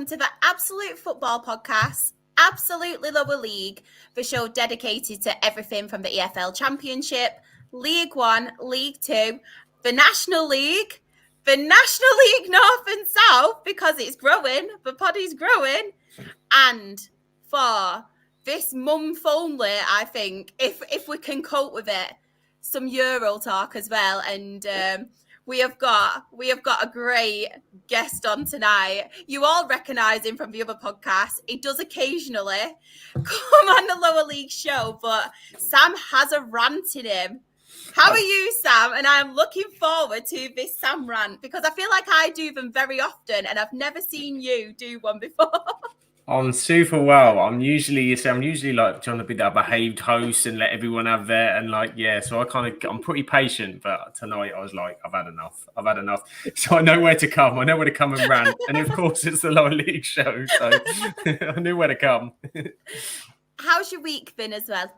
welcome to the Absolute Football Podcast, Absolutely Lower League, the show dedicated to everything from the EFL Championship, League One, League Two, the National League North and South, because it's growing, the poddy's growing, and for this month only, I think, if we can cope with it, some Euro talk as well, and we have got a great guest on tonight. You all recognise him from the other podcast. He does occasionally come on the Lower League show, but Sam has a rant in him. How are you, Sam? And I'm looking forward to this Sam rant because I feel like I do them very often and I've never seen you do one before. I'm super well. I'm usually like trying to be that behaved host and let everyone have their, and like, yeah, so I'm pretty patient, but tonight I was like, I've had enough. So I know where to come. And rant. And of course it's the Lower League show. So I knew where to come. How's your week been as well?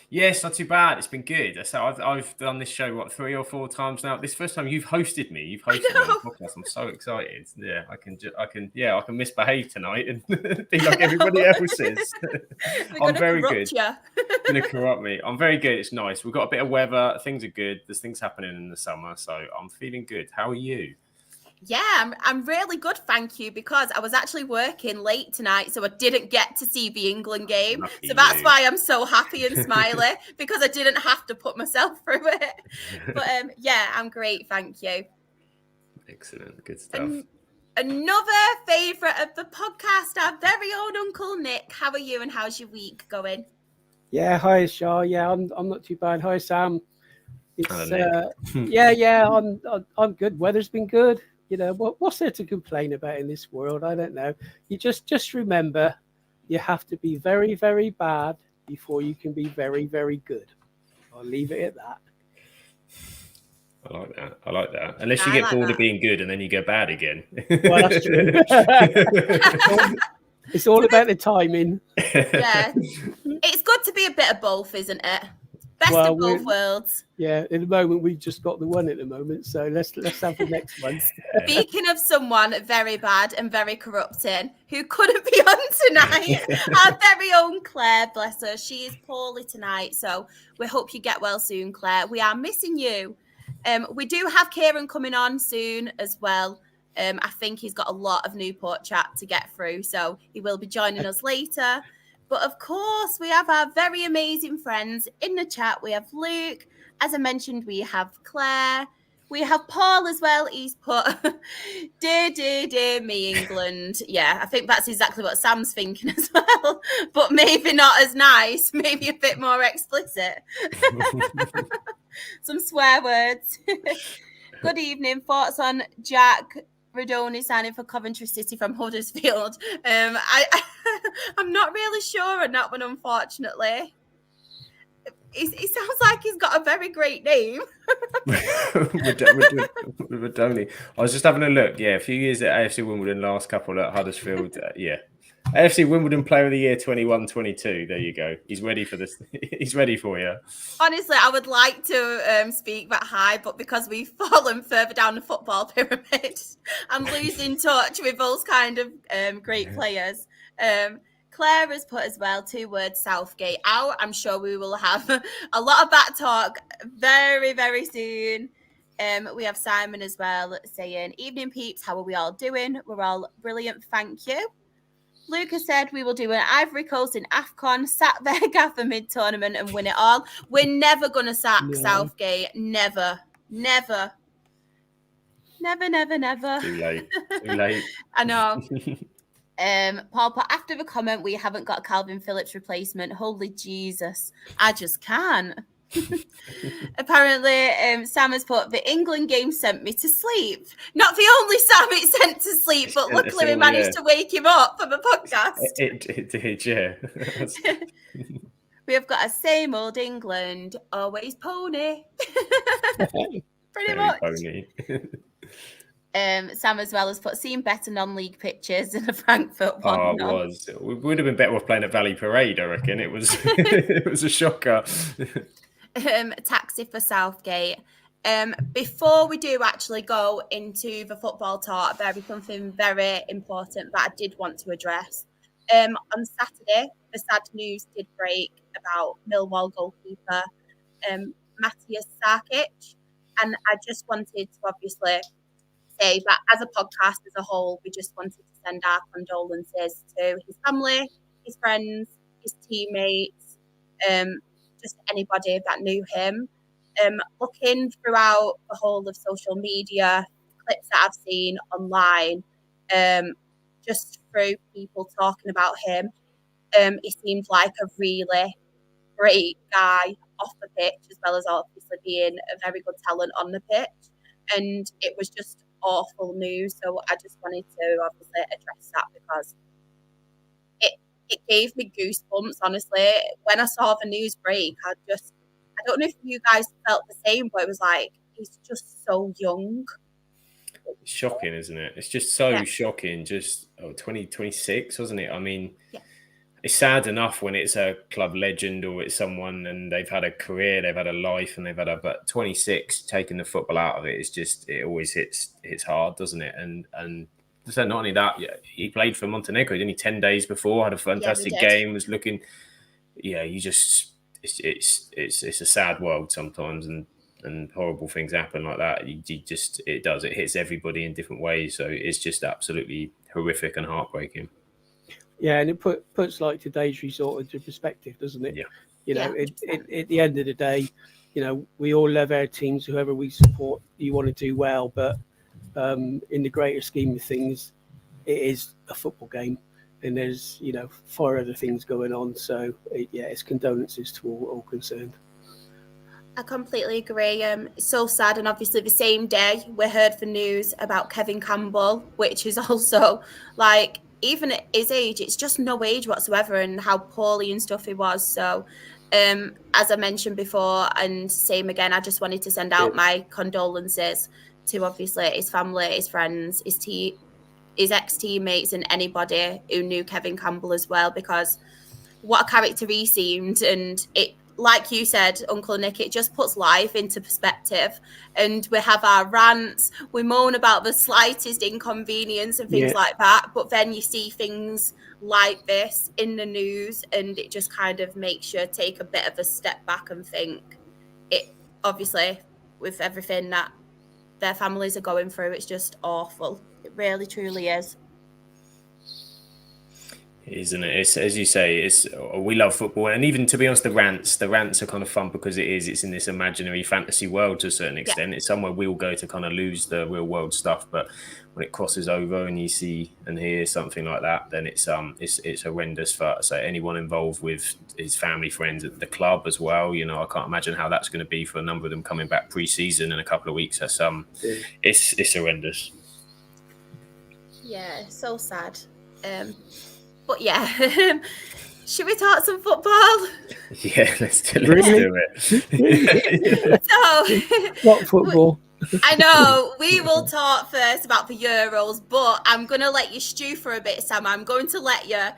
Yes, not too bad. It's been good. So I've done this show 3 or 4 times now. This first time you've hosted me. You've hosted me on the podcast. I'm so excited. Yeah, I can misbehave tonight and be like everybody else is. I'm very good. Going to corrupt me. I'm very good. It's nice. We've got a bit of weather. Things are good. There's things happening in the summer, so I'm feeling good. How are you? Yeah, I'm really good, thank you, because I was actually working late tonight, so I didn't get to see the England game. So that's why I'm so happy and smiley, because I didn't have to put myself through it. But yeah, I'm great, thank you. Excellent, good stuff. Another favourite of the podcast, our very own Uncle Nick. How are you and how's your week going? Yeah, hi, Shah. Yeah, I'm not too bad. Hi, Sam. It's I'm good. Weather's been good. You know, what's there to complain about in this world? I don't know. You just remember, you have to be very, very bad before you can be very, very good. I'll leave it at that. I like that. Unless you get bored of being good and then you go bad again. Well, that's true. It's all about the timing. Yeah. It's good to be a bit of both, isn't it? Best of both worlds. Yeah, in the moment we've just got the one at the moment, so let's have the next one. Speaking of someone very bad and very corrupting who couldn't be on tonight, our very own Claire, bless her. She is poorly tonight, so we hope you get well soon, Claire. We are missing you. We do have Kieran coming on soon as well. I think he's got a lot of Newport chat to get through, so he will be joining us later. But of course, we have our very amazing friends in the chat. We have Luke. As I mentioned, we have Claire. We have Paul as well. He's put, dear me, England. Yeah, I think that's exactly what Sam's thinking as well. But maybe not as nice. Maybe a bit more explicit. Some swear words. Good evening. Thoughts on Jack Radoni signing for Coventry City from Huddersfield? I'm not really sure on that one, unfortunately. It sounds like he's got a very great name. Radoni. I was just having a look. Yeah, a few years at AFC Wimbledon, last couple at Huddersfield. Yeah. AFC Wimbledon Player of the Year 21-22. There you go. He's ready for this. He's ready for you. Honestly, I would like to speak that high, but because we've fallen further down the football pyramid, I'm losing touch with those kind of great players. Claire has put as well 2 words Southgate out. I'm sure we will have a lot of that talk very, very soon. We have Simon as well saying, evening peeps, how are we all doing? We're all brilliant, thank you. Lucas said we will do an Ivory Coast in AFCON, sack their gaffer mid-tournament and win it all. We're never going to sack Southgate. Never. Too late. I know. Paul, after the comment, we haven't got a Calvin Phillips replacement. Holy Jesus. I just can't. Apparently, Sam has put, the England game sent me to sleep. Not the only Sam it sent to sleep, but luckily we managed to wake him up for the podcast. It did, yeah. We have got a same old England, always pony. Pretty much. Pony. Sam as well has put, seen better non-league pictures in the Frankfurt one. Oh, it was. We would have been better off playing at Valley Parade, I reckon. It was it was a shocker. Taxi for Southgate. Before we do actually go into the football talk, there is something very important that I did want to address. On Saturday, the sad news did break about Millwall goalkeeper Matthias Sarkic, and I just wanted to obviously say that as a podcast as a whole, we just wanted to send our condolences to his family, his friends, his teammates, just anybody that knew him. Looking throughout the whole of social media, clips that I've seen online, just through people talking about him, he seemed like a really great guy off the pitch, as well as obviously being a very good talent on the pitch. And it was just awful news. So I just wanted to obviously address that because it gave me goosebumps, honestly. When I saw the news break, I don't know if you guys felt the same, but it was like, he's just so young. It's shocking, isn't it? It's just so shocking. Just 2026, wasn't it? I mean, it's sad enough when it's a club legend or it's someone and they've had a career, they've had a life, and but 26, taking the football out of it is just, it always hits hard, doesn't it? And so not only that, he played for Montenegro, didn't he? 10 days before, had a fantastic game, was looking, you just, it's a sad world sometimes, and horrible things happen like that. It hits everybody in different ways. So it's just absolutely horrific and heartbreaking. Yeah, and it puts like today's resort into perspective, doesn't it? Yeah. At the end of the day, we all love our teams, whoever we support, you want to do well, but in the greater scheme of things, it is a football game, and there's far other things going on. So it's condolences to all concerned. I completely agree. So sad, and obviously the same day we heard the news about Kevin Campbell, which is also like, even at his age, it's just no age whatsoever, and how poorly and stuff he was. So, as I mentioned before, and same again, I just wanted to send out my condolences to obviously his family, his friends, his ex-teammates, and anybody who knew Kevin Campbell as well, because what a character he seemed. And it, like you said, Uncle Nick, it just puts life into perspective. And we have our rants, we moan about the slightest inconvenience and things like that, but then you see things like this in the news, and it just kind of makes you take a bit of a step back and think, it obviously, with everything that their families are going through, it's just awful. It really truly is. Isn't it? It's, as you say, we love football, and even, to be honest, the rants are kind of fun because it's in this imaginary fantasy world to a certain extent. It's somewhere we'll go to kind of lose the real world stuff, but when it crosses over and you see and hear something like that, then it's horrendous for anyone involved with his family, friends at the club as well. I can't imagine how that's going to be for a number of them coming back pre-season in a couple of weeks. That's it's horrendous. Yeah, so sad. But should we talk some football? Yeah, let's do it. So, what football? I know we will talk first about the Euros, but I'm going to let you stew for a bit, Sam. I'm going to let you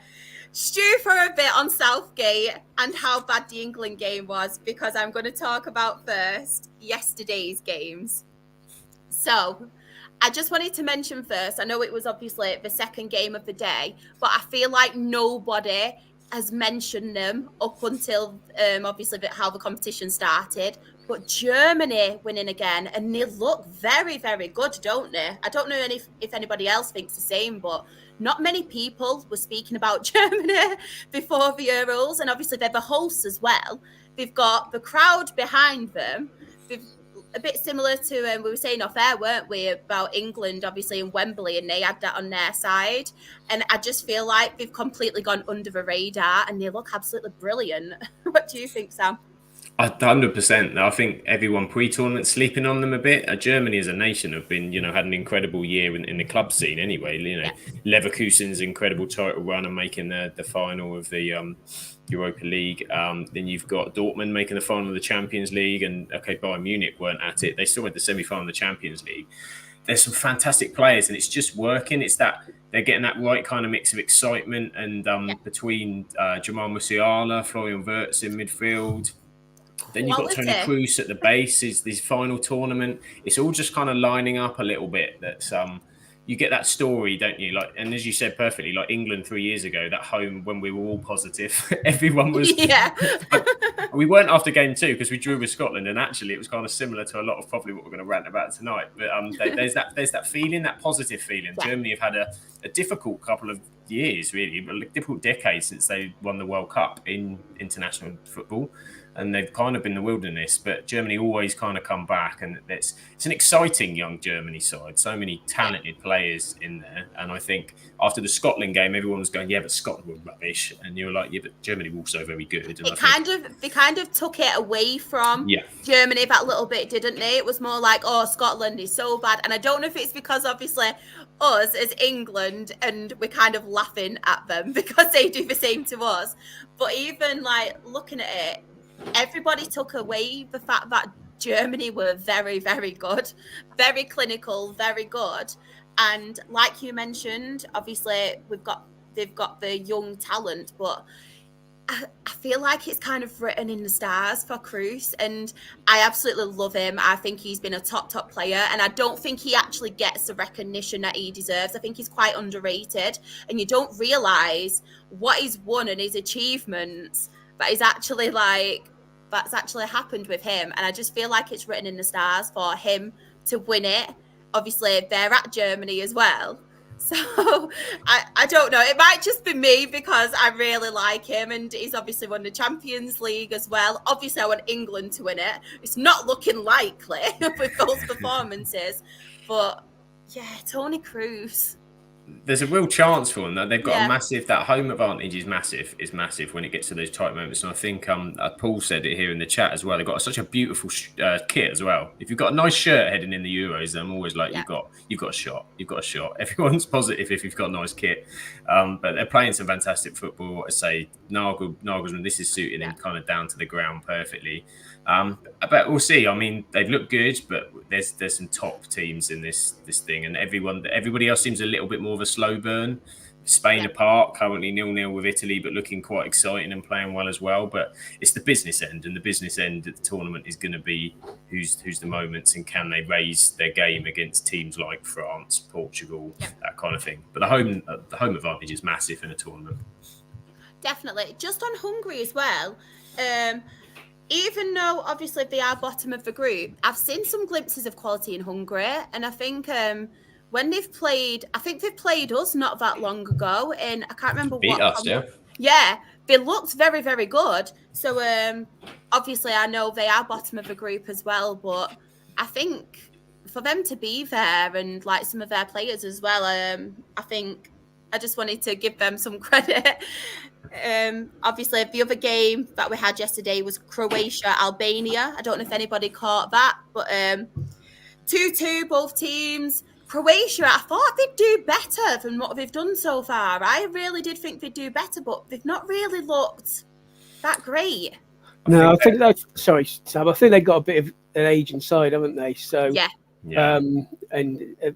stew for a bit on Southgate and how bad the England game was, because I'm going to talk about first yesterday's games. So, I just wanted to mention first, I know it was obviously the second game of the day, but I feel like nobody has mentioned them up until obviously how the competition started. But Germany winning again, and they look very, very good, don't they? I don't know if anybody else thinks the same, but not many people were speaking about Germany before the Euros, and obviously they're the hosts as well. They've got the crowd behind them. They've a bit similar to we were saying off air, weren't we, about England, obviously in Wembley, and they had that on their side. And I just feel like they've completely gone under the radar, and they look absolutely brilliant. What do you think, Sam? 100%. I think everyone pre-tournament sleeping on them a bit. Germany as a nation have been, had an incredible year in the club scene anyway. Leverkusen's incredible title run and making the final of the Europa League. Then you've got Dortmund making the final of the Champions League, and Bayern Munich weren't at it. They still had the semi-final of the Champions League. There's some fantastic players, and it's just working. It's that they're getting that right kind of mix of excitement, and between Jamal Musiala, Florian Wirtz in midfield, Then you've got Tony Kroos at the base. Is this final tournament? It's all just kind of lining up a little bit. That's you get that story, don't you? Like, and as you said perfectly, like England 3 years ago, that home when we were all positive, everyone was. Yeah. We weren't after game 2 because we drew with Scotland, and actually it was kind of similar to a lot of probably what we're going to rant about tonight. But there's that feeling, that positive feeling. Yeah. Germany have had a difficult couple of years, really, but a difficult decade since they won the World Cup in international football. And they've kind of been the wilderness, but Germany always kind of come back, and it's an exciting young Germany side. So many talented players in there, and I think after the Scotland game, everyone was going, "Yeah, but Scotland were rubbish," and you were like, "Yeah, but Germany were also very good." And they kind of took it away from Germany that little bit, didn't they? It was more like, "Oh, Scotland is so bad," and I don't know if it's because obviously us as England, and we're kind of laughing at them because they do the same to us. But even like looking at it, everybody took away the fact that Germany were very, very good, very clinical, very good. And like you mentioned, obviously they've got the young talent, but I feel like it's kind of written in the stars for Kroos, and I absolutely love him. I think he's been a top player, and I don't think he actually gets the recognition that he deserves. I think he's quite underrated, and you don't realise what he's won and his achievements. But it's actually that's actually happened with him. And I just feel like it's written in the stars for him to win it. Obviously, they're at Germany as well. So I don't know. It might just be me because I really like him. And he's obviously won the Champions League as well. Obviously, I want England to win it. It's not looking likely with those performances. But yeah, Tony Kroos. There's a real chance for them that they've got a massive, that home advantage is massive when it gets to those tight moments. And I think Paul said it here in the chat as well. They've got such a beautiful kit as well. If you've got a nice shirt heading in the Euros, then I'm always like, you've got a shot. Everyone's positive if you've got a nice kit. But they're playing some fantastic football. I say Nagelsmann, this is suiting him kind of down to the ground perfectly. But we'll see. I mean, they look good, but there's some top teams in this thing, and everybody else seems a little bit more of a slow burn. Spain apart, currently 0-0 with Italy, but looking quite exciting and playing well as well. But it's the business end, and the business end of the tournament is going to be who's the moments, and can they raise their game against teams like France, Portugal, that kind of thing. But the home advantage is massive in a tournament. Definitely. Just on Hungary as well. Even though obviously they are bottom of the group, I've seen some glimpses of quality in Hungary, and I think when they've played, I think they've played us not that long ago, and I can't remember beat us, they looked very, very good. So obviously I know they are bottom of the group as well, but I think for them to be there and like some of their players as well, I think I just wanted to give them some credit. Obviously the other game that we had yesterday was Croatia-Albania. I don't know if anybody caught that, but 2-2 both teams. Croatia, I thought they'd do better than what they've done so far. I really did think they'd do better, but they've not really looked that great. No, I think that's sorry, Sam. I think they've got a bit of an age inside, haven't they? So and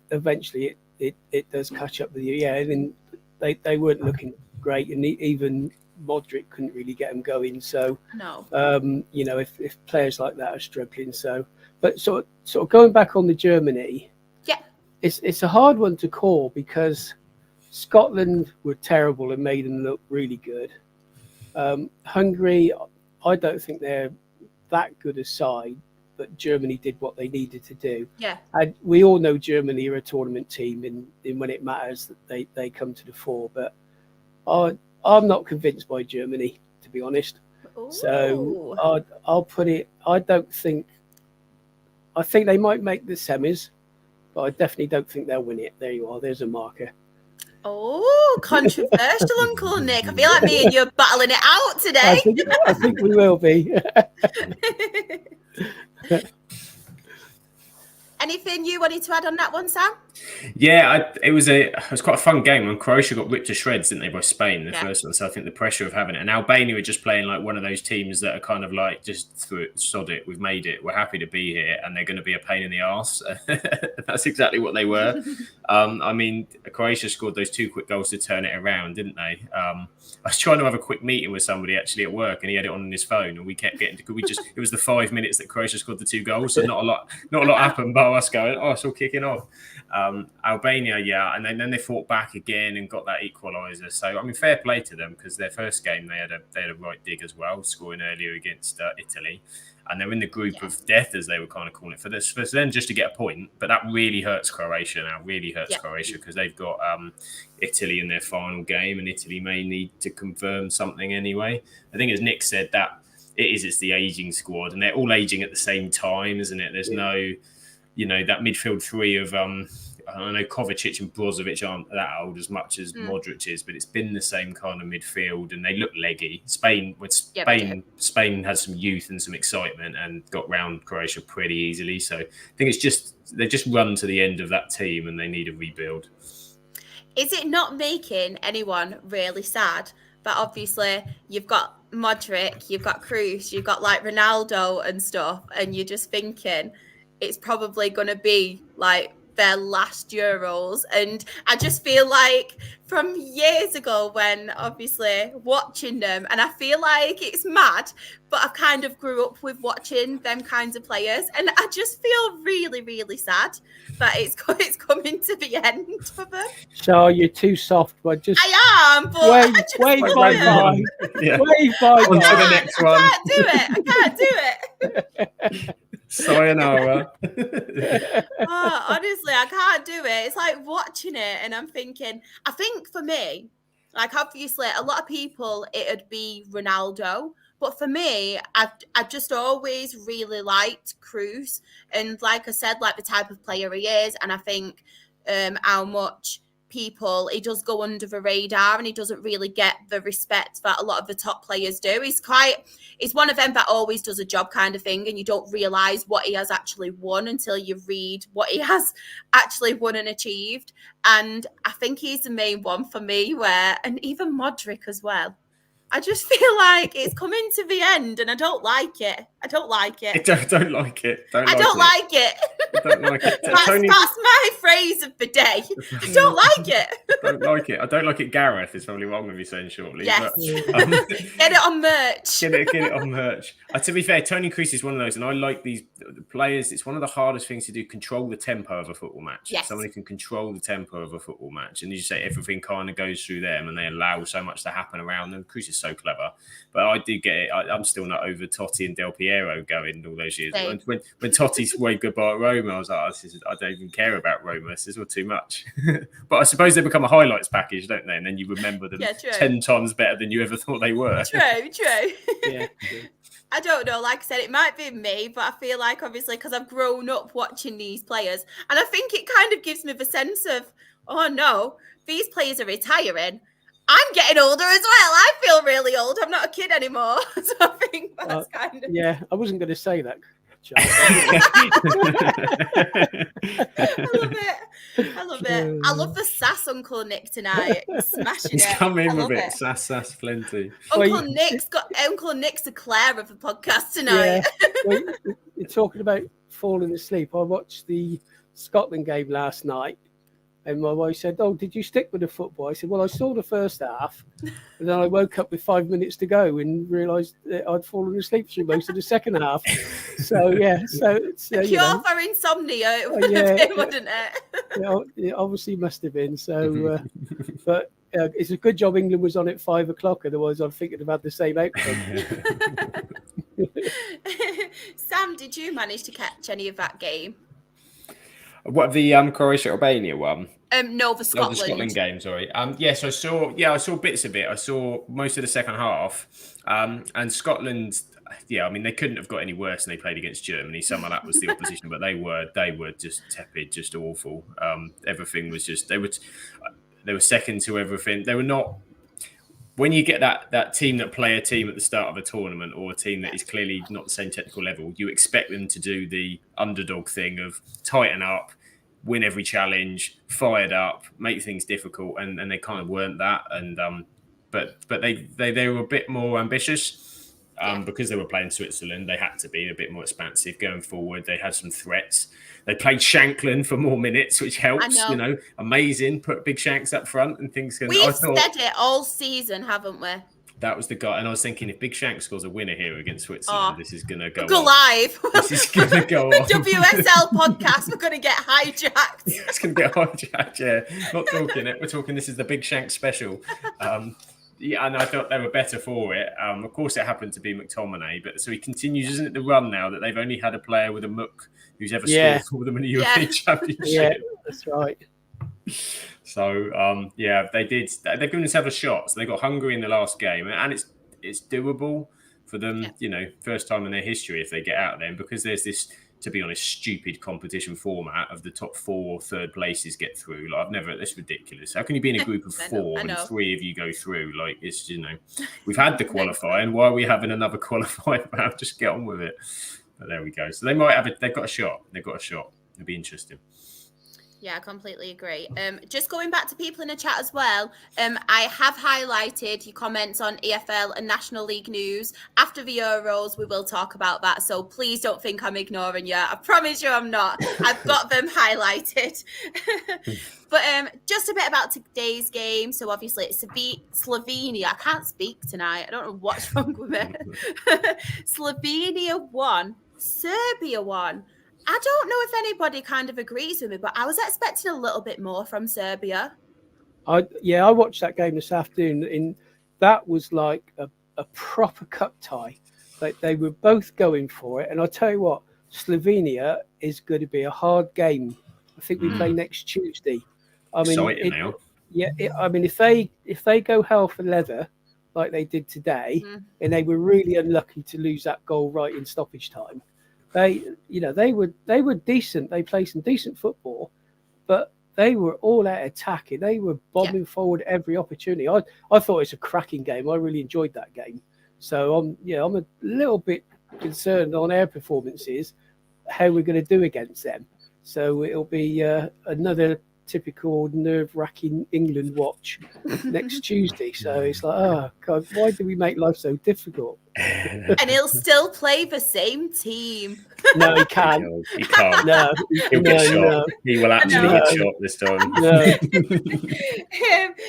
eventually it does catch up with you. Yeah, I mean they weren't looking great, and even Modric couldn't really get them going. So no, if players like that are struggling, but sort of going back on the Germany, it's a hard one to call because Scotland were terrible and made them look really good. Hungary, I don't think they're that good a side, but Germany did what they needed to do. Yeah, and we all know Germany are a tournament team, and when it matters, that they come to the fore. But I'm not convinced by Germany, to be honest. Ooh. So I'll put it. I think they might make the semis, but I definitely don't think they'll win it. There you are. There's a marker. Oh, controversial, Uncle Nick. I feel like me and you're battling it out today. I think we will be. Anything you wanted to add on that one, Sam? Yeah, it was quite a fun game when Croatia got ripped to shreds, didn't they, by Spain in the first one? So I think the pressure of having it, and Albania were just playing like one of those teams that are kind of like just through it, sod it, we've made it, we're happy to be here, and they're going to be a pain in the arse. That's exactly what they were. I mean, Croatia scored those 2 quick goals to turn it around, didn't they? I was trying to have a quick meeting with somebody actually at work, and he had it on his phone, and we kept getting to. It was the 5 minutes that Croatia scored the 2 goals, so not a lot happened, but us going, oh, it's all kicking off. Albania, yeah, and then they fought back again and got that equaliser. So I mean, fair play to them, because their first game they had a right dig as well, scoring earlier against Italy, and they're in the group of death, as they were kind of calling it, for them just to get a point. But that really hurts Croatia now. Really hurts Croatia, because they've got Italy in their final game, and Italy may need to confirm something anyway. I think, as Nick said, that it's the ageing squad, and they're all ageing at the same time, isn't it? There's no. That midfield three of I don't know, Kovacic and Brozovic aren't that old as much as Modric is, but it's been the same kind of midfield, and they look leggy. Spain has some youth and some excitement, and got round Croatia pretty easily. So I think they just run to the end of that team, and they need a rebuild. Is it not making anyone really sad? But obviously, you've got Modric, you've got Kroos, you've got like Ronaldo and stuff, and you're just thinking it's probably going to be like their last Euros. And I just feel like from years ago, when obviously watching them, and I feel like it's mad, but I kind of grew up with watching them kinds of players, and I just feel really, really sad that it's coming to the end for them. So you're too soft, but just I am, but wave bye. Yeah. Wave bye. On to the next one. I can't do it. Sayonara. Honestly, I can't do it. It's like watching it and I'm thinking, I think for me, like obviously a lot of people, it'd be Ronaldo. But for me, I've just always really liked Kroos. And like I said, like the type of player he is. And I think how much he does go under the radar, and he doesn't really get the respect that a lot of the top players do. He's one of them that always does a job kind of thing, and you don't realise what he has actually won until you read what he has actually won and achieved. And I think he's the main one for me, and even Modric as well. I just feel like it's coming to the end, and I don't like it. I don't like it. I don't like it. I don't like it. That's my phrase of the day. I don't like it. Don't like it. I don't like it. Gareth is probably what I'm going to be saying shortly. Yes. But, get it on merch. Get it on merch. To be fair, Tony Kroos is one of those, and I like these players. It's one of the hardest things to do. Control the tempo of a football match. Yes. Somebody can control the tempo of a football match, and you say everything kind of goes through them, and they allow so much to happen around them. Kroos is so clever, but I did get it. I'm still not over Totti and Del Piero going all those years. When Totti waved goodbye at Roma, I was like, I don't even care about Roma. This is all too much. But I suppose they become a highlights package, don't they? And then you remember them 10 times better than you ever thought they were. True. Yeah. I don't know. Like I said, it might be me, but I feel like obviously because I've grown up watching these players, and I think it kind of gives me the sense of, oh no, these players are retiring. I'm getting older as well. I feel really old. I'm not a kid anymore. So I think that's kind of... Yeah, I wasn't going to say that. I love it. I love the sass Uncle Nick tonight. He's smashing He's it. He's come in with it. Sass plenty. Uncle Nick's the Claire of the podcast tonight. Yeah. Well, you're talking about falling asleep. I watched the Scotland game last night, and my wife said, "Oh, did you stick with the football?" I said, "Well, I saw the first half, and then I woke up with 5 minutes to go and realised that I'd fallen asleep through most of the second half." So it's cure for insomnia, wouldn't it? It obviously must have been. So, but it's a good job England was on at 5 o'clock. Otherwise, I'm thinking about the same outcome. Sam, did you manage to catch any of that game? What, the Croatia-Albania one? No, the Scotland. The Scotland game, sorry. Yes, I saw bits of it. I saw most of the second half. And Scotland, I mean, they couldn't have got any worse than they played against Germany. Some of that was the opposition, but they were just tepid, just awful. Everything was just they were second to everything. They were not. When you get that team that play a team at the start of a tournament, or a team that is clearly not the same technical level, you expect them to do the underdog thing of tighten up, win every challenge, fired up, make things difficult, and they kind of weren't that. And but they were a bit more ambitious. Because they were playing Switzerland, they had to be a bit more expansive going forward. They had some threats. They played Shankland for more minutes, which helps. Amazing. Put big Shanks up front and things. We've said it all season, haven't we? That was the guy, and I was thinking if Big Shank scores a winner here against Switzerland, this is going to go live. This is going to go on. The WSL podcast, we're going to get hijacked. It's going to get hijacked. Yeah, not talking it. We're talking. This is the Big Shank special. Yeah, and I thought they were better for it. Of course, it happened to be McTominay, but so he continues, isn't it, the run now that they've only had a player with a muck who's ever scored for them in the European Championship. Yeah, that's right. So, they did. They've given themselves a shot. So they got Hungary in the last game, and it's doable for them. First time in their history if they get out of them, because there's this, to be honest, stupid competition format of the top 4 third places get through. Like it's ridiculous. How can you be in a group of 4 and 3 of you go through? Like it's we've had the qualifying. Why are we having another qualifying round? Just get on with it. But there we go. So they might have they've got a shot. It'll be interesting. Yeah, I completely agree. Just going back to people in the chat as well, I have highlighted your comments on EFL and National League news. After the Euros, we will talk about that. So please don't think I'm ignoring you. I promise you I'm not. I've got them highlighted. But just a bit about today's game. So obviously it's Slovenia. I can't speak tonight. I don't know what's wrong with me. Slovenia won. Serbia won. I don't know if anybody kind of agrees with me, but I was expecting a little bit more from Serbia. I watched that game this afternoon, and that was like a proper cup tie. Like they were both going for it, and I tell you what, Slovenia is going to be a hard game. I think we play next Tuesday. I mean, if they go hell for leather like they did today, and they were really unlucky to lose that goal right in stoppage time. They were decent. They played some decent football, but they were all out attacking. They were bombing forward every opportunity. I thought it was a cracking game. I really enjoyed that game. So I'm a little bit concerned on our performances, how we're going to do against them. So it'll be another typical nerve-wracking England watch next Tuesday. So it's like, oh God, why do we make life so difficult? And he'll still play the same team. No, he can't. He can't. No, he'll get shot. No. He will actually get shot this time. No.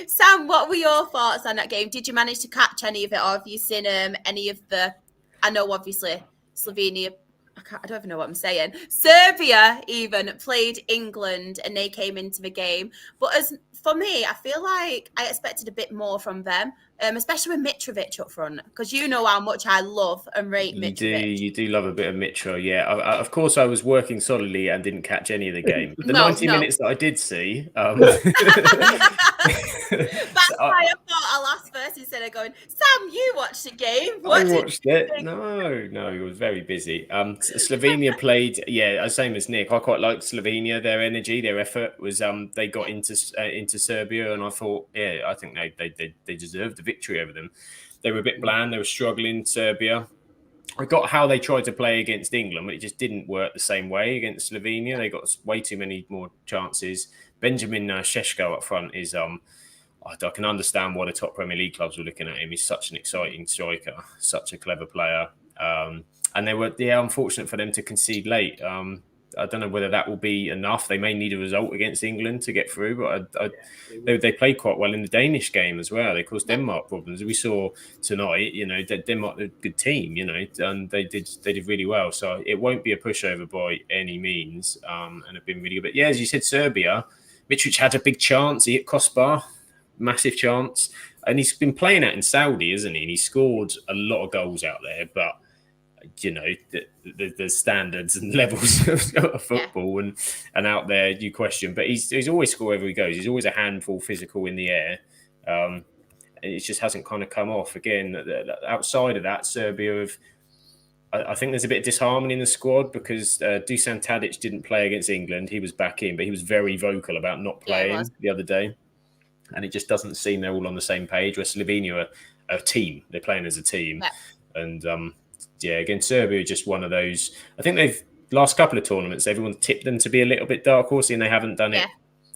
Sam, what were your thoughts on that game? Did you manage to catch any of it, or have you seen any of the? I know, obviously, Slovenia. I don't even know what I'm saying. Serbia even played England and they came into the game. But as for me, I feel like I expected a bit more from them, especially with Mitrovic up front, because you know how much I love and rate Mitrovic. You do love a bit of Mitro, yeah. Of course, I was working solidly and didn't catch any of the game. But the 90 minutes that I did see... That's why I thought I'll ask first instead of going, Sam, you watched the game. I watched it. No, it was very busy. Slovenia played, same as Nick. I quite liked Slovenia. Their energy, their effort was they got into Serbia, and I thought, I think they deserved the victory over them. They were a bit bland. They were struggling, Serbia. I got how they tried to play against England, but it just didn't work the same way against Slovenia. They got way too many more chances. Benjamin Šeško up front is I can understand why the top Premier League clubs were looking at him. He's such an exciting striker, such a clever player. And they were unfortunate for them to concede late. I don't know whether that will be enough. They may need a result against England to get through, but they played quite well in the Danish game as well. They caused Denmark problems. We saw tonight, Denmark a good team, and they did really well. So it won't be a pushover by any means, and have been really good. But as you said, Serbia, Mitrovic had a big chance. He hit crossbar, massive chance, and he's been playing out in Saudi, isn't he? And he scored a lot of goals out there, but the standards and levels of football and out there you question, but he's always scored wherever he goes. He's always a handful physical in the air. It just hasn't kind of come off. Again, outside of that, Serbia I think there's a bit of disharmony in the squad because Dusan Tadic didn't play against England. He was back in, but he was very vocal about not playing the other day. And it just doesn't seem they're all on the same page, where Slovenia are a team. They're playing as a team. And again, Serbia are just one of those. I think last couple of tournaments, everyone's tipped them to be a little bit dark horsey, and they haven't done it Yeah.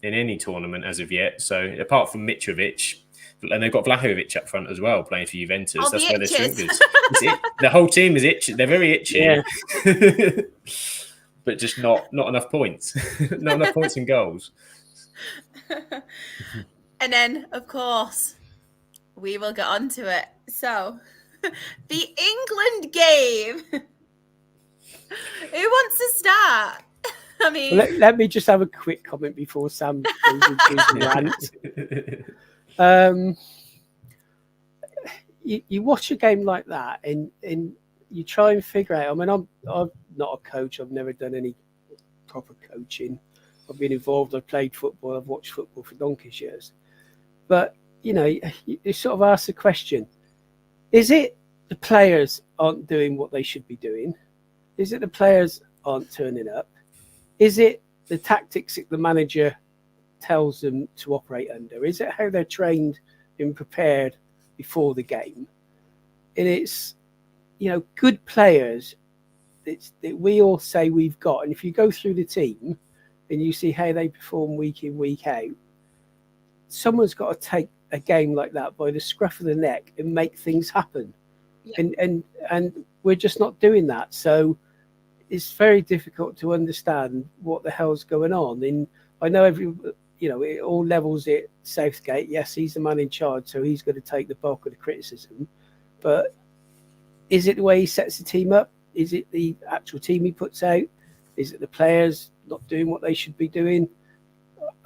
in any tournament as of yet. So apart from Mitrovic, and they've got Vlahovic up front as well, playing for Juventus. All That's the where their strength itches. is. The whole team is itchy. They're very itchy. Yeah. But just not enough points. Not enough points in goals. And then, of course, we will get onto it. So, the England game. Who wants to start? I mean, let me just have a quick comment before Sam goes into his rant. You watch a game like that, and you try and figure out. I mean, I'm not a coach. I've never done any proper coaching. I've been involved. I've played football. I've watched football for donkey's years. But you sort of ask the question: is it the players aren't doing what they should be doing? Is it the players aren't turning up? Is it the tactics that the manager tells them to operate under? Is it how they're trained and prepared before the game? And it's, good players that we all say we've got. And if you go through the team and you see how they perform week in, week out, someone's got to take a game like that by the scruff of the neck and make things happen. Yeah. And we're just not doing that. So it's very difficult to understand what the hell's going on. And I know it all levels at Southgate. Yes, he's the man in charge, so he's going to take the bulk of the criticism. But is it the way he sets the team up? Is it the actual team he puts out? Is it the players not doing what they should be doing?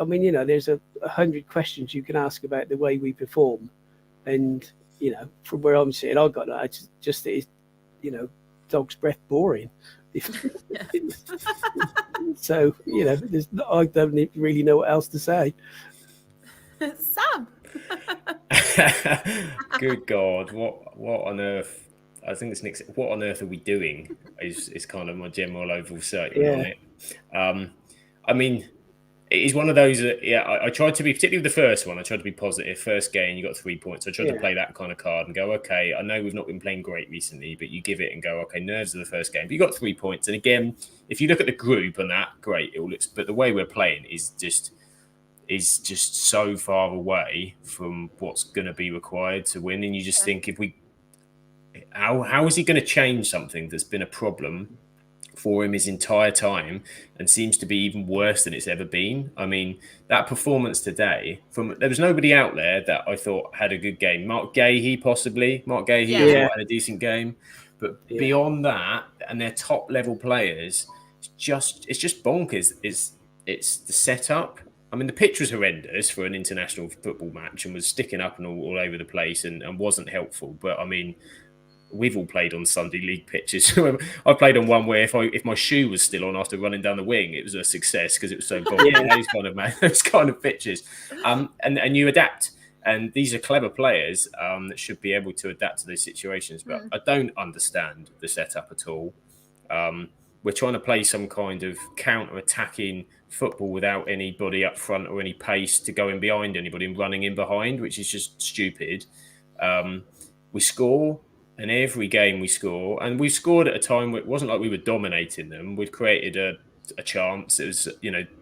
I mean, there's 100 questions you can ask about the way we perform. And, from where I'm sitting, I've got that. It's just that it's, dog's breath boring. So, I don't really know what else to say. Sam. Good God, what on earth? I think this next. What on earth are we doing? Is kind of my general overall statement on it. I mean, it is one of those that, I tried to be, particularly with the first one, I tried to be positive. First game, you got 3 points. I tried to play that kind of card and go, okay, I know we've not been playing great recently, but you give it and go, okay, nerves of the first game. But you got 3 points. And again, if you look at the group and that, great, it all looks, but the way we're playing is just so far away from what's going to be required to win. And you just think, how is he going to change something that's been a problem for him his entire time and seems to be even worse than it's ever been? I mean, that performance today, there was nobody out there that I thought had a good game. Mark Gahey had a decent game, but beyond that, and their top level players, it's just bonkers. It's the setup. I mean, the pitch was horrendous for an international football match and was sticking up and all over the place and wasn't helpful. But I mean, we've all played on Sunday league pitches. I played on one where if my shoe was still on after running down the wing, it was a success because it was so boggy. Those kind of pitches. And you adapt. And these are clever players that should be able to adapt to those situations. But I don't understand the setup at all. We're trying to play some kind of counter-attacking football without anybody up front or any pace to go in behind anybody and running in behind, which is just stupid. We score. And every game we score, and we scored at a time where it wasn't like we were dominating them. We'd created a chance. It was,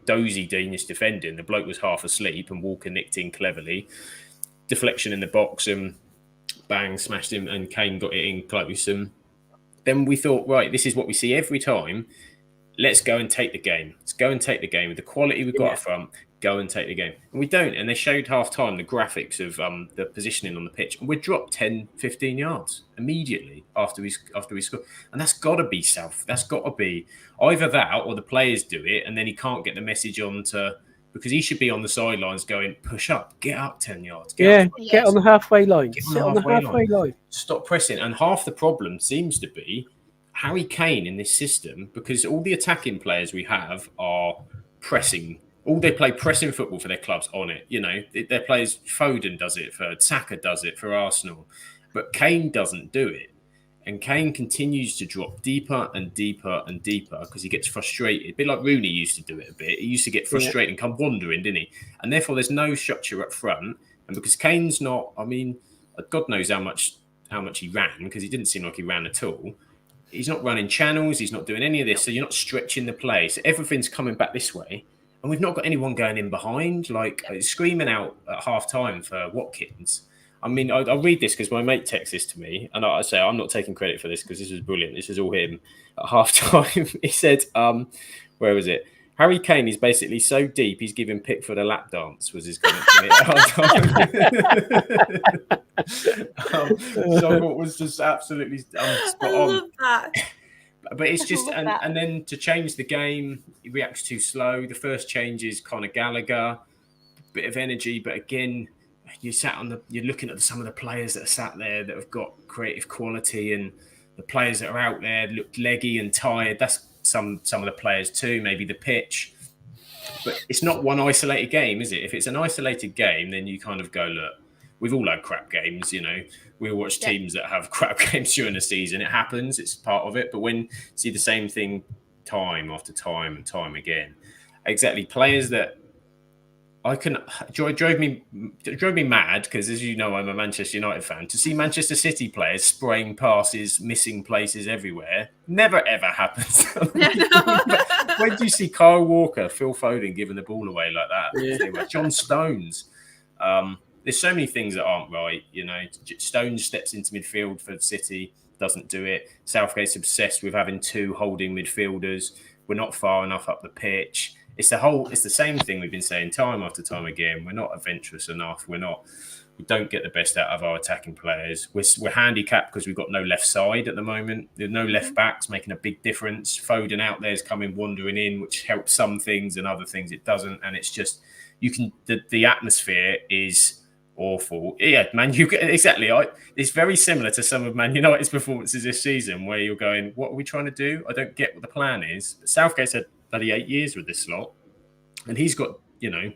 dozy Danish defending. The bloke was half asleep and Walker nicked in cleverly. Deflection in the box and bang, smashed him and Kane got it in close. And then we thought, right, this is what we see every time. Let's go and take the game. Let's go and take the game with the quality we've got up front. Go and take the game. And we don't. And they showed half time the graphics of the positioning on the pitch. And we dropped 10, 15 yards immediately after we score. And that's got to be South. That's got to be either that or the players do it. And then he can't get the message on because he should be on the sidelines going, push up, get up 10 yards. Get on the halfway line. Sit on the halfway line. Stop pressing. And half the problem seems to be Harry Kane in this system, because all the attacking players we have are pressing. All they play pressing football for their clubs on it. Their players, Foden does it, Saka does it for Arsenal. But Kane doesn't do it. And Kane continues to drop deeper and deeper and deeper because he gets frustrated. A bit like Rooney used to do it a bit. He used to get frustrated and come wandering, didn't he? And therefore there's no structure up front. And because Kane's not, I mean, God knows how much he ran, because he didn't seem like he ran at all. he's not running channels. He's not doing any of this. So you're not stretching the play. So everything's coming back this way. And we've not got anyone going in behind, like screaming out at half time for Watkins. I mean, I'll read this because my mate texts this to me. And I say, I'm not taking credit for this because this is brilliant. This is all him. At half time, he said, where was it? Harry Kane is basically so deep, he's giving Pickford a lap dance, was his comment to me at half time. So I thought was just absolutely spot on. I love that. But it's just, and then to change the game, he reacts too slow. The first change is Conor Gallagher, bit of energy, but again, you're looking at some of the players that are sat there that have got creative quality, and the players that are out there look leggy and tired. That's some of the players too, maybe the pitch. But it's not one isolated game, is it? If it's an isolated game, then you kind of go, look, we've all had crap games, you know. We watch teams that have crap games during the season. It happens. It's part of it. But when you see the same thing time after time and time again, exactly, players that drove me mad because, as you know, I'm a Manchester United fan. To see Manchester City players spraying passes, missing places everywhere, never ever happens. When do you see Kyle Walker, Phil Foden giving the ball away like that? Yeah. John Stones. There's so many things that aren't right. You know, Stones steps into midfield for City, doesn't do it. Southgate's obsessed with having two holding midfielders. We're not far enough up the pitch. It's the same thing we've been saying time after time again. We're not adventurous enough. We don't get the best out of our attacking players. We're handicapped because we've got no left side at the moment. There's no left backs making a big difference. Foden out there is coming wandering in, which helps some things and other things it doesn't. And it's just the atmosphere is awful. Yeah, Man U exactly. It's very similar to some of Man United's performances this season, where you're going, "What are we trying to do? I don't get what the plan is." But Southgate's had bloody 8 years with this lot, and he's got, you know,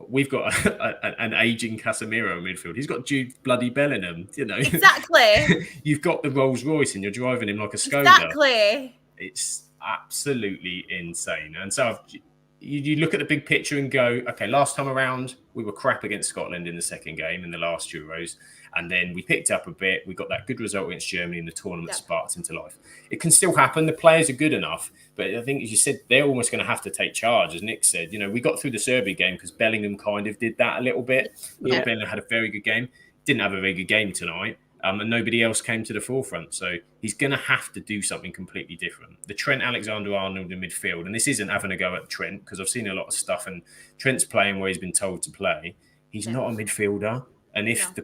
we've got an aging Casemiro in midfield. He's got Jude bloody Bellingham. You know, exactly. You've got the Rolls Royce, and you're driving him like a Skoda. Exactly. It's absolutely insane, and so you look at the big picture and go, okay, last time around, we were crap against Scotland in the second game in the last Euros. And then we picked up a bit. We got that good result against Germany in the tournament, sparked into life. It can still happen. The players are good enough. But I think, as you said, they're almost going to have to take charge. As Nick said, you know, we got through the Serbia game because Bellingham kind of did that a little bit. Yeah. Bellingham had a very good game. Didn't have a very good game tonight. And nobody else came to the forefront. So he's going to have to do something completely different. The Trent Alexander-Arnold in midfield, and this isn't having a go at Trent because I've seen a lot of stuff, and Trent's playing where he's been told to play. He's not a midfielder. And if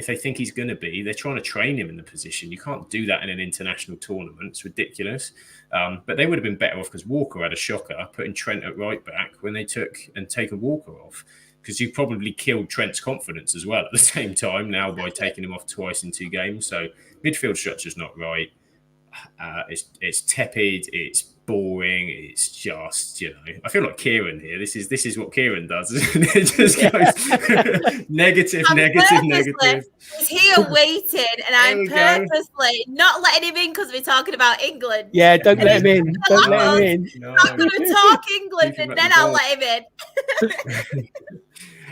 they think he's going to be, they're trying to train him in the position. You can't do that in an international tournament. It's ridiculous. But they would have been better off because Walker had a shocker, putting Trent at right back when they taken Walker off. Because you probably killed Trent's confidence as well at the same time now by taking him off twice in 2 games. So midfield structure's not right. It's tepid. It's boring. It's just, you know, I feel like Kieran here. This is what Kieran does. It just goes negative. He's here waiting, and I'm purposely not letting him in because we're talking about England. Yeah, don't let him in. Don't let him in. No. I'm going to talk England, and then I'll let him in.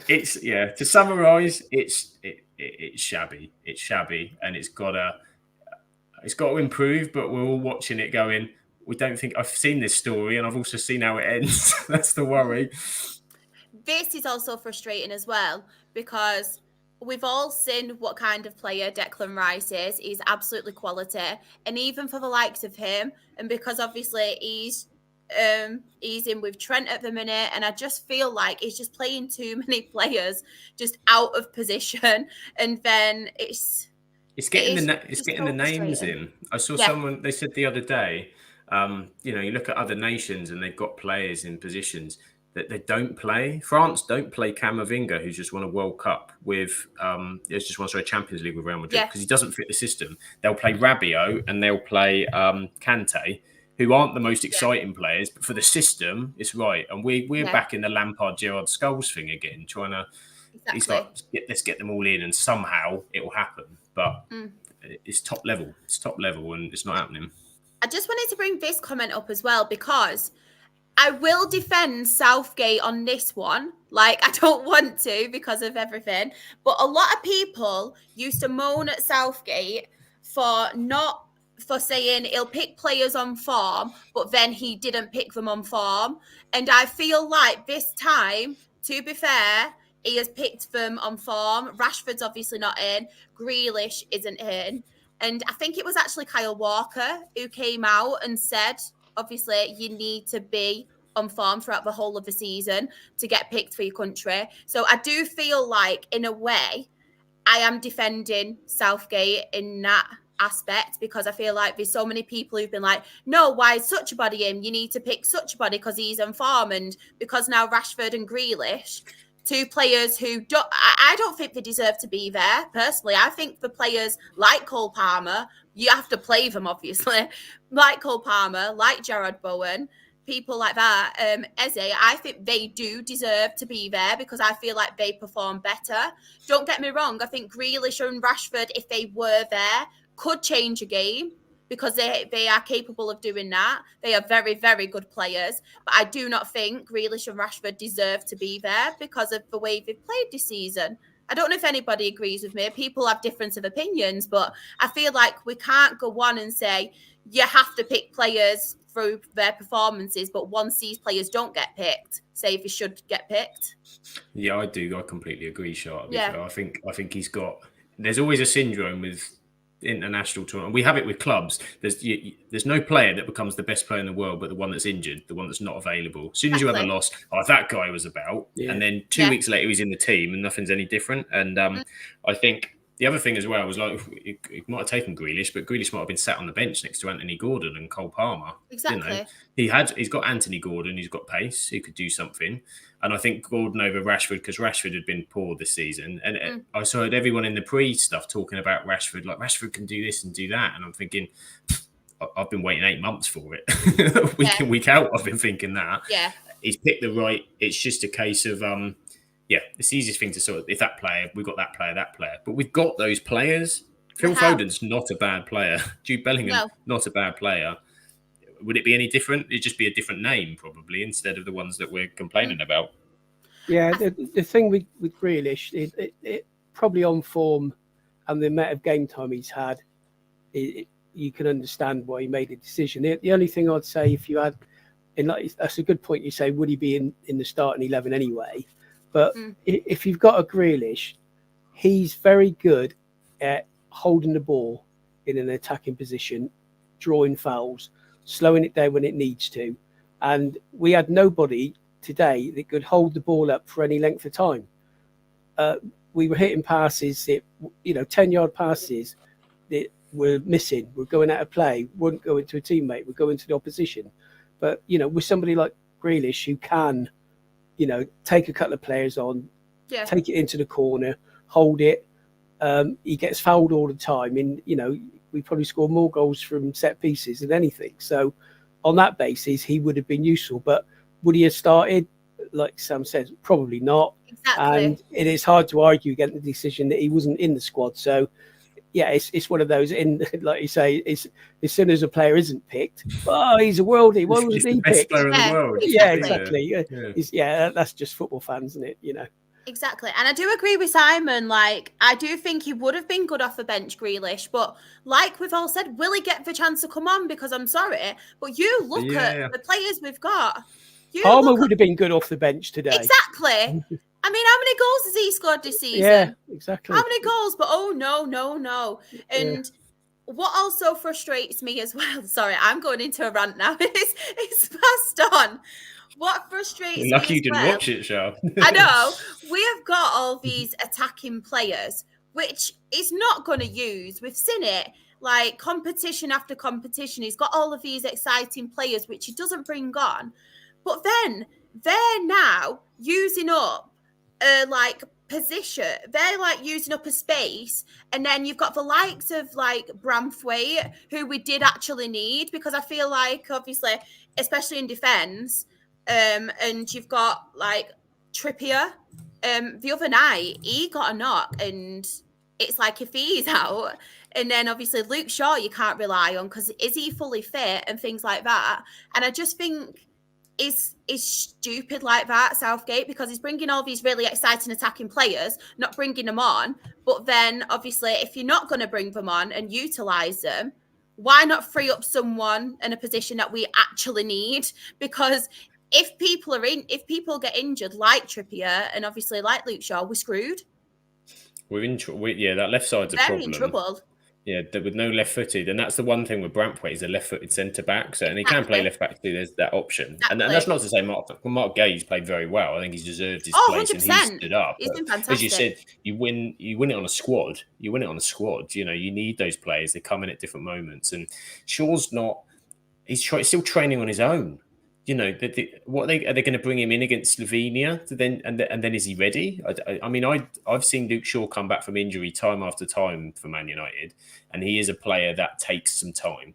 It's to summarise, it's shabby. It's shabby, and it's got to improve. But we're all watching it, going, we don't think I've seen this story, and I've also seen how it ends. That's the worry. This is also frustrating as well because we've all seen what kind of player Declan Rice is. He's absolutely quality, and even for the likes of him, and because obviously he's in with Trent at the minute, and I just feel like he's just playing too many players just out of position, and then it's getting the names in. I saw someone, they said the other day, you know, you look at other nations and they've got players in positions that they don't play. France don't play Camavinga, who's just won a World Cup with, Champions League with Real Madrid, because he doesn't fit the system. They'll play Rabiot and they'll play Kante, who aren't the most exciting players, but for the system, it's right. And we're back in the Lampard, Gerrard, Scholes thing again, trying to. He's like, let's get them all in, and somehow it will happen. But it's top level. It's top level, and it's not happening. I just wanted to bring this comment up as well because I will defend Southgate on this one. Like, I don't want to because of everything, but a lot of people used to moan at Southgate for not for saying he'll pick players on form, but then he didn't pick them on form. And I feel like this time, to be fair, he has picked them on form. Rashford's obviously not in. Grealish isn't in. And I think it was actually Kyle Walker who came out and said, obviously, you need to be on form throughout the whole of the season to get picked for your country. So I do feel like, in a way, I am defending Southgate in that aspect, because I feel like there's so many people who've been like, no, why is such a body in? You need to pick such a body because he's on form. And because now Rashford and Grealish, two players who I don't think they deserve to be there. Personally, I think for players like Cole Palmer, you have to play them, obviously, like Cole Palmer, like Jarrod Bowen, people like that, Eze, I think they do deserve to be there because I feel like they perform better. Don't get me wrong. I think Grealish and Rashford, if they were there, could change a game because they are capable of doing that. They are very, very good players. But I do not think Grealish and Rashford deserve to be there because of the way they've played this season. I don't know if anybody agrees with me. People have difference of opinions, but I feel like we can't go on and say you have to pick players through their performances, but once these players don't get picked, say if he should get picked. Yeah, I do. I completely agree, Sharp. Yeah. I think he's got. There's always a syndrome with international tournament. We have it with clubs. There's no player that becomes the best player in the world, but the one that's injured, the one that's not available. As soon as you have a loss, that guy was about, and then 2 weeks later he's in the team and nothing's any different. And I think the other thing as well was like it might have taken Grealish, but Grealish might have been sat on the bench next to Anthony Gordon and Cole Palmer. Exactly. He's got Anthony Gordon, he's got pace, he could do something. And I think Gordon over Rashford, because Rashford had been poor this season. And I saw everyone in the pre-stuff talking about Rashford, like Rashford can do this and do that. And I'm thinking, I've been waiting 8 months for it. Week in, week out, I've been thinking that. Yeah. He's picked the right, it's just a case of, it's the easiest thing to sort of, if that player, we've got that player. But we've got those players. Phil Foden's not a bad player. Jude Bellingham, not a bad player. Would it be any different? It'd just be a different name, probably, instead of the ones that we're complaining about. Yeah, the thing with Grealish, it probably on form and the amount of game time he's had, you can understand why he made a decision. The only thing I'd say, if you had, that's a good point. You say, would he be in the starting 11 anyway? But if you've got a Grealish, he's very good at holding the ball in an attacking position, drawing fouls, slowing it down when it needs to. And we had nobody today that could hold the ball up for any length of time. We were hitting passes, 10-yard passes that were missing. We're going out of play, wouldn't go into a teammate, we're going to the opposition. But, with somebody like Grealish who can, take a couple of players on, take it into the corner, hold it. He gets fouled all the time. And, we probably score more goals from set pieces than anything. So on that basis, he would have been useful. But would he have started? Like Sam says, probably not. Exactly. And it is hard to argue against the decision that he wasn't in the squad. So, yeah, it's one of those, like you say, as soon as a player isn't picked, he's a worldie. Why wasn't he picked? Best player in the world. Yeah, exactly. Yeah, that's just football fans, isn't it? Exactly. And I do agree with Simon. Like, I do think he would have been good off the bench, Grealish. But like we've all said, will he get the chance to come on? Because I'm sorry, but you look at the players we've got. Palmer would have been good off the bench today. Exactly. I mean, how many goals has he scored this season? Yeah, exactly. How many goals? But no. And what also frustrates me as well, sorry, I'm going into a rant now. It's passed on. What frustrates me lucky you as didn't well, watch it, Shah. I know. We have got all these attacking players, which is not going to use. We've seen it, like competition after competition. He's got all of these exciting players, which he doesn't bring on. But then they're now using up position. They're like using up a space. And then you've got the likes of like Bramthwaite, who we did actually need, because I feel like, obviously, especially in defence, and you've got like Trippier. The other night, he got a knock, and it's like if he's out, and then obviously Luke Shaw you can't rely on because is he fully fit and things like that. And I just think is stupid like that, Southgate, because he's bringing all these really exciting attacking players, not bringing them on. But then obviously if you're not going to bring them on and utilise them, why not free up someone in a position that we actually need? Because if people get injured like Trippier and obviously like Luke Shaw, we're screwed. We're in trouble. Yeah, that left side's a Very problem. in trouble. Yeah, with no left-footed, and that's the one thing with Brantwaite, he's a left-footed centre back, so and he can play left back too. There's that option, and that's not to say Mark Gay's played very well. I think he's deserved his place, 100%. and he's stood up. He's been fantastic. As you said, you win it on a squad. You win it on a squad. You know, you need those players. They come in at different moments, and Shaw's not. He's still training on his own. You know, are they going to bring him in against Slovenia? And then is he ready? I mean, I've seen Luke Shaw come back from injury time after time for Man United, and he is a player that takes some time.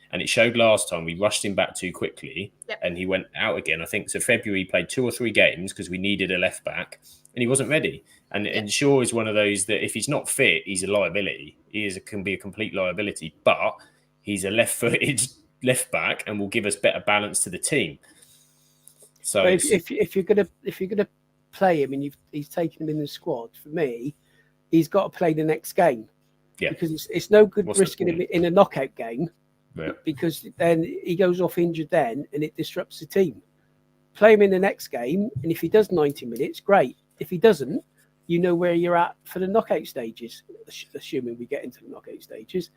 And it showed last time we rushed him back too quickly, and he went out again. I think so. February he played 2 or 3 games because we needed a left back, and he wasn't ready. And Shaw is one of those that if he's not fit, he's a liability. Can be a complete liability, but he's a left-footed left back and will give us better balance to the team. So if you're gonna play him and he's taken him in the squad, for me, he's got to play the next game. Yeah. Because it's no good risking him in a knockout game. Yeah. Because then he goes off injured then and it disrupts the team. Play him in the next game, and if he does 90 minutes, great. If he doesn't, you know where you're at for the knockout stages, assuming we get into the knockout stages,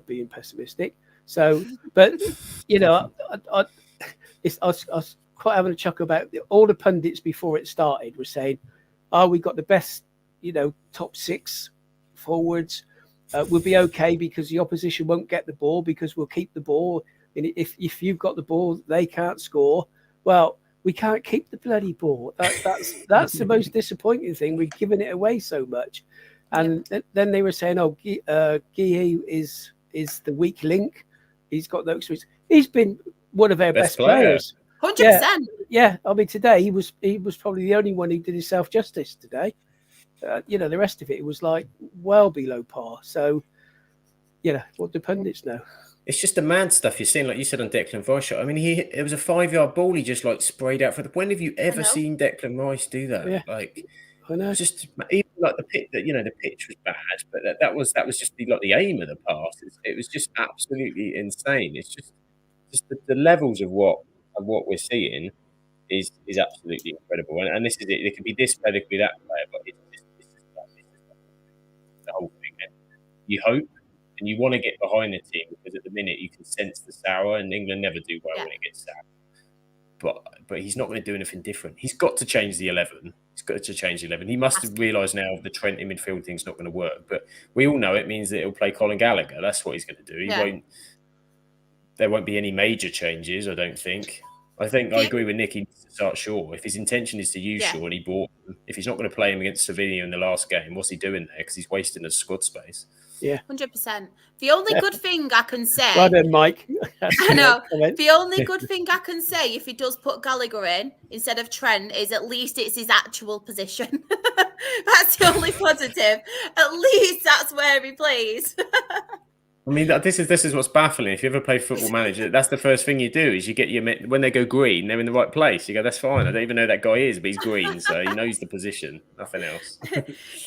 being pessimistic. So, but, you know, I was quite having a chuckle about all the pundits before it started were saying, we got the best, you know, top 6 forwards. We'll be okay because the opposition won't get the ball because we'll keep the ball. And if you've got the ball, they can't score. Well, we can't keep the bloody ball. That's the most disappointing thing. We're giving it away so much. And then they were saying, Guéhi is the weak link. He's got no experience. He's been one of our best players. 100%. Yeah. I mean, today he was probably the only one who did himself justice today. You know, the rest of it was like well below par. So, you know, what do pundits know? It's just the mad stuff you're seeing, like you said on Declan Rice shot. I mean, it was a 5-yard ball. He just like sprayed out for the. When have you ever seen Declan Rice do that? Yeah. Like, I know. Just even like the pitch, you know, the pitch was bad, but that was just the aim of the pass. It was just absolutely insane. It's just the levels of what we're seeing is absolutely incredible. And this is it. It could be this player, it could be that player, but it's just the whole thing. And you hope and you want to get behind the team because at the minute you can sense the sour, and England never do well when it gets sour. But he's not going to do anything different. He's got to change the 11. He's got to change the 11. He must have realised now the Trent in midfield thing's not going to work. But we all know it means that he'll play Colin Gallagher. That's what he's going to do. There won't be any major changes, I don't think. I agree with Nick. He needs to start Shaw. If his intention is to use Shaw and he bought him, if he's not going to play him against Sevilla in the last game, what's he doing there? Because he's wasting his squad space. Yeah, 100%. The only good thing I can say, well done, Mike. I know. The only good thing I can say, if he does put Gallagher in instead of Trent, is at least it's his actual position. That's the only positive. At least that's where he plays. I mean, this is what's baffling. If you ever play Football Manager, that's the first thing you do is you get when they go green, they're in the right place. You go, that's fine. I don't even know who that guy is, but he's green, so he knows the position. Nothing else. Do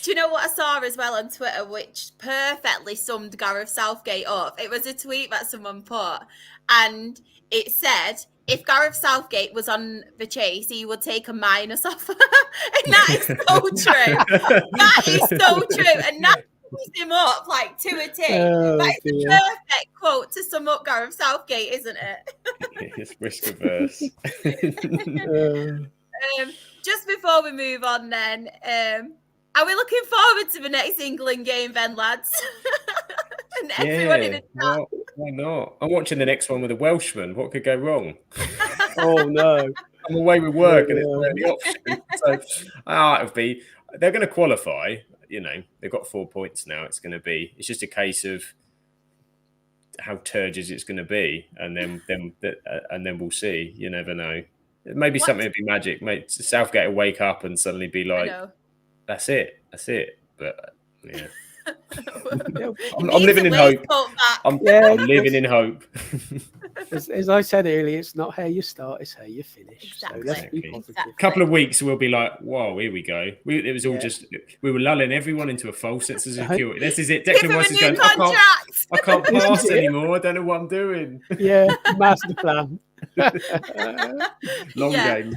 you know what I saw as well on Twitter, which perfectly summed Gareth Southgate up? It was a tweet that someone put, and it said, if Gareth Southgate was on the chase, he would take a minus off. And that is so true. That is so true. And now him up like to a T. That's the perfect quote to sum up Gareth Southgate, isn't it? It's risk averse. Just before we move on, then, are we looking forward to the next England game, then, lads? And everyone in the chat. Why not? I'm watching the next one with a Welshman. What could go wrong? Oh no! I'm away with work, and it's the option. So, it'll be. They're going to qualify. You know, they've got 4 points now. It's just a case of how turgid it's going to be, and then we'll see. You never know. Maybe something would be magic. Mate, Southgate will wake up and suddenly be like, "That's it." But yeah, I'm living in hope. I'm living in hope. As I said earlier, it's not how you start, it's how you finish. Exactly. So let's be positive. Exactly. A couple of weeks we'll be like, whoa, here we go. It was all just, we were lulling everyone into a false sense of security. This is it. Give Declan him Rice a is new going, contract. I can't This is pass it. anymore. I don't know what I'm doing. Yeah, master plan. Long game.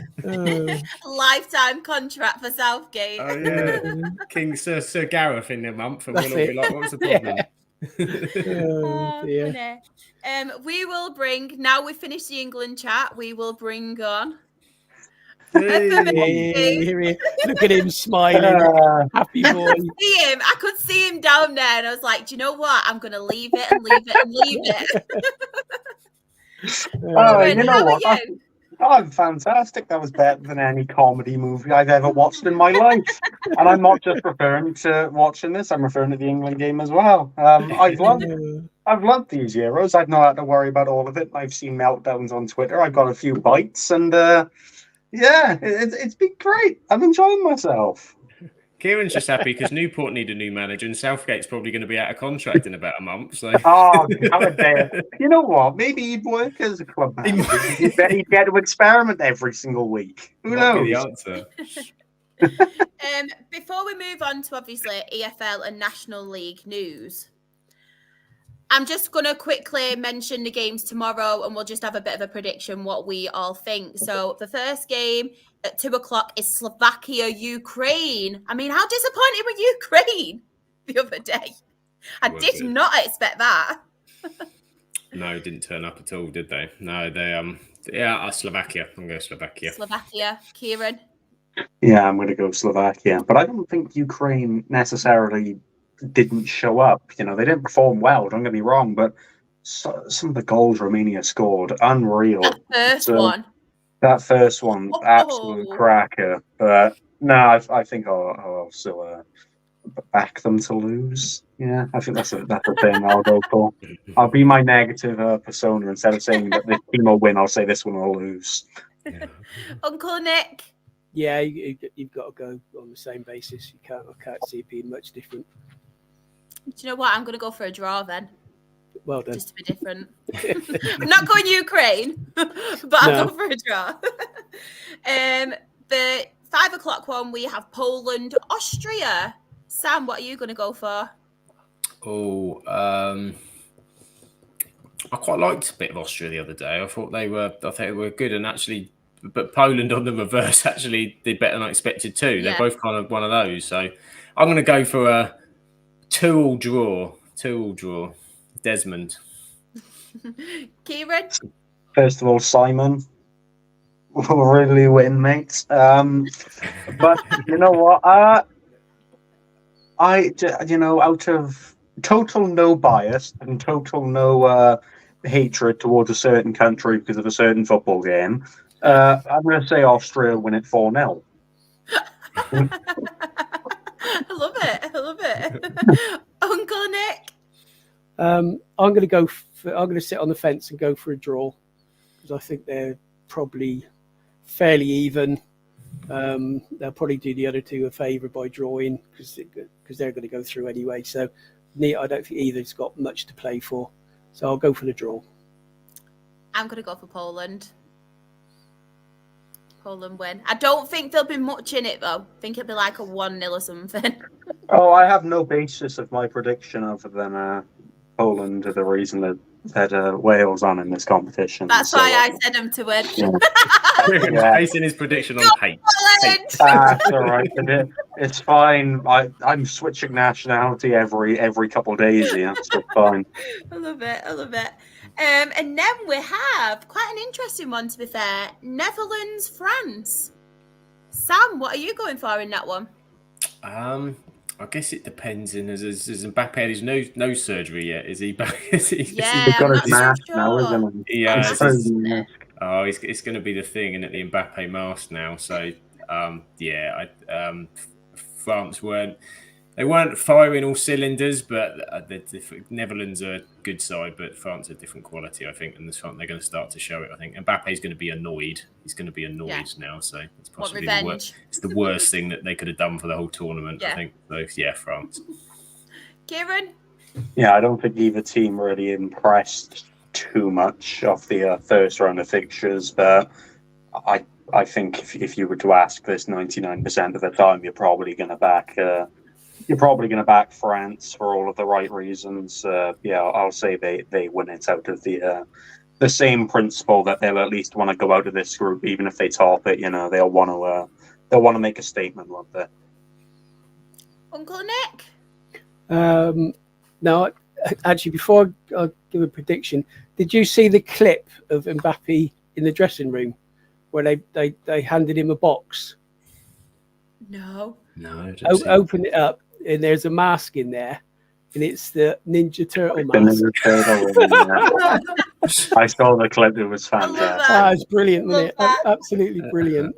Lifetime contract for Southgate. Oh, yeah. King Sir Gareth in a month, and That's we'll all be it. like, what's the problem? Dear. Funny. We will bring, now we've finished the England chat, we will bring on Hey, look at him smiling. Happy boy. I could see him down there, and I was like, do you know what? I'm going to leave it and leave it and leave it. Oh, you know How what? are you? I'm fantastic. That was better than any comedy movie I've ever watched in my life. And I'm not just referring to watching this, I'm referring to the England game as well. I've loved these Euros. I've not had to worry about all of it. I've seen meltdowns on Twitter. I've got a few bites, and yeah, it's been great. I'm enjoying myself. Kieran's just happy because Newport need a new manager, and Southgate's probably going to be out of contract in about a month. So, oh, how dare! You know what? Maybe he'd work as a club manager. He'd get to experiment every single week. Who knows? Be the answer. Before we move on to obviously EFL and National League news, I'm just going to quickly mention the games tomorrow, and we'll just have a bit of a prediction what we all think. So the first game at 2:00 is Slovakia, Ukraine. I mean, how disappointed were Ukraine the other day? I did not expect that. No, didn't turn up at all, did they? No, they Slovakia. I'm going to Slovakia. Slovakia, Kieran. Yeah, I'm going to go Slovakia, but I don't think Ukraine necessarily didn't show up. You know, they didn't perform well, don't get me wrong, but some of the goals Romania scored, unreal. That first one, absolute cracker. But no, I think I'll still back them to lose. Yeah, I think that's a thing I'll go for. I'll be my negative persona. Instead of saying that this team will win, I'll say this one will lose. Yeah. Uncle Nick. Yeah, you've got to go on the same basis. I can't see it being much different. Do you know what? I'm going to go for a draw then. Well done. Just to be different. I'm not going Ukraine, but I'll go for a draw. The 5:00 one, we have Poland, Austria. Sam, what are you going to go for? Oh, I quite liked a bit of Austria the other day. I thought they were good, and actually, but Poland on the reverse actually did better than I expected too. They're both kind of one of those. So I'm going to go for a 2-2 draw. 2-2 draw. Desmond. Kieran? First of all, Simon will really win, mate. But you know what? Out of total no bias and total no hatred towards a certain country because of a certain football game, I'm going to say Austria win it 4-0. I love it. Uncle Nick? I'm going to sit on the fence and go for a draw because I think they're probably fairly even. They'll probably do the other two a favour by drawing because they're going to go through anyway. So I don't think either's got much to play for. So I'll go for the draw. I'm going to go for Poland. Poland win. I don't think there'll be much in it though. I think it'll be like a 1-0 or something. Oh, I have no basis of my prediction other than Poland are the reason that Wales on in this competition. That's why I said them to win. Yeah. Basing his prediction on hate. That's all right. It's fine. I'm switching nationality every couple of days here, so it's fine. I love it. And then we have quite an interesting one, to be fair. Netherlands, France. Sam, what are you going for in that one? I guess it depends. And as Mbappe had his nose surgery yet, is he back? He's got his mask now, isn't he? Yeah, it's going to be the thing, isn't it? The Mbappe mask now. So, France weren't firing all cylinders, but the Netherlands are a good side, but France are different quality, I think, and they're going to start to show it. I think Mbappe's going to be annoyed. He's going to be annoyed now, so it's possibly the worst thing that they could have done for the whole tournament. I think. So France. Kieran? Yeah, I don't think either team really impressed too much off the first round of fixtures, but I think if you were to ask this 99% of the time, you're probably going to back France for all of the right reasons. I'll say they win it out of the same principle that they'll at least want to go out of this group, even if they top it. They'll want to make a statement, won't they? Uncle Nick? No, actually, before I give a prediction, did you see the clip of Mbappe in the dressing room where they handed him a box? No. Open it up, and there's a mask in there, and it's the Ninja Turtle mask. I saw the clip. It was fantastic. It's brilliant, wasn't it? Absolutely brilliant.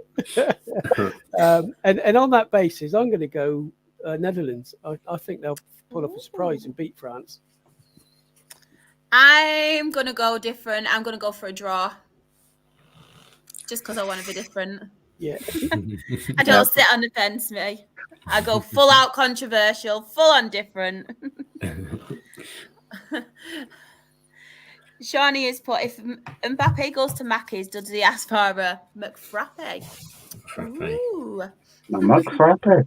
And on that basis, I'm going to go Netherlands. I think they'll pull off a surprise and beat France. I'm going to go different. I'm going to go for a draw. Just because I want to be different. Yeah. I don't sit on the fence, me. I go full out controversial, full on different. Shawnee has put, if Mbappe goes to Mackey's, does he ask for a McFrappe? Ooh. McFrappe.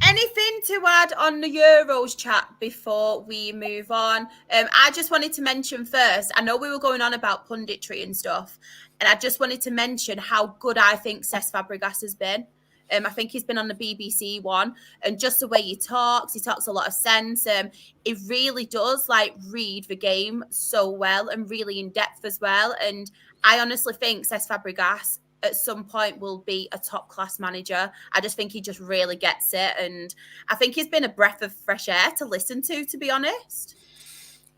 Anything to add on the Euros chat before we move on? I just wanted to mention first, I know we were going on about punditry and stuff, and I just wanted to mention how good I think Cesc Fabregas has been. I think he's been on the BBC one, and just the way he talks a lot of sense. It really does read the game so well and really in depth as well. And I honestly think Cesc Fabregas at some point will be a top class manager. I just think he just really gets it, and I think he's been a breath of fresh air to listen to be honest.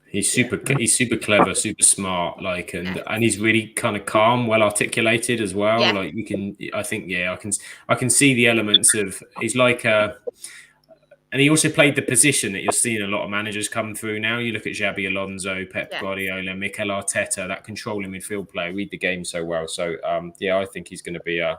He's super clever, super smart, and he's really kind of calm, well articulated as well. Yeah. I can see the elements of, he's and he also played the position that you're seeing a lot of managers come through now. You look at Xabi Alonso, Pep Guardiola, Mikel Arteta, that controlling midfield player, read the game so well. So I think he's going to be a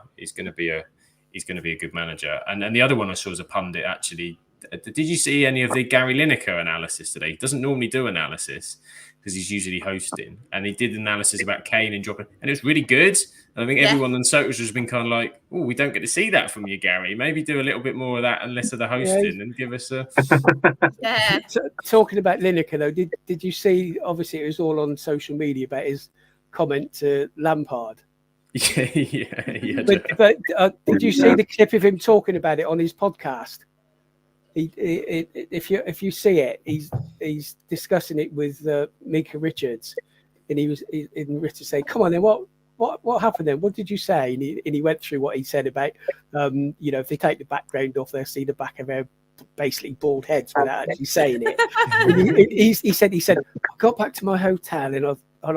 good manager. And the other one I saw as a pundit actually. Did you see any of the Gary Lineker analysis today? He doesn't normally do analysis because he's usually hosting, and he did analysis about Kane and dropping, and it was really good. And I think everyone on social has been kind of like, "Oh, we don't get to see that from you, Gary. Maybe do a little bit more of that and less of the hosting, and give us a." Yeah. Talking about Lineker though, did you see? Obviously, it was all on social media about his comment to Lampard. Yeah. But did you see the clip of him talking about it on his podcast? If you see it, he's discussing it with Mika Richards, and Richards saying, "Come on, then what happened then? What did you say?" And he went through what he said about, if they take the background off, they'll see the back of their basically bald heads without actually saying it. And he said, I got back to my hotel and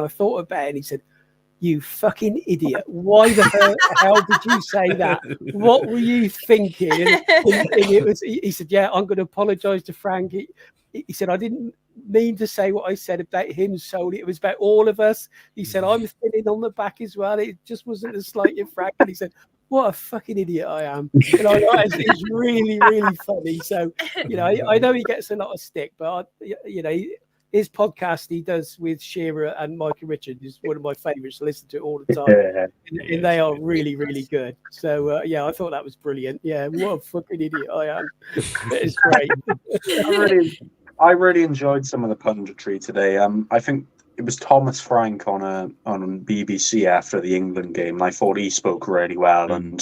I thought about it, and he said, "You fucking idiot. Why the hell did you say that? What were you thinking?" And he said, "Yeah, I'm going to apologise to Frank." He said, "I didn't mean to say what I said about him solely. It was about all of us." He said, "I'm thinning on the back as well. It just wasn't a slight at Frank." And he said, "What a fucking idiot I am." And it's really, really funny. So, I know he gets a lot of stick, but, his podcast he does with Shearer and Micah Richards is one of my favourites to listen to all the time. And they are really, really good. So, I thought that was brilliant. Yeah, what a fucking idiot I am. It's great. I really enjoyed some of the punditry today. I think it was Thomas Frank on BBC after the England game, and I thought he spoke really well. And,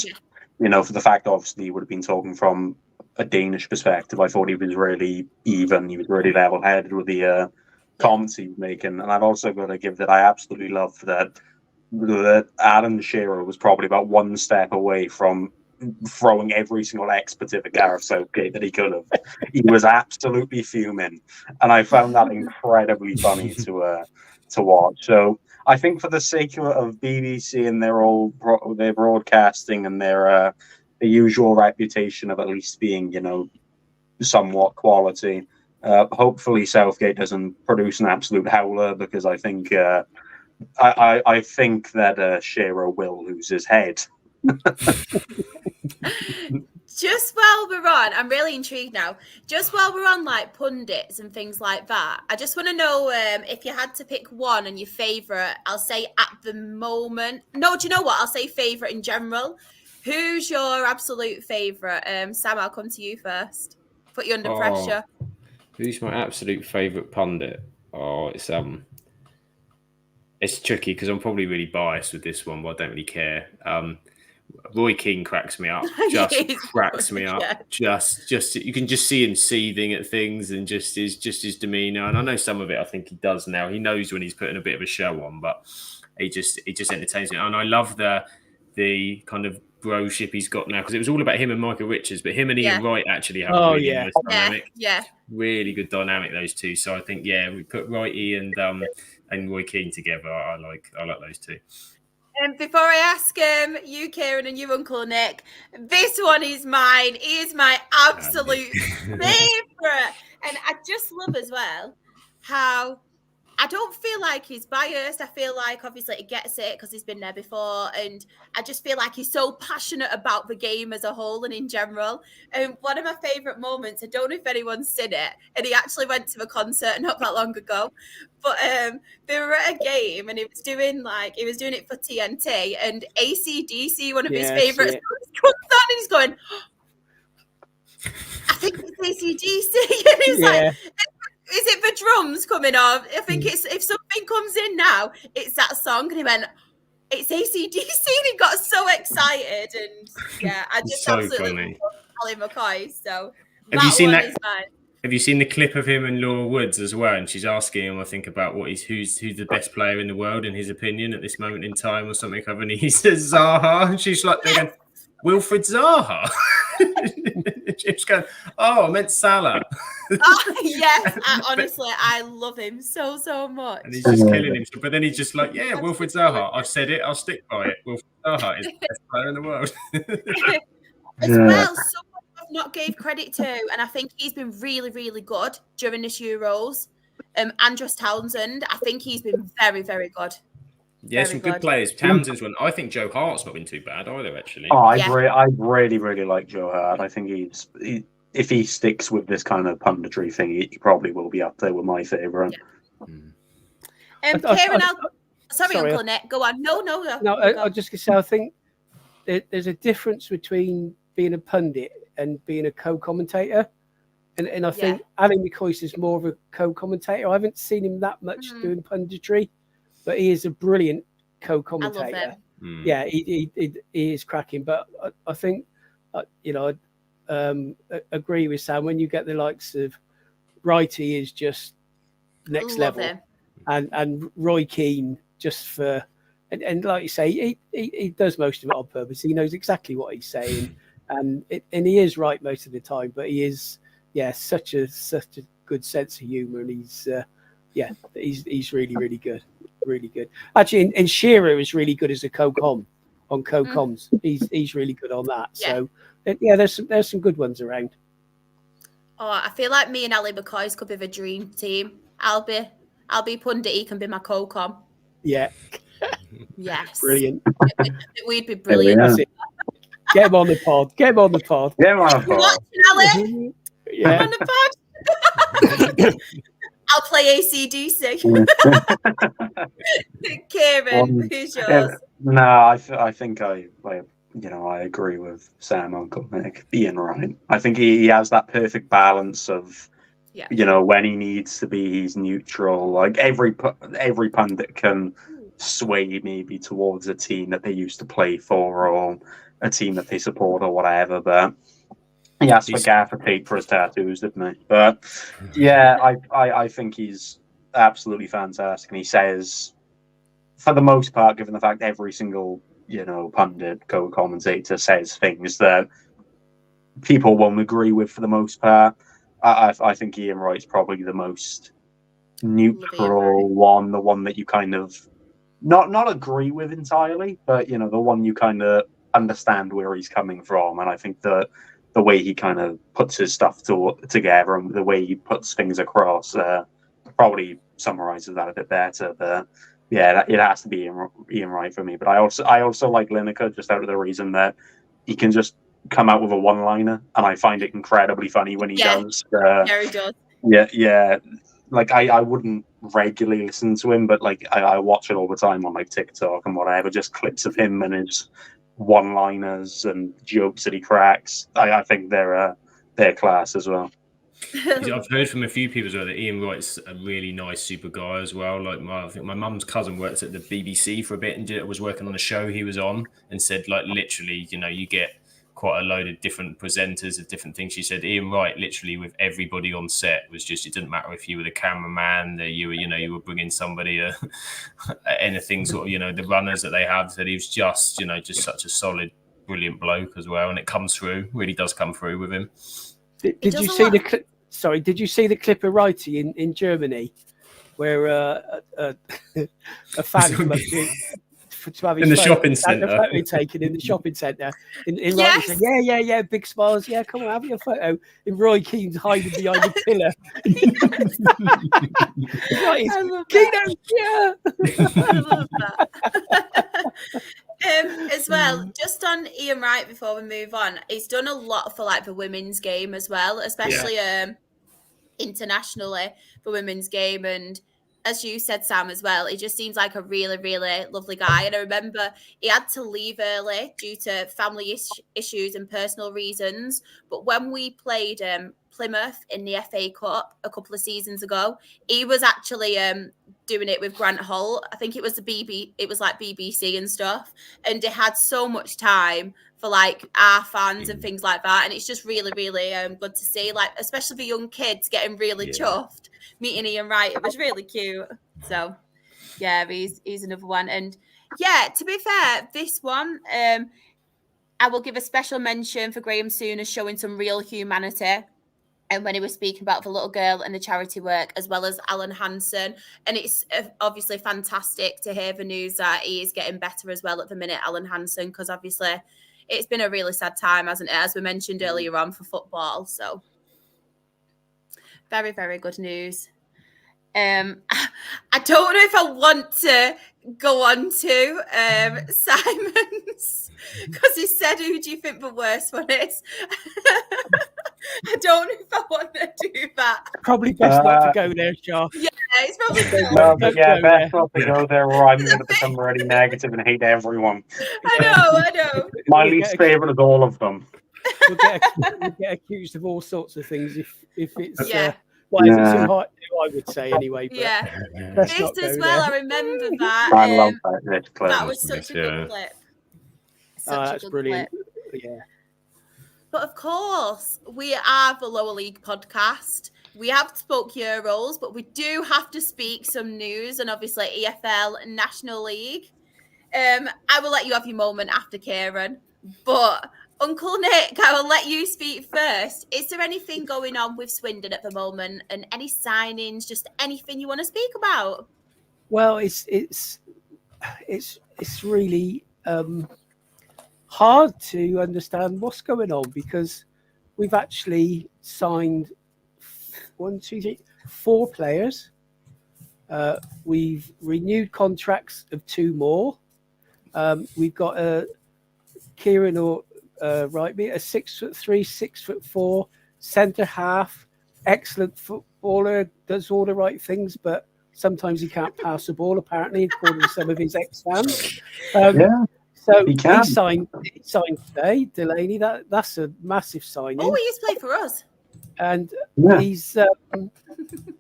for the fact, obviously, he would have been talking from a Danish perspective, I thought he was really even. He was really level-headed with the comments he was making. And I've also got to give that I absolutely love that Alan Shearer was probably about one step away from throwing every single expletive at Gareth Southgate that he could have. He was absolutely fuming. And I found that incredibly funny to watch. So I think for the sake of BBC and their broadcasting and their the usual reputation of at least being, somewhat quality. Hopefully Southgate doesn't produce an absolute howler, because I think I think that Shearer will lose his head. Just while we're on, I'm really intrigued now. Just while we're on like pundits and things like that, I just want to know if you had to pick one and your favourite. I'll say at the moment. No, do you know what? I'll say favourite in general. Who's your absolute favourite? Sam, I'll come to you first. Put you under pressure. Who's my absolute favourite pundit? Oh, it's tricky because I'm probably really biased with this one, but I don't really care. Roy Keane cracks me up. Cracks me up. Yeah. Just you can just see him seething at things and just his demeanour. And I know some of it I think he does now. He knows when he's putting a bit of a show on, but he just entertains me. And I love the kind of broship he's got now, because it was all about him and Michael Richards, but him and Ian Wright actually have a really nice dynamic. Really good dynamic, those two. So I think we put Wrighty and Roy Keane together. I like those two. Before I ask you, Kieran, and you, Uncle Nick, this one is mine. He is my absolute favourite. And I just love as well how I don't feel like he's biased. I feel like obviously he gets it because he's been there before. And I just feel like he's so passionate about the game as a whole and in general. And one of my favourite moments, I don't know if anyone's seen it, and he actually went to a concert not that long ago. But they were at a game and he was doing it for TNT, and AC/DC, one of his favourites, comes on and he's going, I think it's AC/DC. And he's like, is it the drums coming off? I think it's, if something comes in now, it's that song. And he went, it's AC/DC. And he got so excited. And I just so absolutely love Ali McCoy. So have you seen that? Have you seen the clip of him and Laura Woods as well? And she's asking him, I think, about who's the best player in the world in his opinion at this moment in time or something. And he says Zaha, and she's like, they're going, Wilfred Zaha. She's going, I meant Salah. Yes, honestly, I love him so much. And he's just killing him. But then he's just like, Wilfred Zaha. I've said it. I'll stick by it. Wilfred Zaha is the best player in the world. As well, someone I've not gave credit to, and I think he's been really, really good during this Euros. Andros Townsend, I think he's been very, very good. Yeah, some good players. Townsend's one. I think Joe Hart's not been too bad either, actually. I really, really like Joe Hart. I think if he sticks with this kind of punditry thing, he probably will be up there with my favourite. Yeah. Kieran, sorry, Uncle Nick, go on. No. I was just going to say, I think there's a difference between being a pundit and being a co-commentator. And I think Ali McCoy is more of a co-commentator. I haven't seen him that much doing punditry, but he is a brilliant co-commentator. I love him. Yeah, he is cracking. But I think, agree with Sam. When you get the likes of Wrighty is just next level, him. and Roy Keane just for, and like you say, he does most of it on purpose. He knows exactly what he's saying, and he is right most of the time. But he is, such a good sense of humour, and he's really, really good. Really good. Actually, and Shearer is really good as a co-com on co-coms. He's really good on that. So there's some good ones around. Oh, I feel like me and Ali McCoy could be the dream team. I'll be pundit. He can be my co-com. Yeah. Yes. Brilliant. We'd be brilliant. Get him on the pod. Get him on the pod. Get him on the pod. Watching, Ali? Yeah. On the pod. I'll play AC/DC. Kieran, who's yours? No, I think I agree with Sam, Uncle Nick, Ian Wright. I think he has that perfect balance of, when he needs to be, he's neutral. Like every pundit can sway maybe towards a team that they used to play for or a team that they support or whatever, but he asked for gaffer tape for his tattoos, didn't he? But I think he's absolutely fantastic. And he says, for the most part, given the fact every single, pundit, co-commentator says things that people won't agree with for the most part, I think Ian Wright's probably the most neutral one, the one that you kind of not agree with entirely, but, the one you kind of understand where he's coming from. And I think that the way he kind of puts his stuff together and the way he puts things across probably summarizes that a bit better. But it has to be Ian Wright for me. But I also like Lineker just out of the reason that he can just come out with a one-liner, and I find it incredibly funny when he does. Yeah, he does. Yeah. Like I wouldn't regularly listen to him, but like I watch it all the time on like TikTok and whatever, just clips of him and his one-liners and jokes that he cracks. I think they're class as well. I've heard from a few people as well that Ian Wright's a really nice, super guy as well. Like I think my mum's cousin works at the BBC for a bit and was working on a show he was on, and said like literally, you get quite a load of different presenters of different things. She said Ian Wright literally with everybody on set was just, it didn't matter if you were the cameraman, that you were bringing somebody anything sort of, the runners that they have, that he was just such a solid, brilliant bloke as well, and it comes through, really does come through with him. Did you see the clip? Sorry, did you see the clip of Righty in Germany, where a fan came up to have his in the shopping centre, photo taken in the shopping centre? In Yes. Righty said, yeah, big smiles, yeah, come on, have your photo. And Roy Keane's hiding behind the pillar. I love Keane, yeah. I love that. As well, just on Ian Wright before we move on, he's done a lot for like the women's game as well, especially internationally for women's game. And as you said, Sam, as well, he just seems like a really, really lovely guy. And I remember he had to leave early due to family issues and personal reasons. But when we played Plymouth in the FA Cup a couple of seasons ago, he was actually doing it with Grant Holt. I think it was like BBC and stuff. And it had so much time for like our fans and things like that. And it's just really, really good to see, like, especially the young kids getting really chuffed meeting Ian Wright. It was really cute. So yeah, he's another one. And yeah, to be fair, this one, I will give a special mention for Graham Souness showing some real humanity. And when he was speaking about the little girl and the charity work, as well as Alan Hansen. And it's obviously fantastic to hear the news that he is getting better as well at the minute, Alan Hansen, because obviously it's been a really sad time, hasn't it, as we mentioned earlier on, for football. So very, very good news. I don't know if I want to go on to Simon's, because he said, who do you think the worst one is? I don't know if I want to do that. Probably best not to go there, Josh. Yeah, it's probably best not to go there, or I'm going to become really negative and hate everyone. I know. My least favourite is all of them. We'll get accused of all sorts of things if it's it's in high, I would say anyway. But this as well, I remember that. I love that. That was such a good clip. That's brilliant. Clip. Yeah. But of course, we are the Lower League podcast. We have spoke Euros, but we do have to speak some news, and obviously EFL National League. I will let you have your moment after Kieran, but Uncle Nick, I will let you speak first. Is there anything going on with Swindon at the moment, and any signings, just anything you want to speak about? Well, it's really hard to understand what's going on, because we've actually signed 4 players. We've renewed contracts of 2 more. We've got Kieran a 6'3", 6'4" centre half, excellent footballer, does all the right things, but sometimes he can't pass the ball, apparently, according to some of his ex-fans. So he signed today, Delaney. That's a massive signing. Oh, he used to play for us. And he's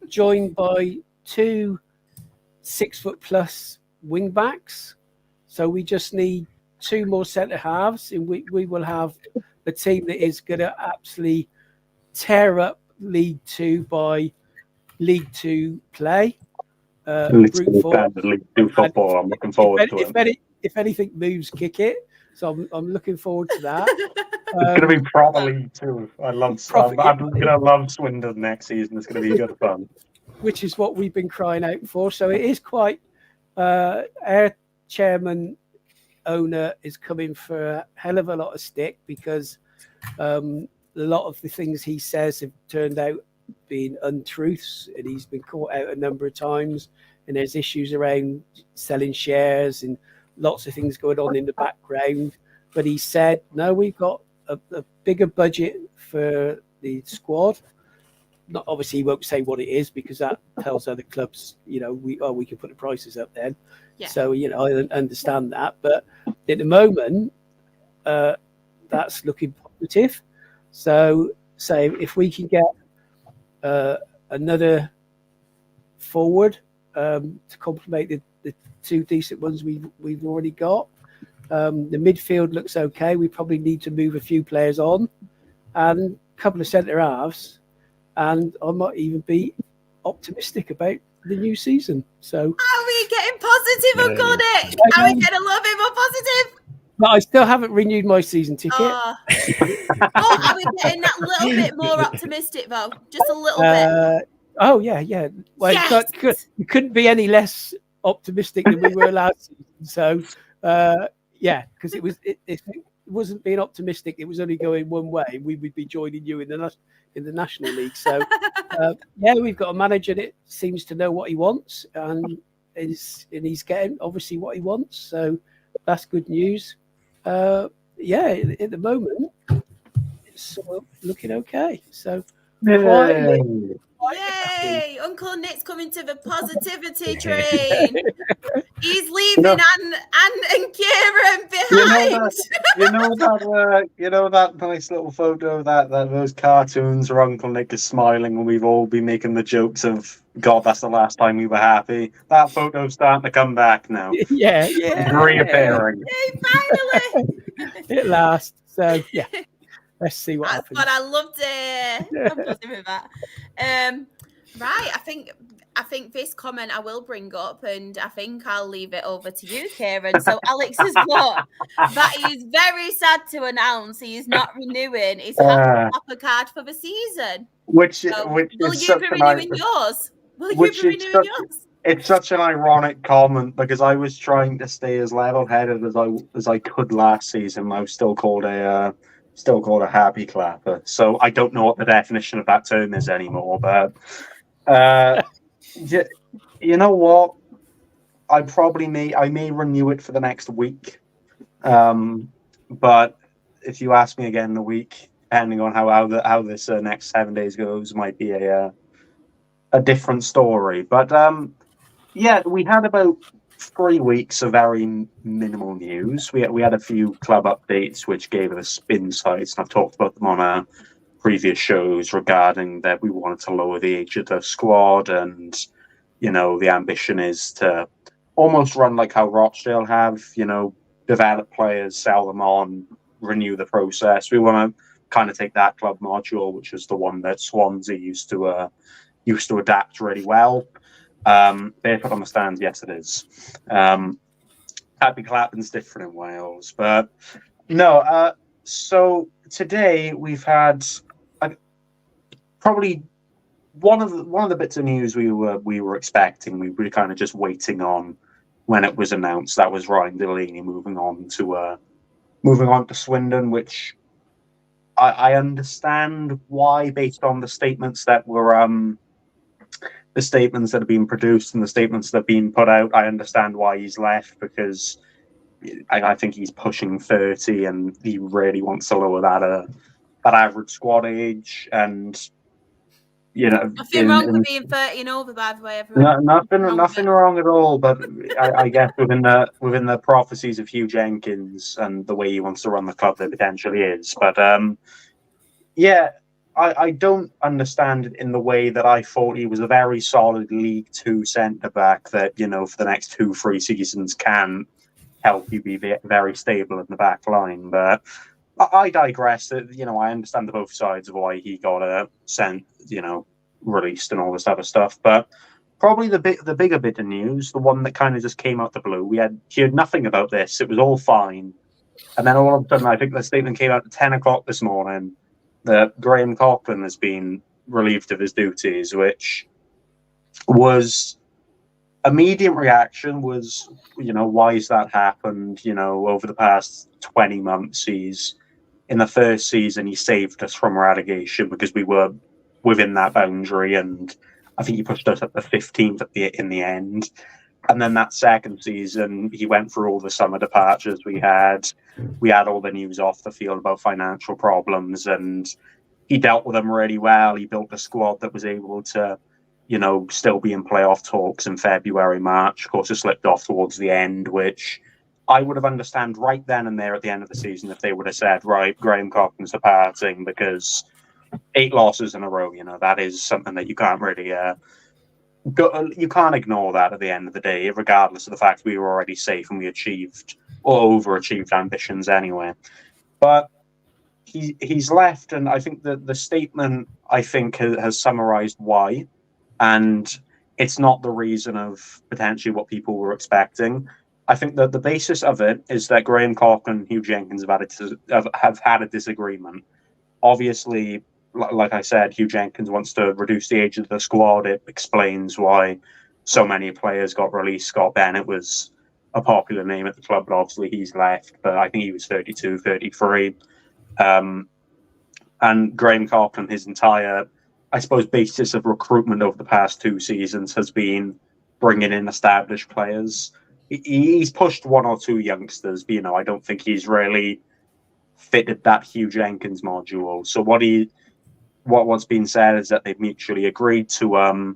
joined by 2 6-foot+ wing backs. So we just need 2 more centre halves, and we will have a team that is going to absolutely tear up League 2 by League 2 play. League 2 football. I'm looking forward to it. If anything moves, kick it. So I'm looking forward to that. It's going to be proper League 2. I'm going to love Swindon next season. It's going to be good fun. Which is what we've been crying out for. So it is quite. Our chairman owner is coming for a hell of a lot of stick, because a lot of the things he says have turned out being untruths, and he's been caught out a number of times. And there's issues around selling shares and lots of things going on in the background. But he said, no, we've got a bigger budget for the squad. Not obviously, he won't say what it is because that tells other clubs, we can put the prices up then. Yeah. So I understand that, but at the moment, that's looking positive. So, say if we can get another forward to complement the two decent ones we've already got. The midfield looks okay. We probably need to move a few players on and a couple of centre halves, and I might even be optimistic about the new season. So, are we getting positive, Uncle Nick? Are we getting a little bit more positive? But I still haven't renewed my season ticket. Are we getting that little bit more optimistic, though? Just a little bit. Oh yeah. Well, Yes! you couldn't be any less optimistic than we were last season. So because it wasn't being optimistic, it was only going one way. We would be joining you in the National League. So we've got a manager that seems to know what he wants, and he's getting obviously what he wants. So that's good news. At the moment, it's sort of looking okay. So quietly. Yay! Uncle Nick's coming to the positivity train. He's leaving and Kieran behind. You know that nice little photo of that those cartoons where Uncle Nick is smiling and we've all been making the jokes of God, that's the last time we were happy. That photo's starting to come back now. Yeah. It's reappearing. Yay, finally! It lasts. So let's see what happens. But I loved it. I'm buzzing with that. Right, I think this comment I will bring up, and I think I'll leave it over to you, Kieran. So Alex has put that he's very sad to announce he is not renewing his Copper card for the season. Will you be renewing yours? It's such an ironic comment because I was trying to stay as level-headed as I could last season. I was still called a happy clapper. So I don't know what the definition of that term is anymore. But you know what? I may renew it for the next week. But if you ask me again in a week, depending on how this next 7 days goes, might be a different story. But we had about 3 weeks of very minimal news. We had a few club updates which gave us insights, and I've talked about them on previous shows regarding that we wanted to lower the age of the squad, and the ambition is to almost run like how Rochdale have, develop players, sell them on, renew the process. We want to kind of take that club module, which is the one that Swansea used to adapt really well. Barefoot on the stands, yes, it is. Happy clapping's different in Wales, but no. So today we've had probably one of the bits of news we were expecting. We were kind of just waiting on when it was announced. That was Ryan Delaney moving on to Swindon, which I understand why, based on the statements that were the statements that have been produced and the statements that have been put out. I understand why he's left, because I think he's pushing 30 and he really wants to lower that average squad age. And nothing wrong with being 30 and over, by the way. Everyone. Nothing wrong at all. But I guess within the prophecies of Hugh Jenkins and the way he wants to run the club, there potentially is. But I don't understand it in the way that I thought he was a very solid League Two centre-back that, for the next 2-3 seasons can help you be very stable in the back line. But I digress. I understand the both sides of why he got sent, released and all this other stuff. But probably the bigger bit of news, the one that kind of just came out the blue, we had heard nothing about this. It was all fine. And then all of a sudden, I think the statement came out at 10 o'clock this morning that Graham Coughlin has been relieved of his duties, which was immediate reaction was, why has that happened? Over the past 20 months, in the first season, he saved us from relegation because we were within that boundary, and I think he pushed us up to 15th in the end. And then that second season, he went through all the summer departures we had. We had all the news off the field about financial problems, and he dealt with them really well. He built a squad that was able to, still be in playoff talks in February, March. Of course, it slipped off towards the end, which I would have understood right then and there at the end of the season if they would have said, right, Graham Coughlin's departing, because 8 losses in a row, that is something that you can't really... you can't ignore that at the end of the day, regardless of the fact we were already safe and we achieved or overachieved ambitions anyway. But he's left, and I think that the statement, has summarised why, and it's not the reason of potentially what people were expecting. I think that the basis of it is that Graham Coughlin and Hugh Jenkins have had a disagreement. Obviously, like I said, Hugh Jenkins wants to reduce the age of the squad. It explains why so many players got released. Scott Bennett was a popular name at the club, but obviously he's left. But I think he was 32, 33. And Graham Coughlin, his entire, I suppose, basis of recruitment over the past 2 seasons has been bringing in established players. He's pushed 1 or 2 youngsters, but, I don't think he's really fitted that Hugh Jenkins module. So what's been said is that they've mutually agreed to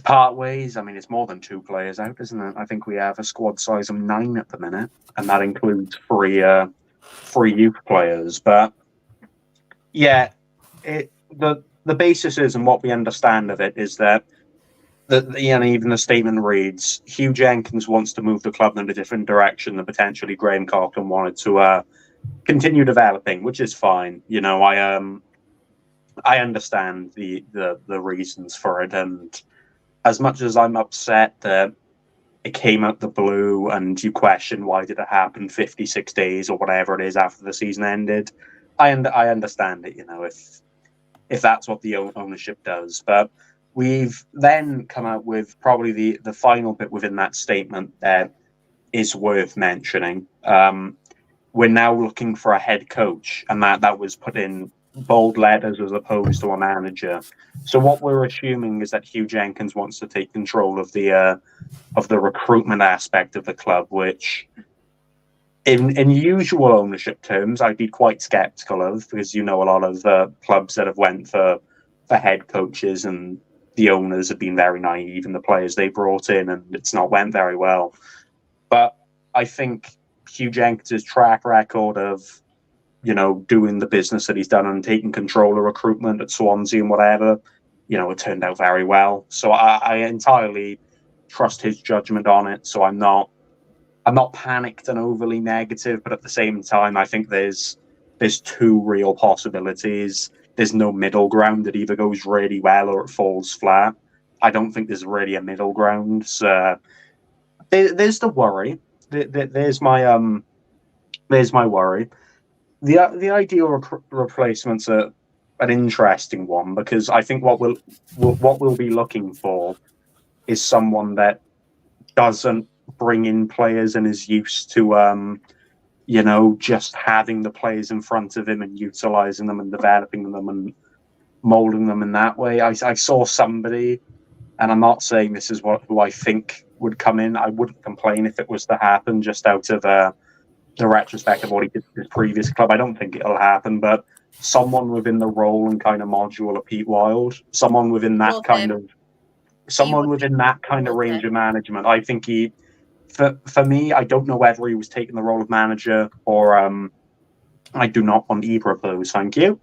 part ways. I mean, it's more than 2 players out, isn't it? I think we have a squad size of 9 at the minute, and that includes 3 youth players. But yeah, the basis is, and what we understand of it is that even the statement reads, Hugh Jenkins wants to move the club in a different direction than potentially Graham Coughlin wanted to continue developing, which is fine. I understand the reasons for it, and as much as I'm upset that it came out the blue and you question why did it happen 56 days or whatever it is after the season ended, I understand it, if that's what the ownership does. But we've then come out with probably the final bit within that statement that is worth mentioning. We're now looking for a head coach, and that was put in bold letters as opposed to a manager. So what we're assuming is that Hugh Jenkins wants to take control of the recruitment aspect of the club, which in usual ownership terms I'd be quite skeptical of, because a lot of clubs that have went for head coaches and the owners have been very naive in the players they brought in, and it's not went very well. But I think Hugh Jenkins' track record of doing the business that he's done and taking control of recruitment at Swansea and whatever, it turned out very well. So I entirely trust his judgment on it. So I'm not panicked and overly negative, but at the same time, I think there's 2 real possibilities. There's no middle ground. It either goes really well or it falls flat. I don't think there's really a middle ground. So there's the worry. There's my worry. The ideal replacement's an interesting one, because I think what we'll be looking for is someone that doesn't bring in players and is used to just having the players in front of him and utilizing them and developing them and molding them in that way. I saw somebody, and I'm not saying this is who I think would come in. I wouldn't complain if it was to happen, just out of the retrospect of what he did in his previous club. I don't think it'll happen, but someone within the role and kind of module of Pete Wild, someone within that range of management. I think for me, I don't know whether he was taking the role of manager or I do not want either of those. Thank you.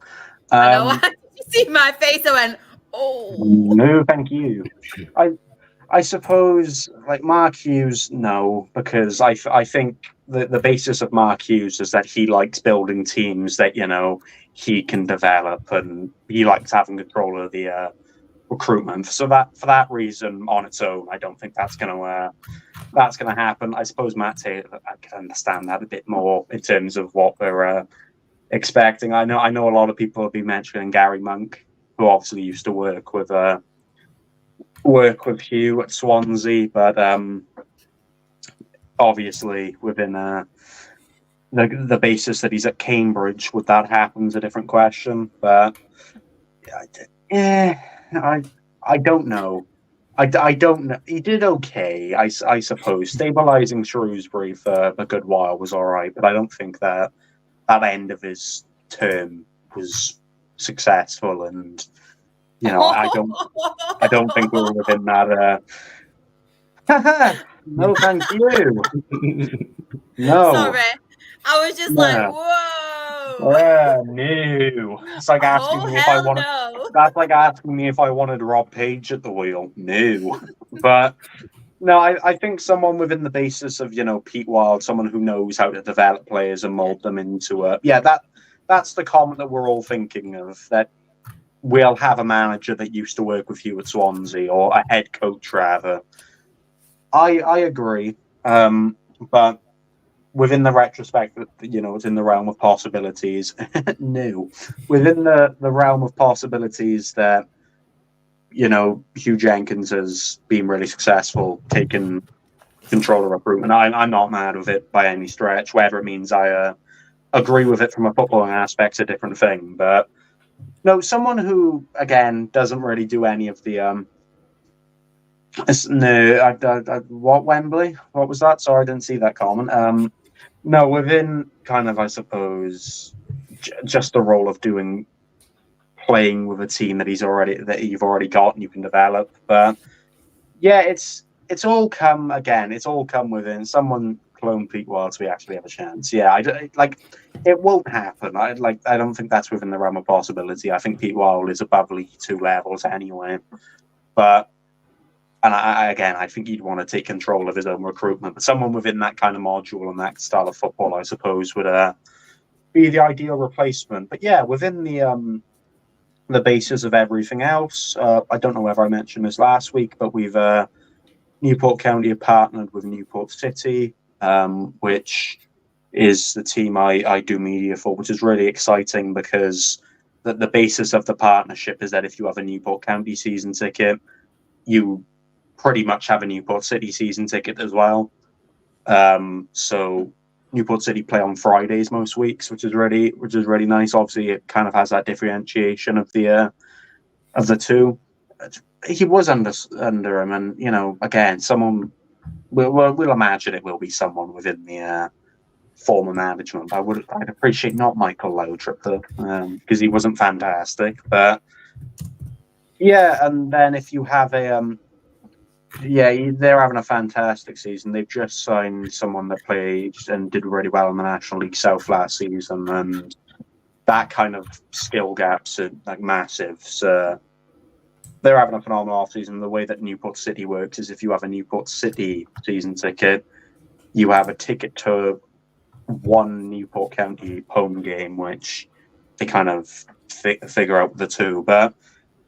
I know. You see my face? I went, oh no, thank you. I suppose, like Mark Hughes, no, because I think the basis of Mark Hughes is that he likes building teams that he can develop, and he likes having control of the recruitment. So for that reason, on its own, I don't think that's gonna happen. I suppose Matt Taylor, I can understand that a bit more in terms of what we're expecting. I know a lot of people have been mentioning Gary Monk, who obviously used to work with Hugh at Swansea, but obviously within the basis that he's at Cambridge, would that happen is a different question. But I don't know. I don't know. He did okay, I suppose. Stabilising Shrewsbury for a good while was all right, but I don't think that end of his term was successful. And I don't think we were within that. No, thank you. No. Sorry, I was just like, whoa. No. It's like asking me if I wanted. No. That's like asking me if I wanted Rob Page at the wheel. No. But no, I think someone within the basis of Pete Wild, someone who knows how to develop players and mold them into a that's the comment that we're all thinking of, that we'll have a manager that used to work with you at Swansea, or a head coach rather. I agree, but within the retrospect, it's in the realm of possibilities. No, within the realm of possibilities that Hugh Jenkins has been really successful taking control of recruitment. I'm not mad with it by any stretch. Whether it means I agree with it from a footballing aspect's a different thing. But no, someone who again doesn't really do any of the what Wembley? What was that? Sorry, I didn't see that comment. No, within kind of, I suppose, just the role of playing with a team that you've already got and you can develop. But yeah, it's all come within someone clone Pete Wild so we actually have a chance. Yeah, it won't happen. I don't think that's within the realm of possibility. I think Pete Wild is above League 2 levels anyway. But I think he'd want to take control of his own recruitment. But someone within that kind of module and that style of football, I suppose, would be the ideal replacement. But yeah, within the basis of everything else, I don't know whether I mentioned this last week, but we've Newport County have partnered with Newport City, which is the team I do media for, which is really exciting because the basis of the partnership is that if you have a Newport County season ticket, you pretty much have a Newport City season ticket as well. So Newport City play on Fridays most weeks, which is really nice. Obviously, it kind of has that differentiation of the two. He was under him, and again, someone we'll imagine it will be someone within the former management. I'd appreciate not Michael Laudrup though, because he wasn't fantastic. But yeah, and then if you have they're having a fantastic season. They've just signed someone that played and did really well in the National League South last season, and that kind of skill gaps are massive. So they're having a phenomenal off-season. The way that Newport City works is if you have a Newport City season ticket, you have a ticket to one Newport County home game, which they kind of figure out the two. But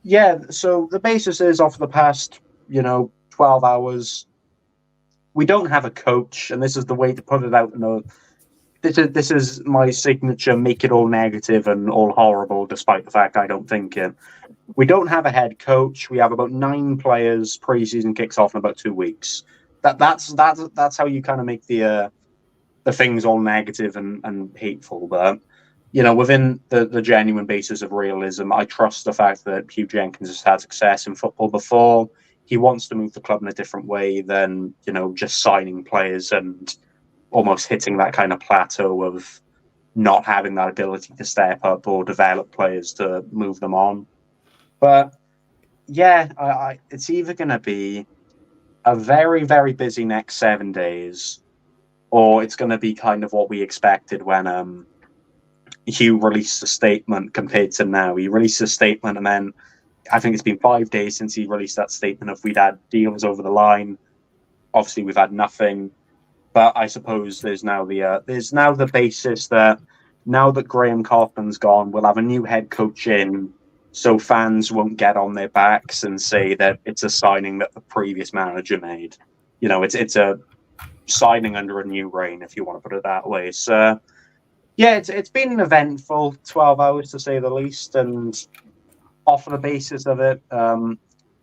yeah, so the basis is off the past, 12 hours. We don't have a coach, and this is the way to put it out. This is my signature, make it all negative and all horrible, despite the fact I don't think it. We don't have a head coach. We have about 9 players. Pre-season kicks off in about 2 weeks. That's how you kind of make the things all negative and hateful. But within the genuine basis of realism, I trust the fact that Hugh Jenkins has had success in football before. He wants to move the club in a different way than just signing players and almost hitting that kind of plateau of not having that ability to step up or develop players to move them on. But yeah, it's either going to be a very, very busy next 7 days, or it's going to be kind of what we expected when Hugh released a statement compared to now. He released a statement, and then I think it's been 5 days since he released that statement of we'd had deals over the line. Obviously, we've had nothing. But I suppose there's now the basis that now that Graham Coffin's gone, we'll have a new head coach in, so fans won't get on their backs and say that it's a signing that the previous manager made. It's a signing under a new reign, if you want to put it that way. So yeah, it's been an eventful 12 hours to say the least, and off of the basis of it,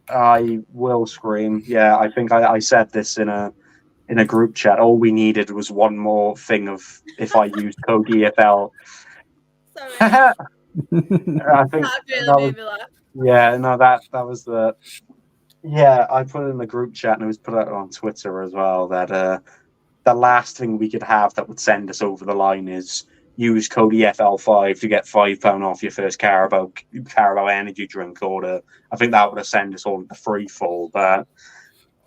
I will scream. Yeah, I think I said this in a group chat. All we needed was one more thing of if I used code EFL. Sorry. I think That really made me laugh. yeah, no, that was the Yeah, I put it in the group chat and it was put out on Twitter as well that the last thing we could have that would send us over the line is use code EFL5 to get £5 off your first Carabao energy drink order. I think that would have sent us all into free fall. But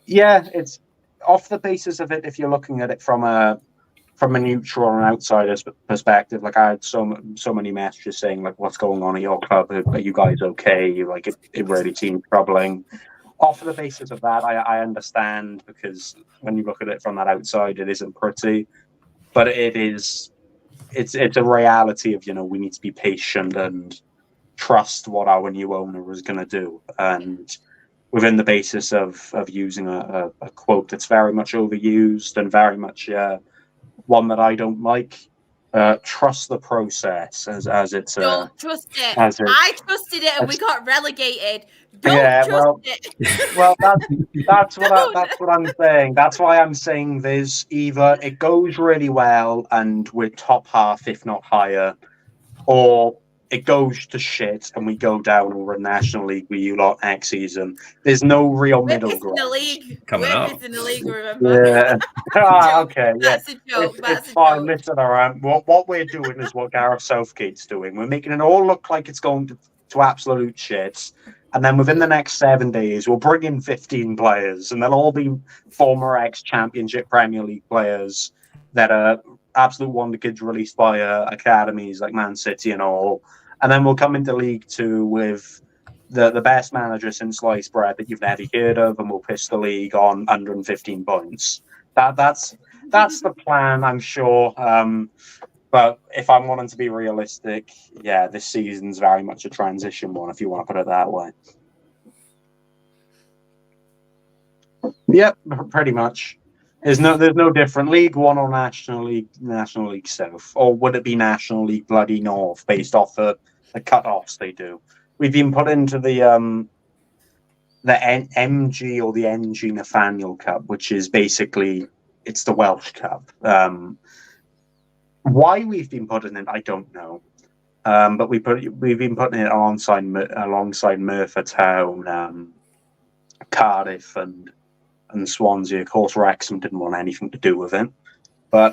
yeah, it's off the basis of it. If you're looking at it from a neutral and outsider's perspective, like I had so many messages saying like, "What's going on at your club? Are you guys okay? You like it really seems troubling." Off the basis of that, I understand, because when you look at it from that outside, it isn't pretty, but it's a reality of, we need to be patient and trust what our new owner is going to do. And within the basis of using a quote that's very much overused and very much one that I don't like, trust the process as it's Don't trust it. as it, I trusted it and we got relegated. Don't yeah, trust well, it. well, that's what I'm saying. That's why I'm saying there's either it goes really well and we're top half, if not higher, or it goes to shit and we go down over a National League with you lot next season. There's no real middle We're ground. in the league. Coming We're up. in the league, remember? Yeah. Okay. Yeah. That's a joke. It's fine. Listen, what we're doing is what Gareth Southgate's doing. We're making it all look like it's going to absolute shit. And then within the next 7 days, we'll bring in 15 players, and they'll all be former ex-Championship Premier League players that are absolute wonder kids released by academies like Man City and all. And then we'll come into League Two with the best manager since sliced bread that you've never heard of, and we'll piss the league on 115 points. That's the plan, I'm sure. But if I'm wanting to be realistic, yeah, this season's very much a transition one, if you want to put it that way. Yep, pretty much. There's no different League One or National League South, or would it be National League Bloody North based off the cut-offs they do? We've been put into the MG or the NG Nathaniel Cup, which is basically it's the Welsh Cup. Why we've been putting it, I don't know. But we've been putting it alongside Merthyr Town, Cardiff, and Swansea. Of course, Wrexham didn't want anything to do with it, but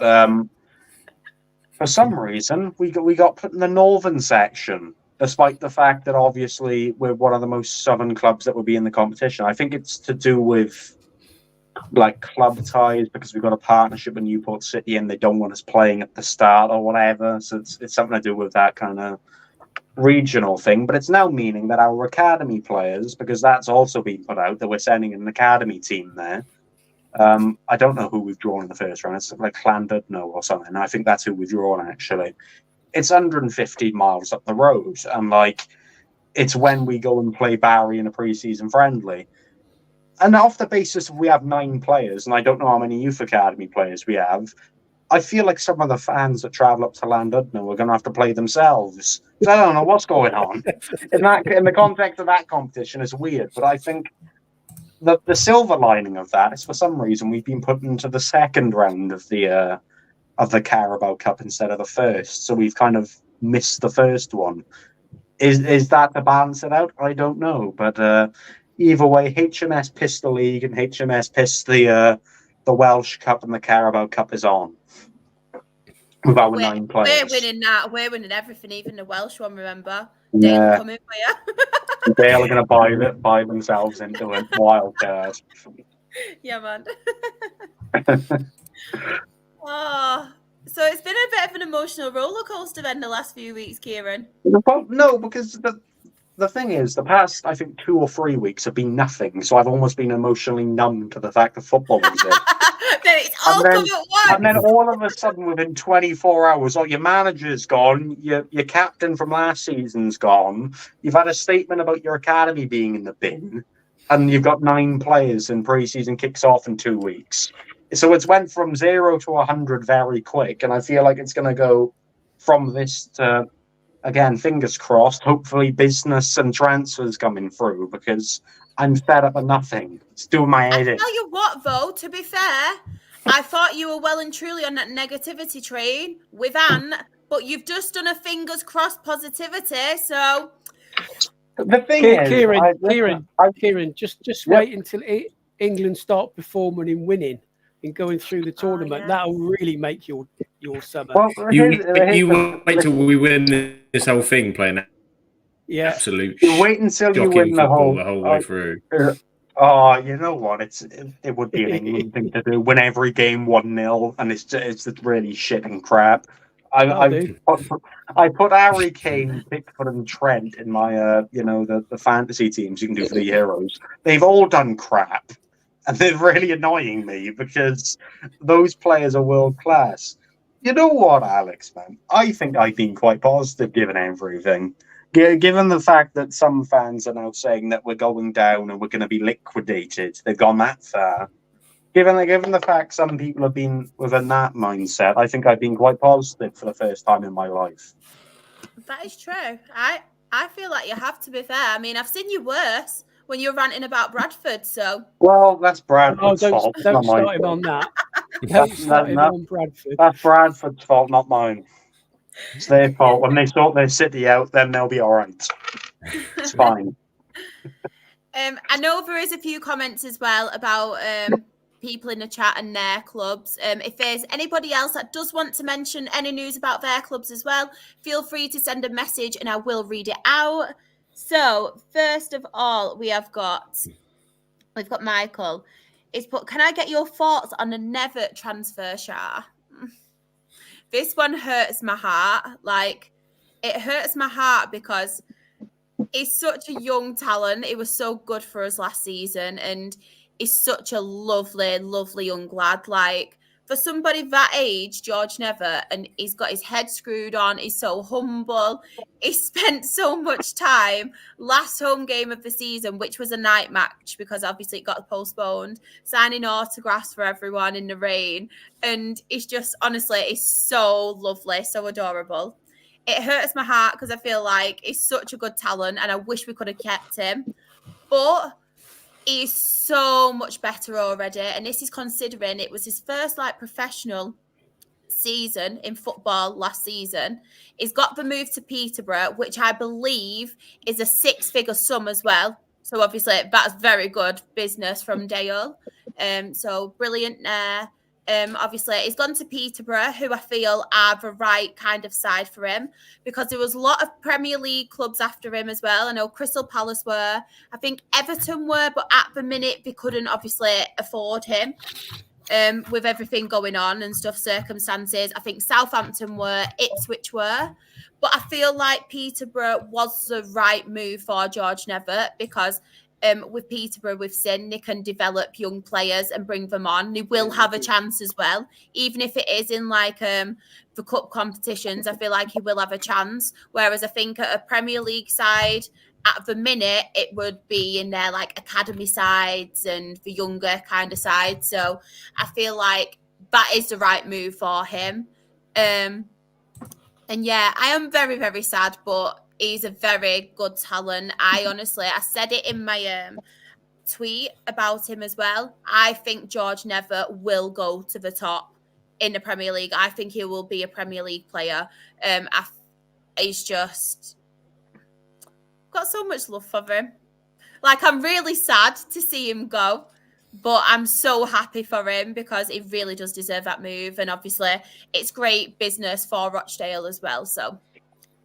for some reason we got put in the northern section, despite the fact that obviously we're one of the most southern clubs that would be in the competition. I think it's to do with like club ties, because we've got a partnership with Newport City and they don't want us playing at the start or whatever. So it's something to do with that kind of regional thing. But it's now meaning that our academy players, because that's also been put out that we're sending an academy team there. I don't know who we've drawn in the first round. It's like Llandudno or something. I think that's who we've drawn actually. It's 150 miles up the road, and like it's when we go and play Barry in a pre-season friendly. And off the basis of we have 9 players, and I don't know how many youth academy players we have, I feel like some of the fans that travel up to Llandudno are going to have to play themselves. So I don't know what's going on. In the context of that competition, it's weird. But I think the silver lining of that is for some reason we've been put into the second round of the Carabao Cup instead of the first. So we've kind of missed the first one. Is that to balance it out? I don't know. But either way, HMS pissed the league and HMS pissed the Welsh Cup, and the Carabao Cup is on with our 9 players. We're winning that. We're winning everything, even the Welsh one, remember? Yeah. Dale coming for you. They're going to buy themselves into a wild card. Yeah, man. Oh, so it's been a bit of an emotional roller coaster then the last few weeks, Kieran. Well, no, because the thing is, the past, I think, 2 or 3 weeks have been nothing. So I've almost been emotionally numb to the fact that football was it. Then it's all come at once. And then all of a sudden, within 24 hours, your manager's gone, your captain from last season's gone, you've had a statement about your academy being in the bin, and you've got 9 players and pre-season kicks off in 2 weeks. So it's went from 0 to 100 very quick, and I feel like it's going to go from this to, again, fingers crossed, hopefully business and transfers coming through, because I'm fed up of nothing. It's doing my head in. I tell you what, though, to be fair, I thought you were well and truly on that negativity train with Anne, but you've just done a fingers crossed positivity, so The thing is, Kieran, just wait until England start performing and winning and going through the tournament. That'll really make your summer. Well, you wait till we win this whole thing playing absolute wait until you win the whole way through. Oh, you know what? It would be an England thing to do. Win every game 1-0, and it's just really shit and crap. I put Harry Kane, Pickford, and Trent in my the fantasy teams you can do for the Euros. They've all done crap, and they're really annoying me because those players are world class. You know what, Alex, man? I think I've been quite positive given everything. Given the fact that some fans are now saying that we're going down and we're going to be liquidated, they've gone that far. Given the fact some people have been within that mindset, I think I've been quite positive for the first time in my life. That is true. I feel like you have to be fair. I mean, I've seen you worse when you were ranting about Bradford, so... Well, that's Bradford's fault. Don't start him on that. Don't start him on Bradford. That's Bradford's fault, not mine. It's their fault. When they sort their city out, then they'll be all right. It's fine. I know there is a few comments as well about people in the chat and their clubs. If there's anybody else that does want to mention any news about their clubs as well, feel free to send a message and I will read it out. So first of all, we've got Michael. He's put, can I get your thoughts on the Never transfer, Shah? This one hurts my heart. Like, it hurts my heart because he's such a young talent. He was so good for us last season, and he's such a lovely, lovely young lad. Like, for somebody that age, George Never, and he's got his head screwed on. He's so humble. He spent so much time last home game of the season, which was a night match because obviously it got postponed, signing autographs for everyone in the rain. And it's just, honestly, it's so lovely, so adorable. It hurts my heart because I feel like he's such a good talent and I wish we could have kept him. But he's so much better already. And this is considering it was his first professional season in football last season. He's got the move to Peterborough, which I believe is a 6-figure sum as well. So obviously that's very good business from Dale. So brilliant there. Obviously, he's gone to Peterborough, who I feel are the right kind of side for him, because there was a lot of Premier League clubs after him as well. I know Crystal Palace were, I think Everton were, but at the minute they couldn't obviously afford him with everything going on and stuff, circumstances. I think Southampton were, Ipswich were, but I feel like Peterborough was the right move for George Never because with Peterborough, we've seen they can develop young players and bring them on. They will have a chance as well, even if it is in the cup competitions. I feel like he will have a chance. Whereas I think at a Premier League side, at the minute, it would be in their academy sides and the younger kind of side. So I feel like that is the right move for him. And yeah, I am very, very sad, but he's a very good talent. I said it in my tweet about him as well. I think George Never will go to the top in the Premier League. I think he will be a Premier League player. He's just got so much love for him. I'm really sad to see him go, but I'm so happy for him because he really does deserve that move. And obviously, it's great business for Rochdale as well. So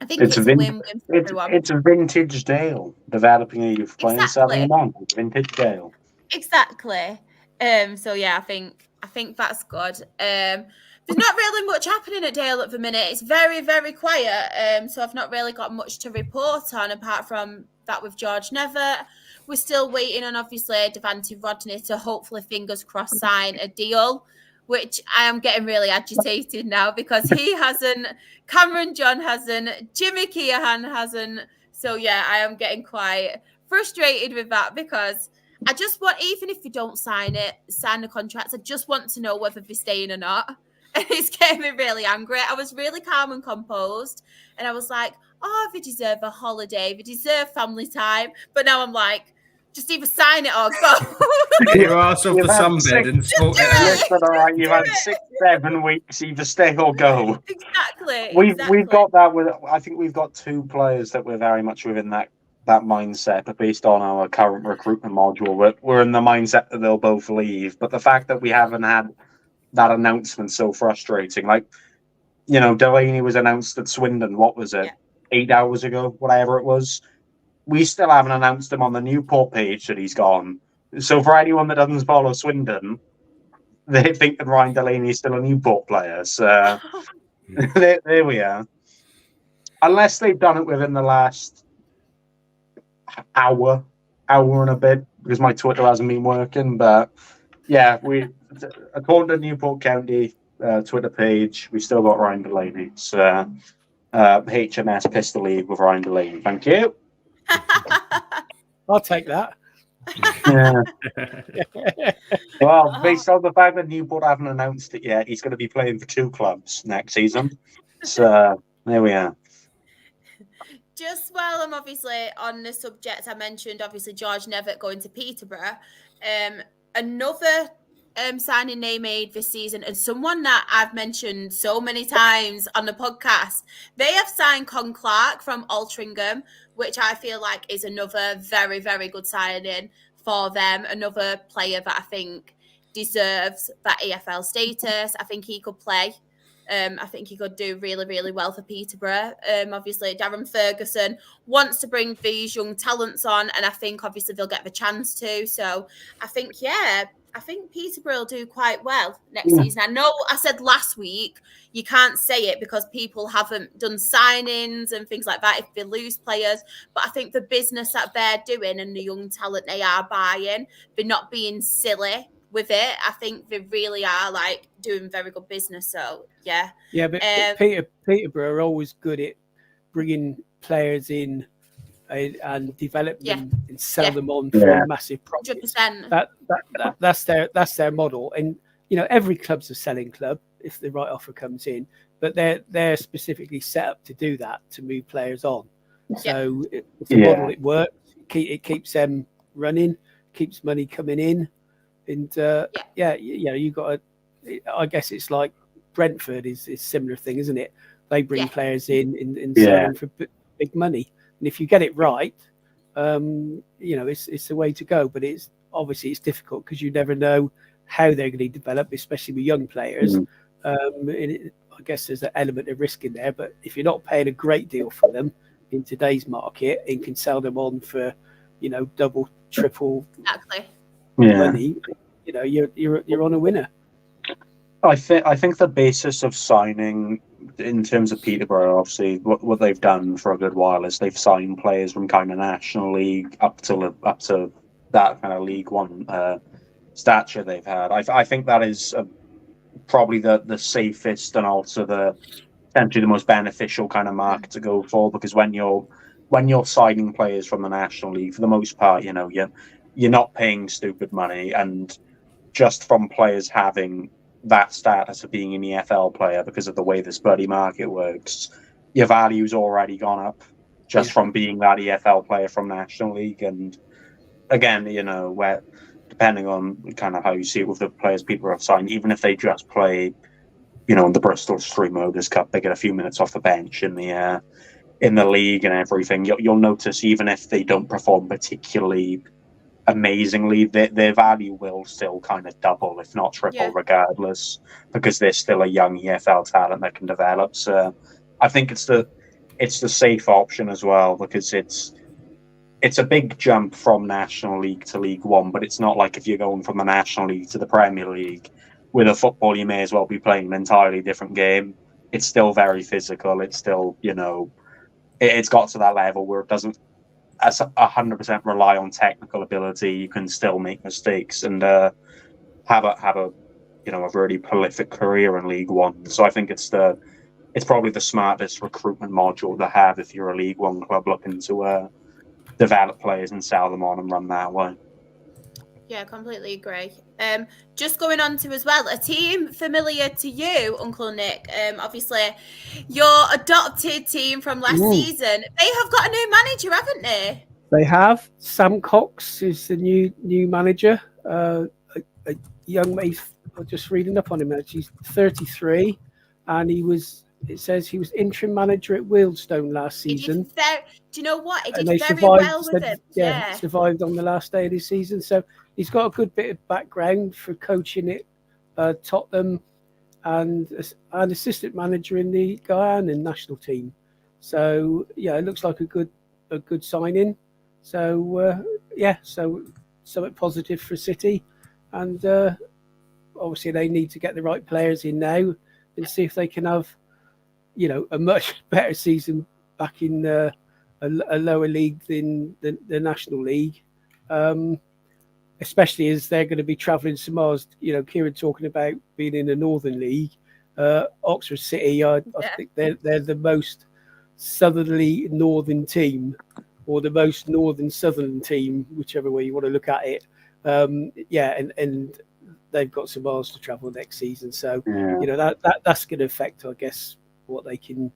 I think it's a win-win for everyone. It's a vintage Dale, developing a youth player and selling them on. Vintage Dale. Exactly. So yeah, I think that's good. There's not really much happening at Dale at the minute. It's very, very quiet. So I've not really got much to report on apart from that with George Never. We're still waiting on obviously Devante Rodney to hopefully, fingers crossed, sign a deal, which I am getting really agitated now because he hasn't, Cameron John hasn't, Jimmy Keohan hasn't. So yeah, I am getting quite frustrated with that because I just want, even if you don't sign the contracts, I just want to know whether they're staying or not. And it's getting me really angry. I was really calm and composed. And I was like, oh, they deserve a holiday. They deserve family time. But now I'm like, just either sign it or go. Get your ass off the sunbed and sort it out. All right, you've had 6-7 weeks, either stay or go. Exactly. We've got that with, I think we've got 2 players that we're very much within that that mindset, but based on our current recruitment module, we're in the mindset that they'll both leave. But the fact that we haven't had that announcement so frustrating. Like, Delaney was announced at Swindon. What was it? 8 hours ago, whatever it was. We still haven't announced him on the Newport page that he's gone. So for anyone that doesn't follow Swindon, they think that Ryan Delaney is still a Newport player. So there we are. Unless they've done it within the last hour and a bit, because my Twitter hasn't been working. But yeah, according to Newport County Twitter page, we still got Ryan Delaney. So HMS Pistol League with Ryan Delaney. Thank you. I'll take that. Yeah. Well, based on the fact that Newport haven't announced it yet, he's going to be playing for 2 clubs next season. So there we are. Just while I'm obviously on the subject, I mentioned obviously George Nevitt going to Peterborough. Another signing they made this season, and someone that I've mentioned so many times on the podcast, they have signed Con Clark from Altrincham, which I feel like is another very, very good signing for them. Another player that I think deserves that EFL status. I think he could play. I think he could do really, really well for Peterborough. Obviously, Darren Ferguson wants to bring these young talents on, and I think obviously they'll get the chance to. So I think, I think Peterborough will do quite well next season. I know I said last week you can't say it because people haven't done signings and things like that if they lose players, but I think the business that they're doing and the young talent they are buying, they're not being silly with it. I think they really are like doing very good business. So yeah, but Peterborough are always good at bringing players in and develop them and sell them on for massive profits. 100%. That's their model. And every club's a selling club if the right offer comes in, but they're specifically set up to do that, to move players on. So it's a model. It works. It keeps them running, keeps money coming in. And you got I guess it's like Brentford is a similar thing, isn't it? They bring players in and sell them for big money. And if you get it right, it's the way to go. But it's difficult because you never know how they're going to develop, especially with young players. I guess there's an element of risk in there. But if you're not paying a great deal for them in today's market and can sell them on for, double, triple money, you're on a winner. I think the basis of signing in terms of Peterborough, obviously, what they've done for a good while is they've signed players from kind of National League up to that kind of League One stature they've had. I think that is probably the safest and also potentially the most beneficial kind of market to go for, because when you're signing players from the National League, for the most part, you're not paying stupid money, and just from players having that status of being an EFL player because of the way this buddy market works, your value's already gone up just from being that EFL player from National League. And again, where depending on kind of how you see it with the players people have signed, even if they just play, in the Bristol Stream Ogres Cup, they get a few minutes off the bench in the league and everything. You'll notice even if they don't perform particularly amazingly, their value will still kind of double, if not triple, regardless, because they're still a young EFL talent that can develop. So I think it's the safe option as well, because it's a big jump from National League to League One, but it's not like if you're going from the National League to the Premier League. With a football, you may as well be playing an entirely different game. It's still very physical. It's still, it's got to that level where it doesn't 100% rely on technical ability. You can still make mistakes and have a really prolific career in League One. So I think it's probably the smartest recruitment module to have if you're a League One club looking to develop players and sell them on and run that way. Yeah, completely agree. Just going on to as well, a team familiar to you, Uncle Nick. Obviously, your adopted team from last season. They have got a new manager, haven't they? They have. Sam Cox is the new manager. A young mate. I'm just reading up on him. He's 33, and he was it says he was interim manager at Wealdstone last season. Do you know what? It And did they very survived, well with him. Yeah. survived on the last day of the season. So he's got a good bit of background for coaching at Tottenham and an assistant manager in the Guyana national team. So yeah, it looks like a good signing. So so something positive for City, and obviously they need to get the right players in now and see if they can have, a much better season back in a lower league than the National League, especially as they're going to be travelling some miles. Kieran talking about being in the Northern League. Oxford City, I think they're the most southerly northern team, or the most northern southern team, whichever way you want to look at it. And they've got some miles to travel next season. So, that's going to affect, I guess, what they can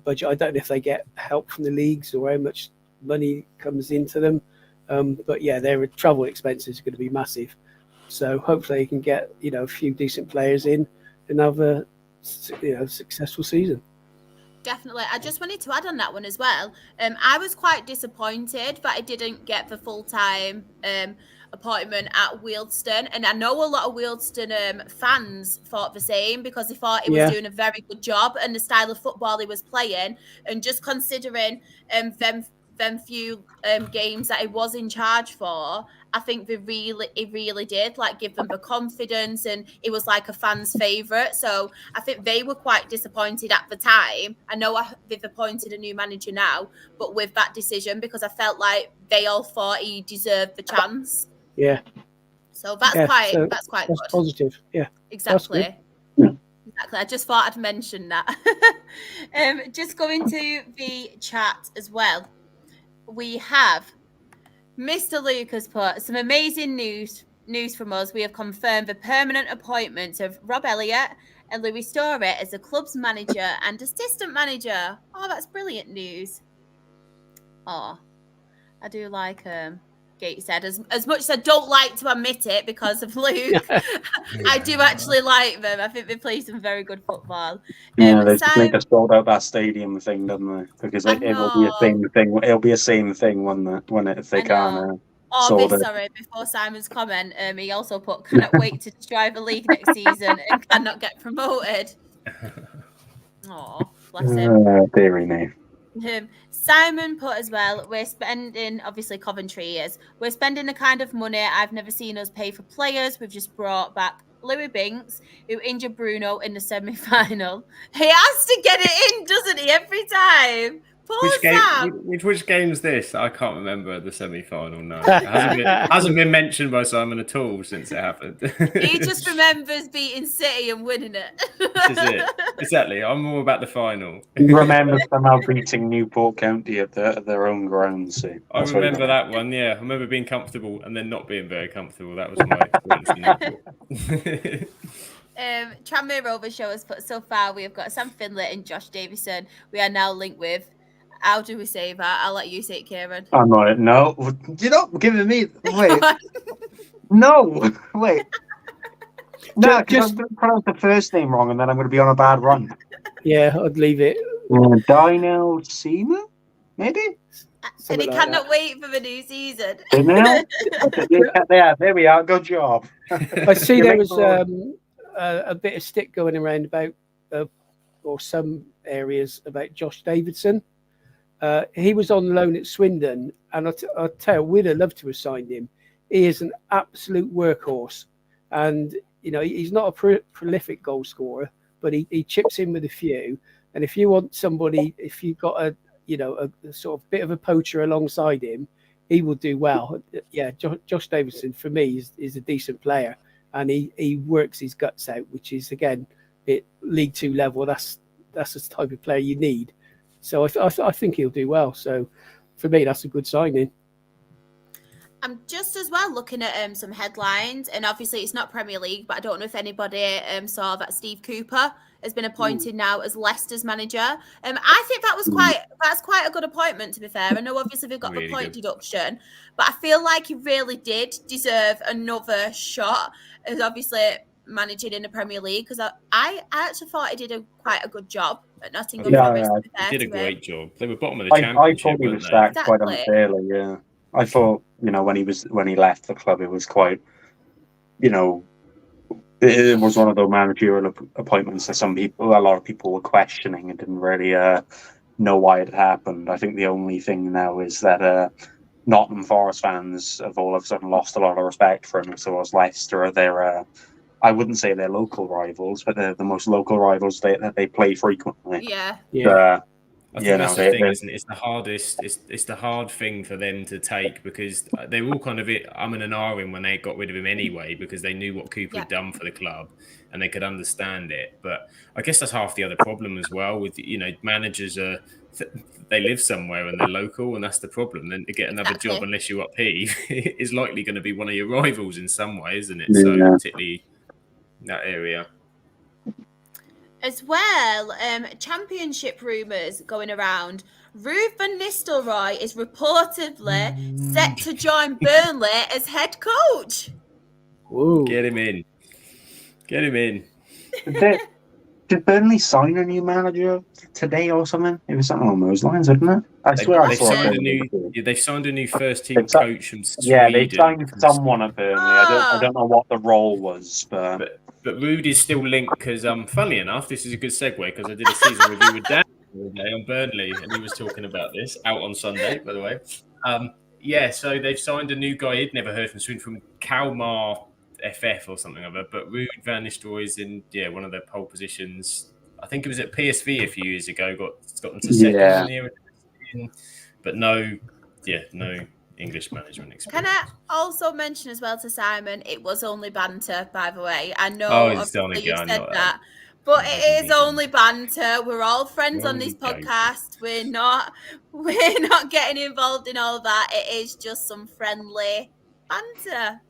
budget. I don't know if they get help from the leagues or how much money comes into them. But yeah, their travel expenses are going to be massive. So hopefully they can get, a few decent players in and have a, successful season. Definitely. I just wanted to add on that one as well. I was quite disappointed that I didn't get the full-time appointment at Wealdstone, and I know a lot of Wealdstone fans thought the same, because they thought he was doing a very good job and the style of football he was playing, and just considering them few games that he was in charge for, I think it really did give them the confidence, and it was like a fan's favourite. So I think they were quite disappointed at the time. I know they've appointed a new manager now, but with that decision, because I felt like they all thought he deserved the chance. Yeah. So that's quite good. Positive. Yeah. Exactly. Exactly. I just thought I'd mention that. Just going to the chat as well. We have Mr. Lucas put some amazing news from us. We have confirmed the permanent appointment of Rob Elliott and Louis Story as the club's manager and assistant manager. Oh, that's brilliant news. Oh, I do like Gate said, as much as I don't like to admit it because of Luke, I do actually like them. I think they play some very good football. Yeah, they just need to sort out that stadium thing, don't they? Because it will be a same thing. It'll be a same thing if they can't sort it. Sorry, before Simon's comment, he also put, cannot wait to drive a league next season and cannot get promoted. Oh, bless him. Dearie me. Simon put as well, we're spending, obviously Coventry we're spending the kind of money I've never seen us pay for players. We've just brought back Louis Binks, who injured Bruno in the semi-final. He has to get it in, doesn't he, every time? Which game's this? I can't remember the semi-final. No, it hasn't been mentioned by Simon at all since it happened. He just remembers beating City and winning it. This is it. Exactly. I'm more about the final. He remembers somehow beating Newport County at their own ground. So I remember that one. Yeah, I remember being comfortable and then not being very comfortable. That was my experience in Newport. Tranmere Rovers show has put, so far we have got Sam Finlay and Josh Davison. We are now linked with. How do we say that? I'll let you say it, Kieran. I'm not. No, you're not giving me. Wait. No, wait. No, because I'm going to pronounce the first name wrong, and then I'm going to be on a bad run. Yeah, I'd leave it. Dino Seema, maybe. And he cannot wait for the new season. Yeah, there we are. Good job. I see there was a bit of stick going around about, or some areas about Josh Davidson. He was on loan at Swindon, and I'll tell you, we'd have loved to have signed him. He is an absolute workhorse, and he's not a prolific goal scorer, but he chips in with a few. And if you want somebody, if you've got a sort of bit of a poacher alongside him, he will do well. Yeah, Josh Davidson for me is a decent player, and he works his guts out, which is again at League 2 level. That's the type of player you need. So I think he'll do well. So for me, that's a good signing. I'm just as well looking at some headlines, and obviously it's not Premier League, but I don't know if anybody saw that Steve Cooper has been appointed now as Leicester's manager. I think that's quite a good appointment, to be fair. I know obviously we've got the point deduction, but I feel like he really did deserve another shot. As obviously managing in the Premier League, because I actually thought he did quite a good job at Nottingham Yeah, Forest. yeah. to be fair He did a to him. great job. They were bottom of the I championship, thought he weren't was they? sacked quite Exactly. unfairly. Yeah, I thought when he left the club, it was quite it was one of those managerial appointments that a lot of people were questioning and didn't really know why it happened. I think the only thing now is that Nottingham Forest fans have all of a sudden lost a lot of respect for him. So as Leicester, they're I wouldn't say they're local rivals, but they're the most local rivals that they play frequently. Yeah. I think that's the thing, isn't it? It's the hardest. It's the hard thing for them to take, because they were all kind of umming and ahhing when they got rid of him anyway, because they knew what Cooper had done for the club and they could understand it. But I guess that's half the other problem as well. With managers they live somewhere and they're local, and that's the problem. Then to get another job, unless you're up here, is likely going to be one of your rivals in some way, isn't it? So particularly that area. As well, championship rumours going around. Ruud van Nistelrooy is reportedly set to join Burnley as head coach. Whoa. Get him in. Did Burnley sign a new manager today or something? It was something along those lines, isn't it? I swear I saw it. They've signed a new first team coach from Sweden. Yeah, they signed someone at Burnley. I don't know what the role was, but Ruud is still linked because, funnily enough, this is a good segue, because I did a season review with Dan on Burnley, and he was talking about this out on Sunday, by the way. So they've signed a new guy he'd never heard from Sweden, from Kalmar FF or something of it. But Ruud van Nistelrooy is in one of their pole positions. I think it was at PSV a few years ago. Got them to second in the but no English management experience. Can I also mention as well to Simon, it was only banter, by the way. I know you said that, but it is only banter. We're all friends on this podcast. We're not getting involved in all that. It is just some friendly banter.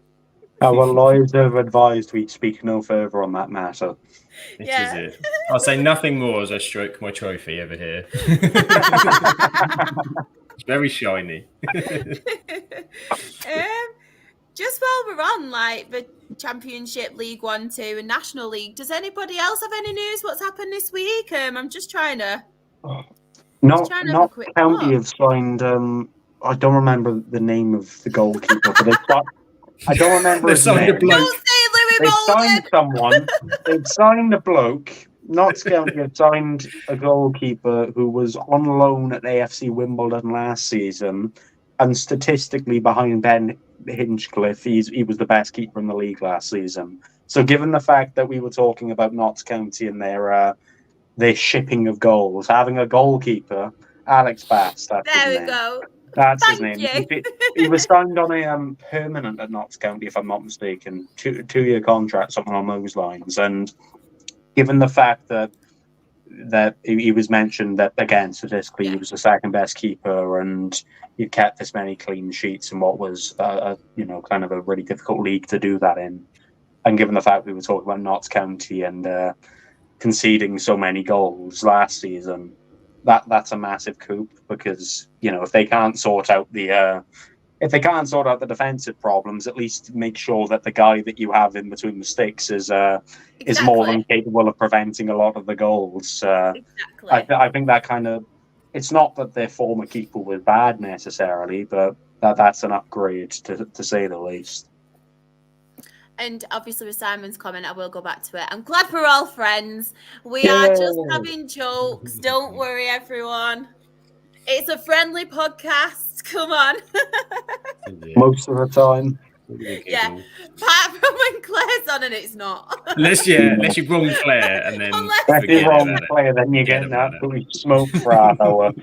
Our lawyers have advised we speak no further on that matter. This is it. I'll say nothing more as I stroke my trophy over here. It's very shiny. Just while we're on the Championship, League 1, 2 and National League, does anybody else have any news what's happened this week? I'm just trying to... Not County have signed... I don't remember the name of the goalkeeper, but I don't remember his name. Don't say Louis They signed someone. They've signed a bloke. Notts County have signed a goalkeeper who was on loan at AFC Wimbledon last season, and statistically behind Ben Hinchcliffe, he was the best keeper in the league last season. So given the fact that we were talking about Notts County and their shipping of goals, having a goalkeeper, Alex Bass, that's his name. There we go. That's his name. He was signed on a permanent at Notts County, if I'm not mistaken, two-year contract, something along those lines. And given the fact that he was mentioned that, again, statistically, he was the second best keeper, and he kept this many clean sheets in what was kind of a really difficult league to do that in. And given the fact we were talking about Notts County and conceding so many goals last season, that's a massive coup, because if they can't sort out the defensive problems, at least make sure that the guy that you have in between the sticks is more than capable of preventing a lot of the goals. I think that kind of, it's not that their former keeper was bad necessarily, but that's an upgrade to say the least. And obviously with Simon's comment, I will go back to it. I'm glad we're all friends. We are just having jokes. Don't worry, everyone. It's a friendly podcast. Come on. Most of the time. Yeah. Apart from when Claire's on and it's not. Unless you wrong Claire and then if you wrong Claire, then you get absolutely smoked for half hour.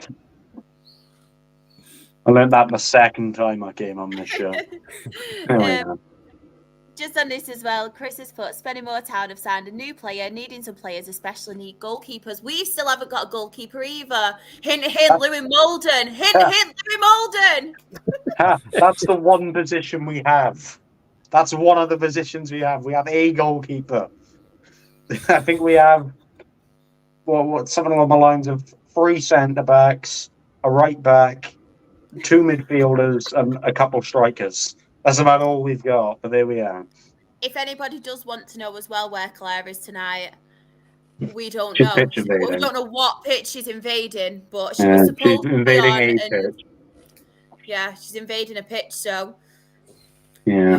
I learned that the second time I came on this show. Just on this as well, Chris's put, Spennymoor Town have signed a new player, needing some players, especially need goalkeepers. We still haven't got a goalkeeper either. Hint, Louis Molden. Hint, Louis Molden. That's the one position we have. That's one of the positions we have. We have a goalkeeper. I think we have something along the lines of 3 centre-backs, a right-back, 2 midfielders, and a couple strikers. That's about all we've got, but there we are. if anybody does want to know as well where Claire is tonight, we don't She's know. pitch We invading. don't know what pitch she's invading, but she was She's supposed to be invading on. a And pitch. yeah, she's invading a pitch. So Yeah.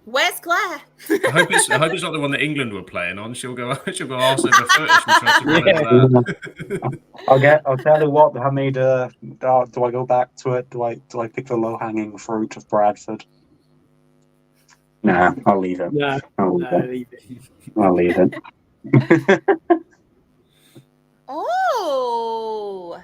where's Claire? I hope it's not the one that England were playing on. She'll go arse over foot. She'll try to run over that. I'll tell you what, Hamid. Do I go back to it? Do I pick the low hanging fruit of Bradford? Nah, I'll leave it. No, leave it. I'll leave it. Oh.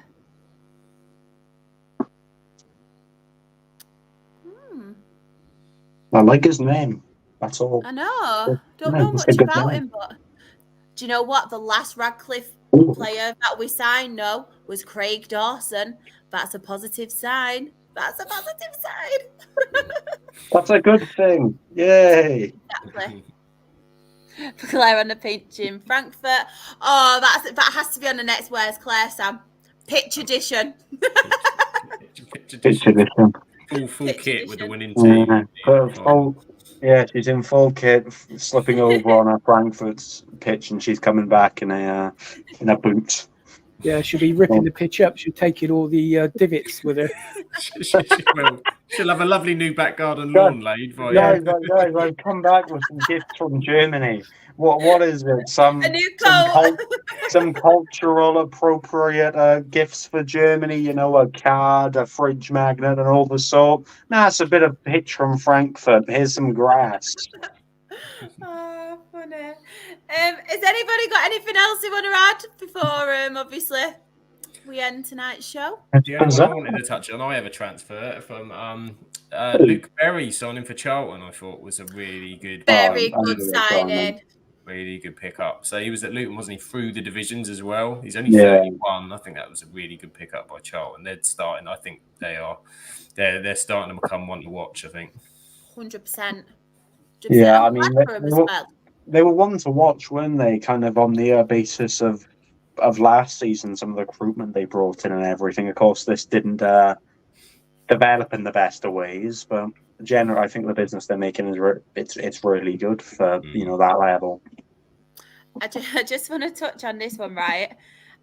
I like his name. That's all. I know. Don't Yeah, know it's much a good about name. him, but do you know what? The last Radcliffe Ooh. player that we signed, was Craig Dawson. That's a positive sign. That's a positive sign. That's a good thing. Yay. Exactly. Claire on the pitch in Frankfurt. Oh, that has to be on the next Where's Claire, Sam? Pitch edition. Pitch Pitch edition. edition. Full Pitch kit with the edition. winning team. Yeah, she's in full kit, slipping over on her Frankfurt's pitch, and she's coming back in a boot. Yeah, she'll be ripping the pitch up. She'll take in all the divots with her. She'll have a lovely new back garden lawn laid. Guys, I've come back with some gifts from Germany. What is it? A new coat. Some cultural appropriate gifts for Germany. You know, a card, a fridge magnet, and all the sort. Nah, it's a bit of pitch from Frankfurt. Here's some grass. Oh, funny. Has anybody got anything else they want to add before, obviously, we end tonight's show? The only one I wanted to touch on, I have a transfer from Luke Berry signing for Charlton. I thought was a really good, Very good signing. Really good pickup. So he was at Luton, wasn't he? Through the divisions as well. He's only 31. I think that was a really good pickup by Charlton. They're starting. I think they are. They're starting to become one to watch. I think. 100%. Yeah, I mean, they were one to watch, weren't they? Kind of on the basis of last season, some of the recruitment they brought in and everything. Of course, this didn't develop in the best of ways, but generally, I think the business they're making it's really good for that level. I just want to touch on this one, right?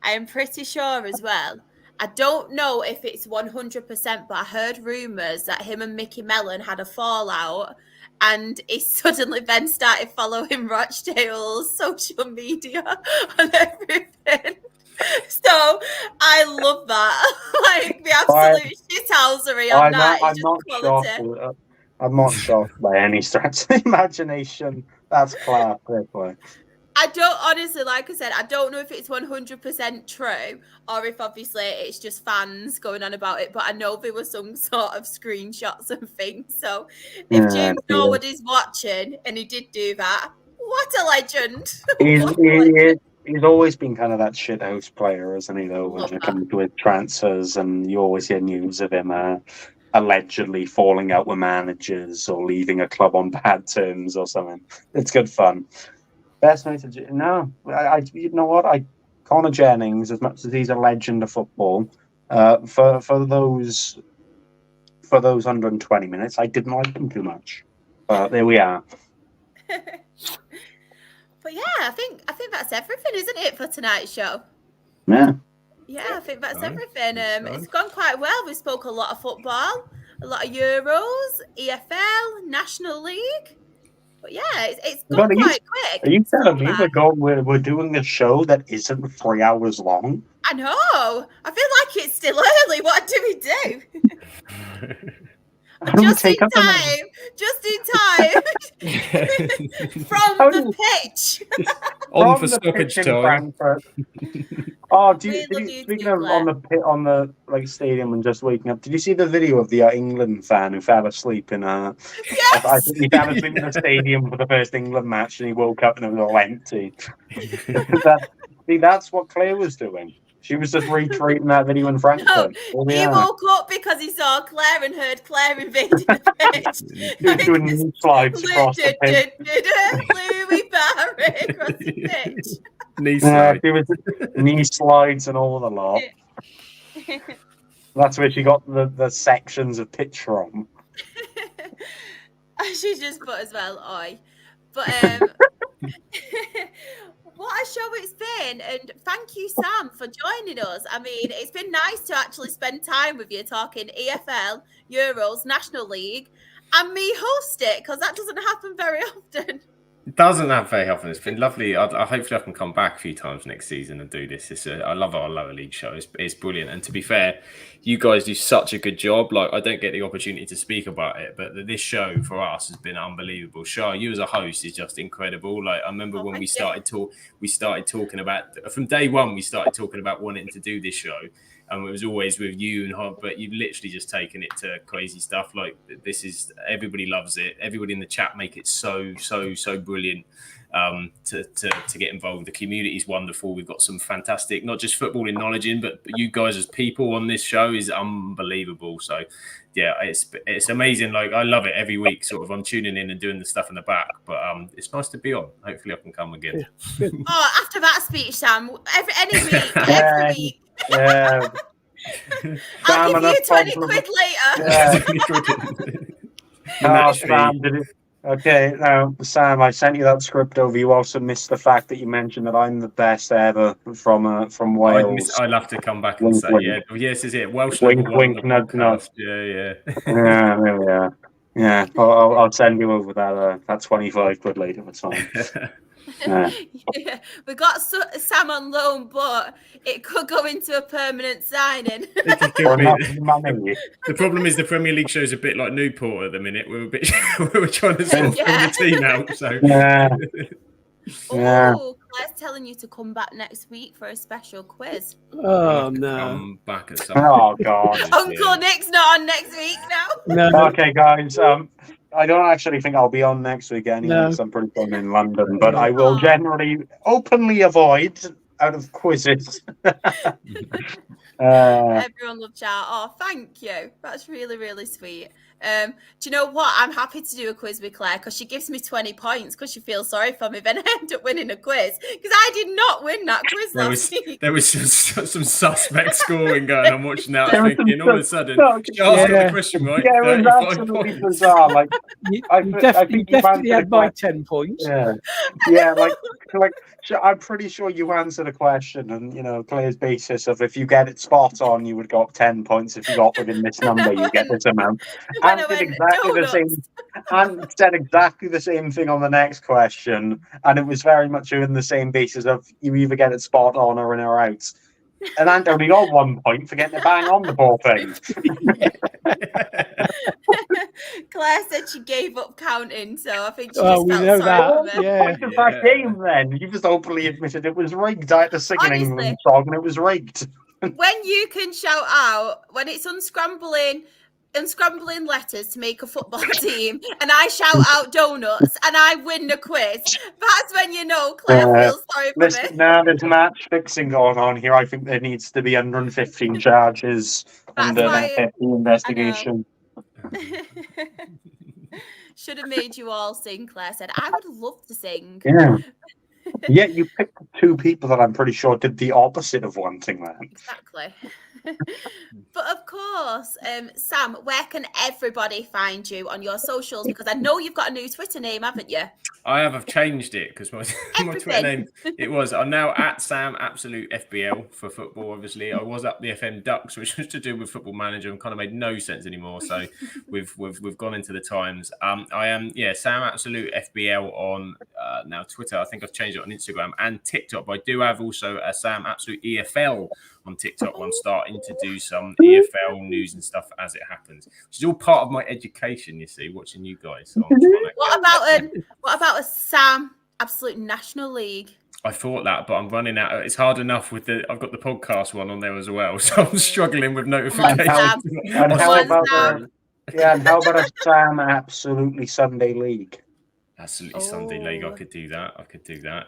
I am pretty sure as well. I don't know if it's 100%, but I heard rumours that him and Mickey Mellon had a fallout, and he suddenly then started following Rochdale's social media and everything. So I love that. Like the absolute shithousery on that. I'm not shocked by any stretch of the imagination. That's class, definitely. I don't honestly, like I said, I don't know if it's 100% true or if obviously it's just fans going on about it, but I know there were some sort of screenshots and things. So if James Norwood is watching and he did do that, what a legend. He's always been kind of that shithouse player, isn't he, though, when it comes to his transfers, and you always hear news of him allegedly falling out with managers or leaving a club on bad terms or something. It's good fun. Best night of no, you know what? Connor Jennings, as much as he's a legend of football, for those 120 minutes, I didn't like him too much. But there we are. But yeah, I think that's everything, isn't it, for tonight's show? Yeah. Yeah, I think that's everything. It's gone quite well. We spoke a lot of football, a lot of Euros, EFL, National League. But yeah, it's gone quite quick. Are you telling me we're doing a show that isn't 3 hours long? I know. I feel like it's still early. What do we do? Just in time. From the pitch. On for stoppage time. Oh, speaking of on the stadium and just waking up, did you see the video of the England fan who fell asleep in Yes! I think he fell asleep in the stadium for the first England match, and he woke up and it was all empty. That's what Claire was doing. She was just recreating that video in Frankfurt. No, he woke up because he saw Claire and heard Claire invading the pitch. He was doing knee slides across the pitch. Louis Barry across the pitch. Knee slides. She was knee slides and all the lot. That's where she got the sections of pitch from. She just put as well, oi. But what a show it's been, and thank you, Sam, for joining us. I mean, it's been nice to actually spend time with you talking EFL, Euros, National League, and me host it, because that doesn't happen very often. It doesn't have very often. It's been lovely. Hopefully I can come back a few times next season and do this. I love our lower league show. It's brilliant. And to be fair, you guys do such a good job. Like, I don't get the opportunity to speak about it, but this show for us has been unbelievable. Shah, you as a host is just incredible. Like, I remember when we started talking about, from day one, we started talking about wanting to do this show. And it was always with you and Hob, but you've literally just taken it to crazy stuff. Like, this is, everybody loves it. Everybody in the chat make it so brilliant to get involved. The community is wonderful. We've got some fantastic, not just footballing knowledge in, but you guys as people on this show is unbelievable. So yeah, it's amazing. Like, I love it every week. Sort of, I'm tuning in and doing the stuff in the back, but it's nice to be on. Hopefully I can come again. Oh, after that speech, Sam, every week. Yeah. I'll give you 20 quid later. Yeah. Sam, did it? Okay, now, Sam, I sent you that script over. You also missed the fact that you mentioned that I'm the best ever from Wales. I'll have to come back and Wink, say, wink. yeah, yes, is it Welsh? Wink, wink, nudge, nudge. Yeah. Yeah, there we are. Yeah, I'll send you over that 25 quid later. That's fine. Yeah. Yeah, we got Sam on loan, but it could go into a permanent signing. The problem is the Premier League show's a bit like Newport at the minute. We're trying to sort of build a team out. So Oh, Claire's telling you to come back next week for a special quiz. Oh no! Come back at some Oh god! Uncle Nick's not on next week now. No. Okay, guys. I don't actually think I'll be on next week anyway, because I'm pretty fun in London. But I will generally openly avoid out of quizzes. Everyone loved chat. Oh, thank you. That's really, really sweet. Do you know what? I'm happy to do a quiz with Claire because she gives me 20 points because she feels sorry for me. Then I end up winning a quiz because I did not win that quiz last week. There was some suspect scoring going on watching that. Thinking all of a sudden, she asked the question right. Yeah, it was absolutely bizarre. Like, I definitely had my 10 points. Yeah, like I'm pretty sure you answered a question, and Claire's basis of if you get it spot on, you would got 10 points. If you got within this number, you get this amount. And said exactly the same thing on the next question, and it was very much in the same basis of you either get it spot on or in or out. And Ant only got 1 point for getting it bang on the poor thing. Claire said she gave up counting, so I think she we know that. That game then. You just openly admitted it was rigged. I had to sing an England song and it was rigged. When you can shout out, when it's unscrambling letters to make a football team, and I shout out donuts and I win the quiz, that's when you know Claire feels sorry for me. Now there's match fixing going on here. I think there needs to be 115 charges and an investigation. Should have made you all sing, Claire said. I would love to sing. Yeah. Yeah, you picked two people that I'm pretty sure did the opposite of wanting that. Exactly. But of course, Sam, where can everybody find you on your socials? Because I know you've got a new Twitter name, haven't you? I have. I've changed it because my Twitter name, I'm now at Sam Absolute FBL for football, obviously. I was at the FM Ducks, which was to do with Football Manager and kind of made no sense anymore. So we've gone into the times. I am, Sam Absolute FBL on now Twitter. I think I've changed it on Instagram and TikTok. But I do have also a Sam Absolute EFL on TikTok. I'm starting to do some EFL news and stuff as it happens, which is all part of my education, you see, watching you guys. What about a Sam Absolute National League? I thought that, but I'm running out. It's hard enough with I've got the podcast one on there as well, so I'm struggling with notifications. And how about a Sam Absolutely Sunday League? Absolutely Sunday League. I could do that.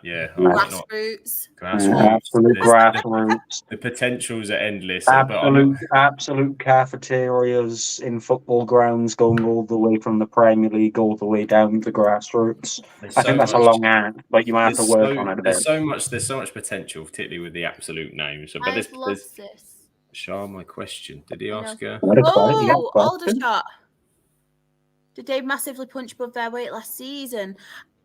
Yeah. Grassroots. Absolute grassroots. The potentials are endless. Absolute cafeterias in football grounds, going all the way from the Premier League all the way down to grassroots. I think that's a long act, but you might have to work on it a bit. There's so much potential, particularly with the absolute names. So, but there's Shah, my question. Did he ask her? Aldershot. Did they massively punch above their weight last season?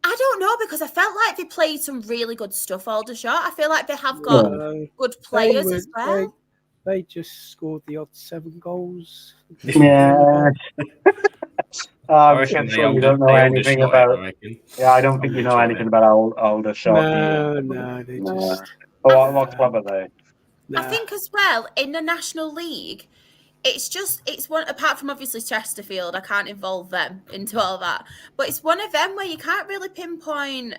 I don't know, because I felt like they played some really good stuff, Aldershot. I feel like they have got good players as well. They just scored the odd 7 goals. Yeah. I I'm reckon sure you don't know anything about. Yeah, I don't think you know anything about Aldershot. No, they just. What club are they? Nah. I think as well in the National League, it's one, apart from obviously Chesterfield, I can't involve them into all that, but it's one of them where you can't really pinpoint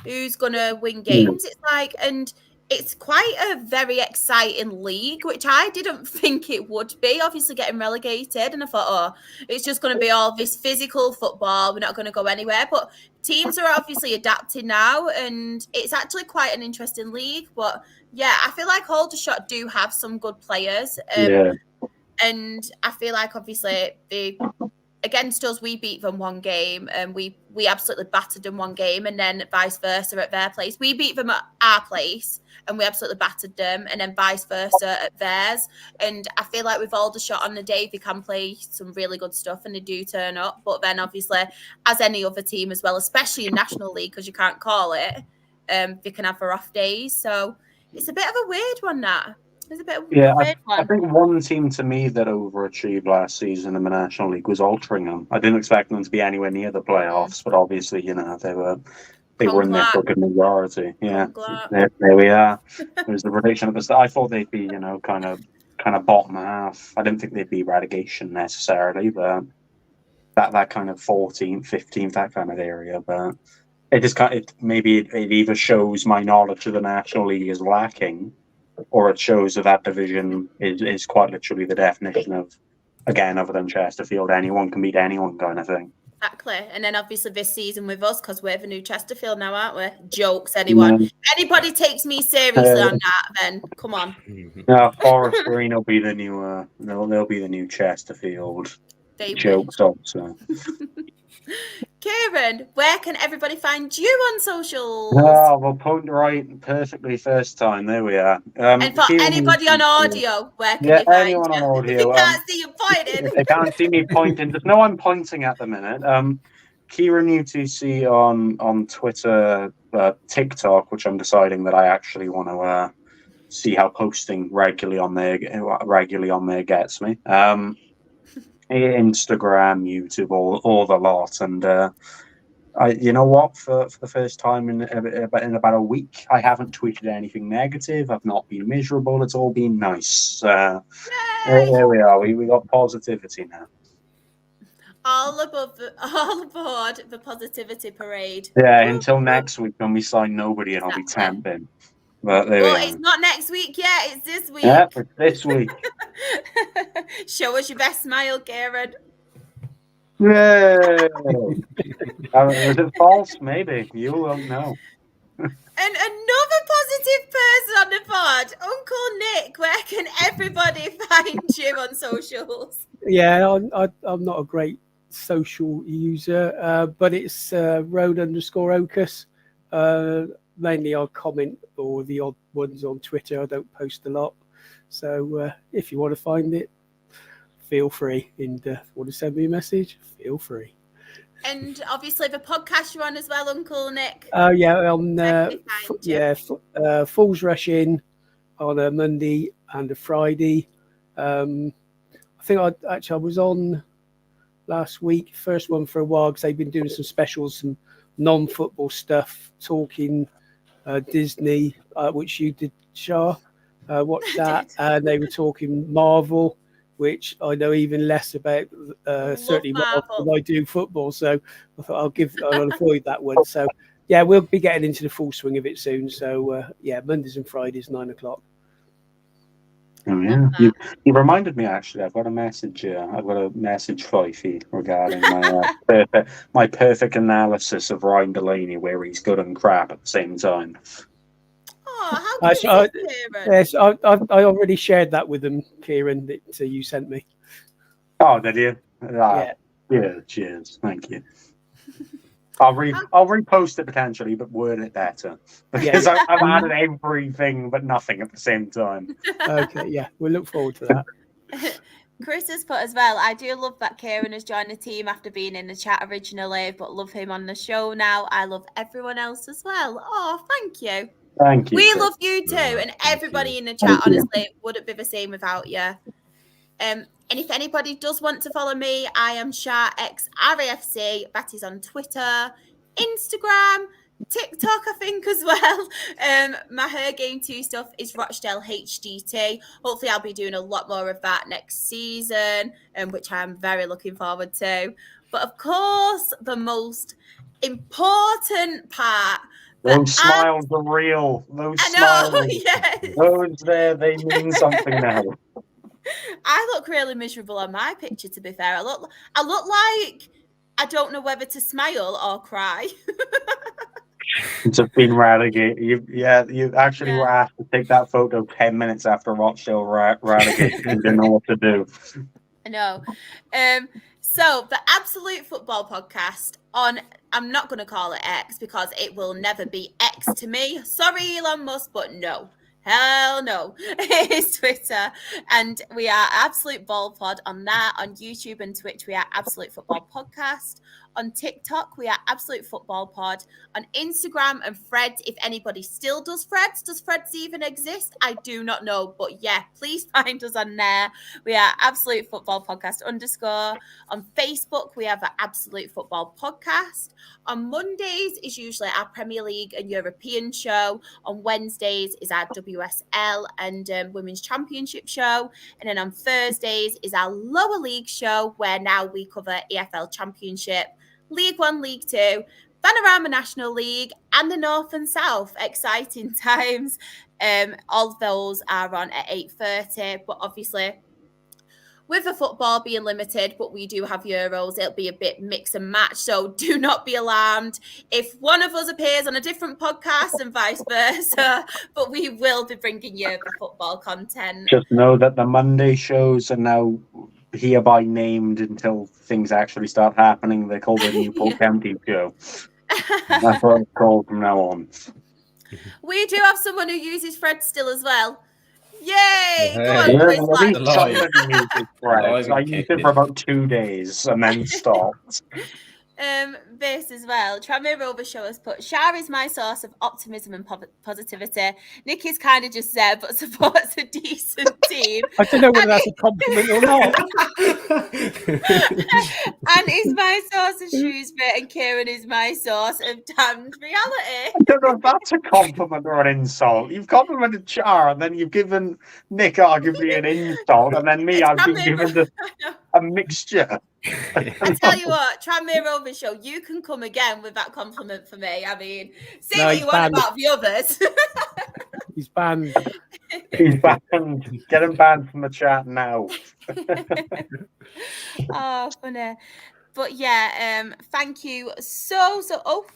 who's gonna win games. It's like, and it's quite a very exciting league, which I didn't think it would be, obviously getting relegated, and I thought, oh, it's just going to be all this physical football, we're not going to go anywhere, but teams are obviously adapting now, and it's actually quite an interesting league. But yeah, I feel like Aldershot do have some good players, and I feel like obviously against us, we beat them one game, and we absolutely battered them one game, and then vice versa at their place. We beat them at our place, and we absolutely battered them, and then vice versa at theirs. And I feel like with Aldershot on the day, they can play some really good stuff, and they do turn up. But then obviously, as any other team as well, especially in National League, because you can't call it, they can have their off days. So it's a bit of a weird one, that. It's a bit of a weird one. I think one team to me that overachieved last season in the National League was Altrincham. I didn't expect them to be anywhere near the playoffs, but obviously, they were in there for a good majority. Yeah, there we are. There's the prediction at the start. I thought they'd be, kind of bottom half. I didn't think they'd be relegation necessarily, but that kind of 14th, 15th, that kind of area. But it just maybe it either shows my knowledge of the National League is lacking, or it shows that division is quite literally the definition of, again, other than Chesterfield, anyone can beat anyone kind of thing. Exactly. And then obviously this season with us, because we're the new Chesterfield now, aren't we? Jokes, anyone. If anybody takes me seriously on that, then come on. No, Forest Green will be the new they'll be the new Chesterfield. Jokes also. Kieran, where can everybody find you on socials? Oh, well, point right perfectly first time. There we are. And for Kieran, anybody on audio, where can they find anyone you? on audio. They can't see you pointing. If they can't see me pointing, just know I'm pointing at the minute. Kieran UTC on Twitter, TikTok, which I'm deciding that I actually want to see how posting regularly on there gets me. Instagram, YouTube, all the lot, and you know what? For the first time in about a week, I haven't tweeted anything negative. I've not been miserable. It's all been nice. There we are. We got positivity now. All aboard the positivity parade. Yeah, until next week when we sign nobody and I'll be temping. But it's not next week yet. It's this week. Yeah, it's this week. Show us your best smile, Kieran. Yeah. Is it false? Maybe. You won't know. And another positive person on the pod, Uncle Nick. Where can everybody find you on socials? Yeah, I'm not a great social user, but it's road_Ocus. Mainly I'll comment, or the odd ones on Twitter. I don't post a lot. So if you want to find it, feel free. And want to send me a message, feel free. And obviously the podcast you're on as well, Uncle Nick. Falls Rush In on a Monday and a Friday. I think I was on last week, first one for a while, because they've been doing some specials, some non-football stuff, talking Disney, which you did, Shah. Watched that, and they were talking Marvel, which I know even less about, certainly Marvel than I do football. So I thought I'll avoid that one. So yeah, we'll be getting into the full swing of it soon. So Mondays and Fridays, 9:00. Oh yeah, you reminded me actually. I've got a message. I've got a message Fifey regarding my perfect analysis of Ryan Delaney, where he's good and crap at the same time. Oh, how good is it, yes, I already shared that with them, Kieran, that you sent me. Oh, did you? Yeah. Cheers. Thank you. I'll repost it potentially, but word it better, because I've added everything but nothing at the same time. Okay, yeah, we'll look forward to that. Chris has put as well, I do love that Kieran has joined the team after being in the chat originally, but love him on the show now. I love everyone else as well. Oh, thank you. Thank you. We Chris. love you too. And everybody in the chat, Thank you. honestly, wouldn't be the same without you. And if anybody does want to follow me, I am SharXRAFC. That is on Twitter, Instagram, TikTok, I think, as well. My Her Game 2 stuff is Rochdale HDT. Hopefully, I'll be doing a lot more of that next season, which I'm very looking forward to. But of course, the most important part. Those smiles are real. Those smiles. Yes. Those there, they mean something now. I look really miserable on my picture, to be fair. I look like I don't know whether to smile or cry. Just been relegated. You actually were asked to take that photo 10 minutes after Rochdale relegated. You didn't know what to do. I know. So the Absolute Football Podcast I'm not going to call it X because it will never be X to me. Sorry, Elon Musk, but no. Hell no. It's Twitter. And we are Absolute Ball Pod on that. On YouTube and Twitch, we are Absolute Football Podcast. On TikTok, we are Absolute Football Pod. On Instagram and Threads, if anybody still does Threads even exist? I do not know. But yeah, please find us on there. We are Absolute Football Podcast _ On Facebook, we have an Absolute Football Podcast. On Mondays is usually our Premier League and European show. On Wednesdays is our WSL and Women's Championship show. And then on Thursdays is our lower league show, where now we cover EFL Championship, League 1, League 2, Vanarama National League, and the North and South. Exciting times. All of those are on at 8:30, but obviously with the football being limited, but we do have Euros, it'll be a bit mix and match. So do not be alarmed if one of us appears on a different podcast and vice versa, but we will be bringing you the football content. Just know that the Monday shows are now hereby named until things actually start happening. They're called the Newport County show. That's what it's called from now on. We do have someone who uses Fred still as well. Yay! Go on, Yeah, Chris. I used it for about 2 days and then stopped. This as well. Tranmere Rover Show has put, Shah is my source of optimism and positivity. Nicky's kind of just there, but supports a decent team. I don't know whether that's a compliment or not. And is my source of Shrewsbury, and Kieran is my source of damned reality. I don't know if that's a compliment or an insult. You've complimented Char, and then you've given Nick arguably an insult, and then me, I've been given a mixture. I tell you what, Tranmere Rover Show, you can come again with that compliment for me. I mean, say what you want about the others. He's banned. He's banned. Get him banned from the chat now. Oh, funny. But yeah, thank you so. Oh,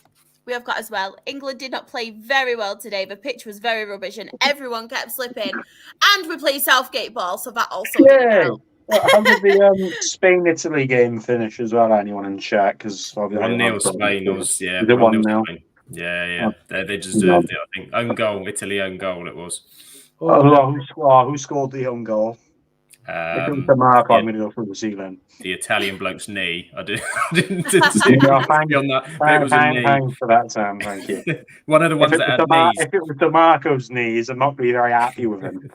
we have got as well. England did not play very well today. The pitch was very rubbish and everyone kept slipping. And we played Southgate ball, so that also didn't help. How did the Spain-Italy game finish as well? Anyone in chat? Because 1-0 Spain was, yeah. Is it 1-0? Yeah. They deserved it, I think. Own goal, Italy own goal it was. Who scored the own goal? If it was the mark, I'm going to go for the ceiling. The Italian bloke's knee. I didn't see on that. It was a knee. Thanks for that, Sam. Thank you. One of the ones that had knees. If it was DeMarco's knees, I'm not really very happy with him.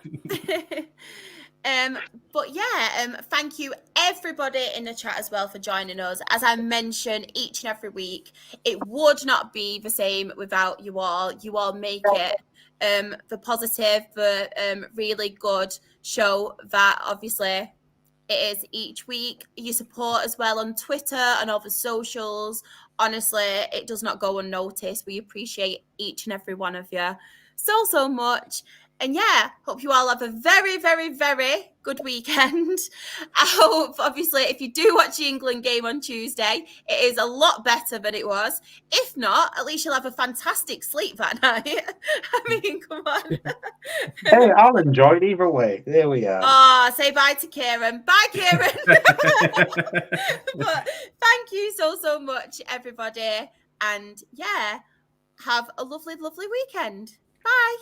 But yeah, thank you everybody in the chat as well for joining us. As I mentioned each and every week, it would not be the same without you all. You all make it the positive, the really good show that obviously it is each week. You support as well on Twitter and all the socials. Honestly, it does not go unnoticed. We appreciate each and every one of you so much. And yeah, hope you all have a very, very, very good weekend. I hope, obviously, if you do watch the England game on Tuesday, it is a lot better than it was. If not, at least you'll have a fantastic sleep that night. I mean, come on. Hey, I'll enjoy it either way. There we are. Oh, say bye to Kieran. Bye, Kieran. But thank you so much, everybody. And yeah, have a lovely, lovely weekend. Bye.